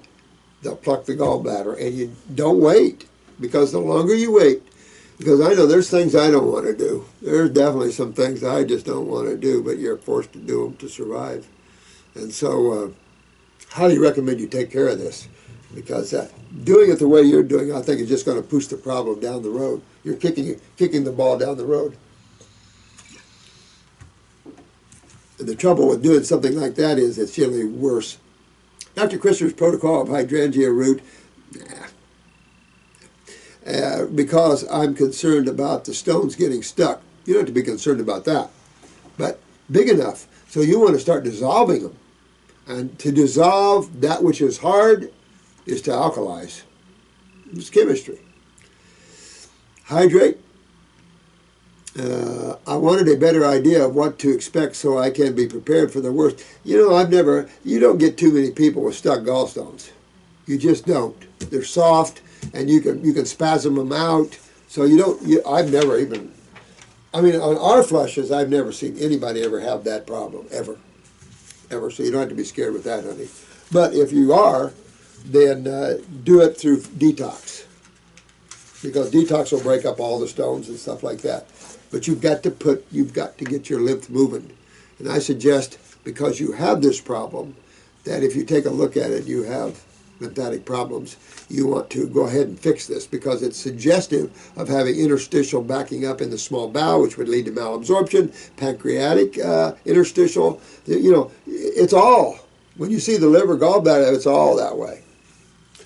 A: They'll pluck the gallbladder, and you don't wait, because the longer you wait, because I know there's things I don't want to do. There's definitely some things I just don't want to do, but you're forced to do them to survive. And so, highly recommend you take care of this, because doing it the way you're doing, I think, is just going to push the problem down the road. You're kicking the ball down the road. And the trouble with doing something like that is it's generally worse. Dr. Christopher's protocol of hydrangea root, because I'm concerned about the stones getting stuck. You don't have to be concerned about that, but big enough. So you want to start dissolving them. And to dissolve that which is hard is to alkalize. It's chemistry. Hydrate. I wanted a better idea of what to expect so I can be prepared for the worst. You know, you don't get too many people with stuck gallstones. You just don't. They're soft, and you can spasm them out. So I've never even, on our flushes, I've never seen anybody ever have that problem, ever. So you don't have to be scared with that, honey. But if you are, then do it through detox, because detox will break up all the stones and stuff like that. But you've got to get your lymph moving. And I suggest, because you have this problem, that if you take a look at it, you have lymphatic problems, you want to go ahead and fix this, because it's suggestive of having interstitial backing up in the small bowel, which would lead to malabsorption, pancreatic interstitial. You know, it's all, when you see the liver gallbladder, it's all that way.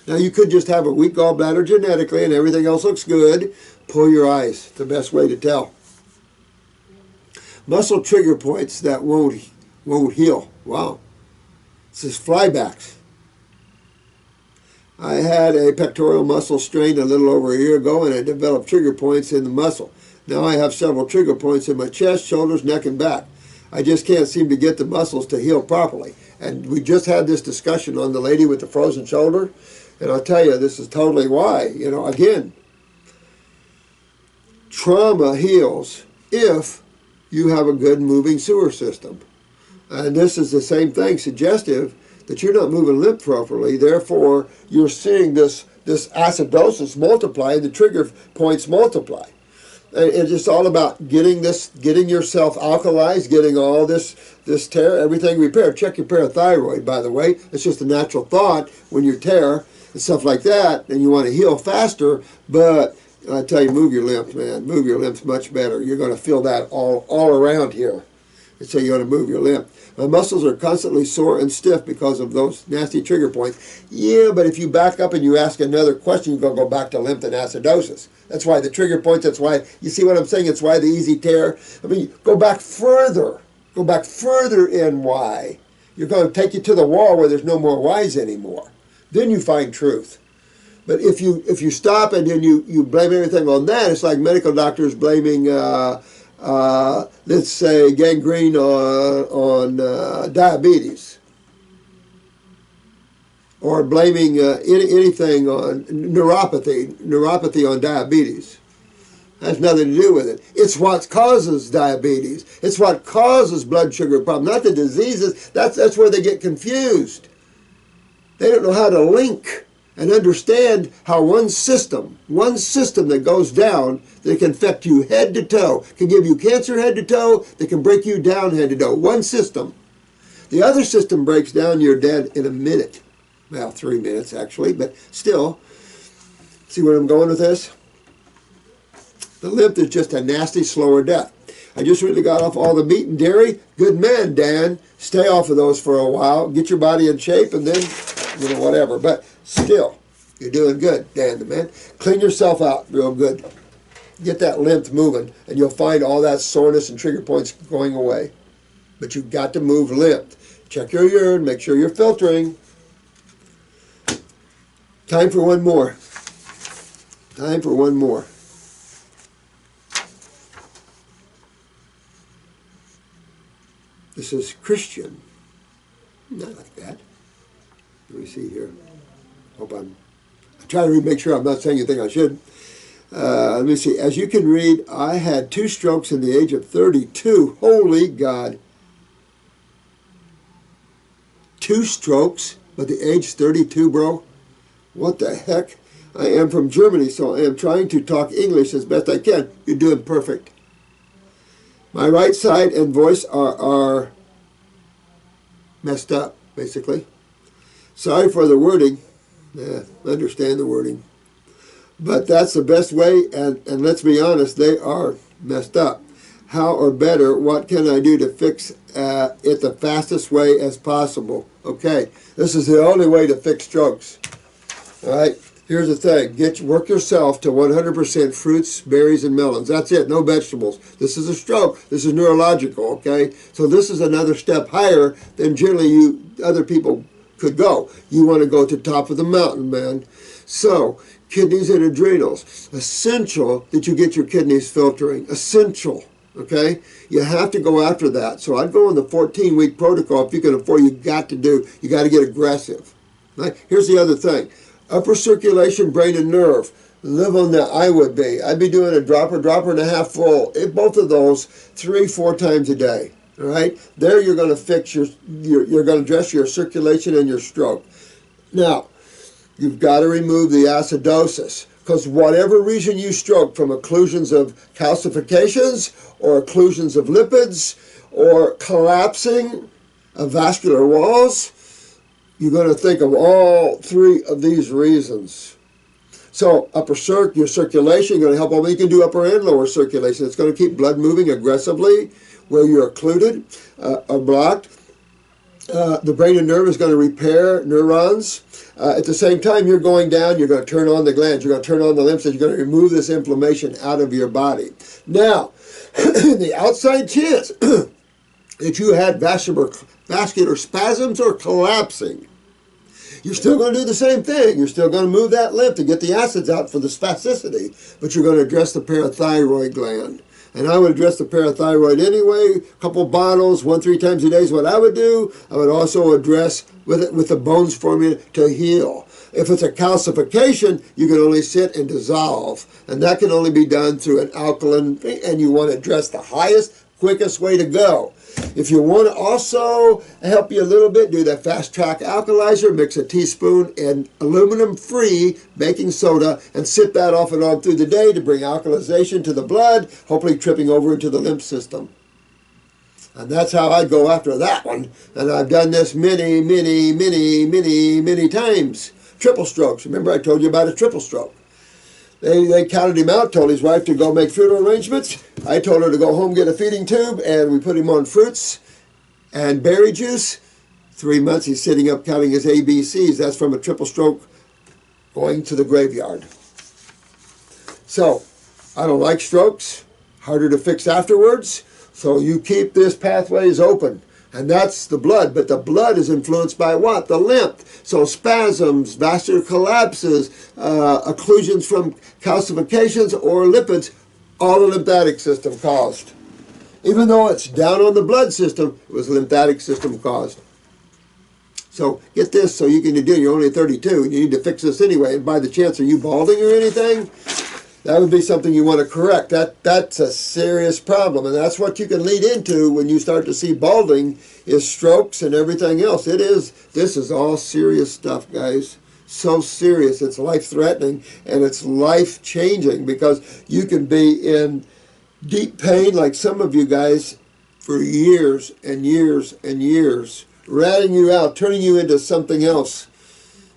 A: Now, you could just have a weak gallbladder genetically and everything else looks good. Pull your eyes. It's the best way to tell. Muscle trigger points that won't heal. Wow. This is flybacks. I had a pectoral muscle strain a little over a year ago, and I developed trigger points in the muscle. Now I have several trigger points in my chest, shoulders, neck, and back. I just can't seem to get the muscles to heal properly. And we just had this discussion on the lady with the frozen shoulder, and I'll tell you, this is totally why. You know, again, trauma heals if you have a good moving sewer system. And this is the same thing, suggestive that you're not moving lymph properly, therefore you're seeing this acidosis multiply and the trigger points multiply. And it's just all about getting yourself alkalized, getting all this tear, everything repaired. Check your parathyroid, by the way. It's just a natural thought when you tear and stuff like that, and you want to heal faster, but I tell you, move your lymph, man. Move your lymph much better. You're going to feel that all around here. And so you want to move your lymph. My muscles are constantly sore and stiff because of those nasty trigger points. Yeah, but if you back up and you ask another question, you're going to go back to lymph and acidosis. That's why the trigger points, that's why, you see what I'm saying? It's why the easy tear. I mean, go back further. Go back further in why. You're going to take you to the wall where there's no more whys anymore. Then you find truth. But if you stop and then you blame everything on that, it's like medical doctors blaming, let's say, gangrene on diabetes, or blaming anything on neuropathy on diabetes. Has nothing to do with it. It's what causes diabetes. It's what causes blood sugar problems, not the diseases. That's where they get confused. They don't know how to link and understand how one system that goes down, that can affect you head to toe, can give you cancer head to toe, that can break you down head to toe. One system. The other system breaks down, you're dead in a minute. Well, 3 minutes actually, but still. See where I'm going with this? The lymph is just a nasty, slower death. I just really got off all the meat and dairy. Good man, Dan. Stay off of those for a while. Get your body in shape and then, you know, whatever. But still, you're doing good, Dan the man. Clean yourself out real good. Get that lymph moving, and you'll find all that soreness and trigger points going away. But you've got to move lymph. Check your urine. Make sure you're filtering. Time for one more. Time for one more. This is Christian. Not like that. Let me see here. Hope I'm trying to make sure I'm not saying anything I should. Let me see. As you can read, I had 2 strokes in the age of 32. Holy God. 2 strokes at the age 32, bro? What the heck? I am from Germany, so I am trying to talk English as best I can. You're doing perfect. My right side and voice are messed up, basically. Sorry for the wording. Yeah, understand the wording. But that's the best way, and let's be honest, they are messed up. How, or better, what can I do to fix it the fastest way as possible? Okay, this is the only way to fix strokes. All right, here's the thing. Work yourself to 100% fruits, berries, and melons. That's it, no vegetables. This is a stroke. This is neurological, okay? So this is another step higher than generally other people could go. You want to go to the top of the mountain, man. So, kidneys and adrenals. Essential that you get your kidneys filtering. Essential, okay? You have to go after that. So I'd go on the 14-week protocol if you can afford. You got to get aggressive. Right? Here's the other thing. Upper circulation, brain, and nerve. Live on that. I'd be doing a dropper and a half full. Both of those 3-4 times a day. All right, there you're going to fix you're going to address your circulation and your stroke. Now, you've got to remove the acidosis, because whatever reason you stroke, from occlusions of calcifications or occlusions of lipids or collapsing of vascular walls, you're going to think of all three of these reasons. So your circulation, you're going to help. You can do upper and lower circulation. It's going to keep blood moving aggressively where you're occluded or blocked. The brain and nerve is going to repair neurons. At the same time, you're going down, you're going to turn on the glands, you're going to turn on the lymph nodes, you're going to remove this inflammation out of your body. Now, the outside chance that you had vascular spasms or collapsing, you're still going to do the same thing. You're still going to move that lymph to get the acids out for the spasticity, but you're going to address the parathyroid gland. And I would address the parathyroid anyway. A couple bottles, 1-3 times a day is what I would do. I would also address with the bones formula to heal. If it's a calcification, you can only sit and dissolve. And that can only be done through an alkaline, and you want to address the highest, quickest way to go. If you want to also help you a little bit, do that fast track alkalizer, mix a teaspoon in aluminum-free baking soda and sip that off and on through the day to bring alkalization to the blood, hopefully tripping over into the lymph system. And that's how I go after that one. And I've done this many, many, many, many, many times. Triple strokes. Remember I told you about a triple stroke. They counted him out, told his wife to go make funeral arrangements. I told her to go home, get a feeding tube, and we put him on fruits and berry juice. 3 months he's sitting up counting his ABCs. That's from a triple stroke going to the graveyard. So, I don't like strokes. Harder to fix afterwards. So you keep this pathways open. And that's the blood, but the blood is influenced by what? The lymph. So spasms, vascular collapses, occlusions from calcifications or lipids, all the lymphatic system caused. Even though it's down on the blood system, it was lymphatic system caused. So get this, so you can do, you're only 32, and you need to fix this anyway, and by the chance, are you balding or anything? That would be something you want to correct. That's a serious problem, and that's what you can lead into when you start to see balding, is strokes and everything else. This is all serious stuff, guys. So serious. It's life-threatening, and it's life-changing, because you can be in deep pain like some of you guys for years and years and years, ratting you out, turning you into something else.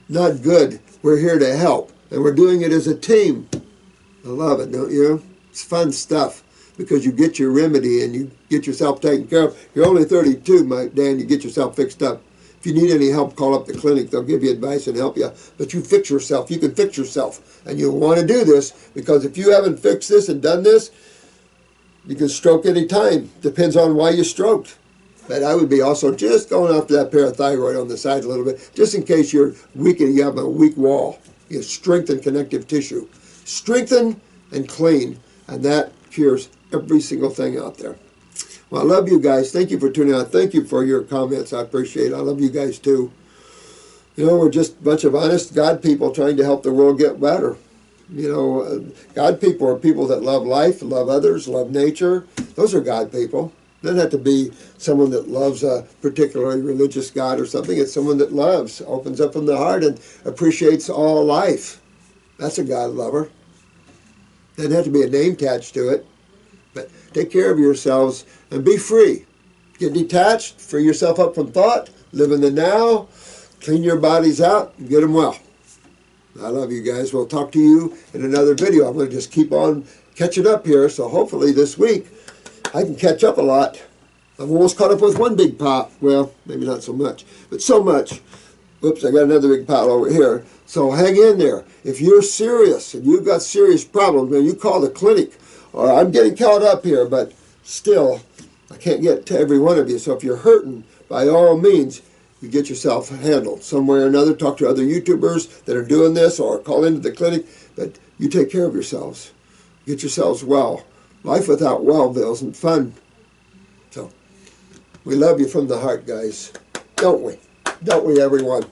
A: Not good. We're here to help, and we're doing it as a team. I love it, don't you? It's fun stuff, because you get your remedy and you get yourself taken care of. You're only 32, Dan, you get yourself fixed up. If you need any help, call up the clinic. They'll give you advice and help you. But you fix yourself. You can fix yourself. And you'll want to do this, because if you haven't fixed this and done this, you can stroke any time. Depends on why you stroked. But I would be also just going after that parathyroid on the side a little bit, just in case you're weak and you have a weak wall. You strengthen connective tissue. Strengthen and clean, and that cures every single thing out there. Well, I love you guys. Thank you for tuning out. Thank you for your comments. I appreciate it. I love you guys too. You know, we're just a bunch of honest God people trying to help the world get better. You know, God people are people that love life, love others, love nature. Those are God people. It doesn't have to be someone that loves a particularly religious God or something. It's someone that loves, opens up from the heart, and appreciates all life. That's a God lover. Doesn't have to be a name attached to it. But take care of yourselves and be free. Get detached, free yourself up from thought, live in the now, clean your bodies out, and get them well. I love you guys. We'll talk to you in another video. I'm going to just keep on catching up here, so hopefully this week I can catch up a lot. I'm almost caught up with one big pop. Well, maybe not so much, but so much. Whoops, I got another big pile over here. So hang in there. If you're serious and you've got serious problems, man, you call the clinic. Or I'm getting caught up here, but still, I can't get to every one of you. So if you're hurting, by all means, you get yourself handled some way or another. Talk to other YouTubers that are doing this, or call into the clinic. But you take care of yourselves. Get yourselves well. Life without Wellville isn't fun. So we love you from the heart, guys. Don't we? Don't we, everyone?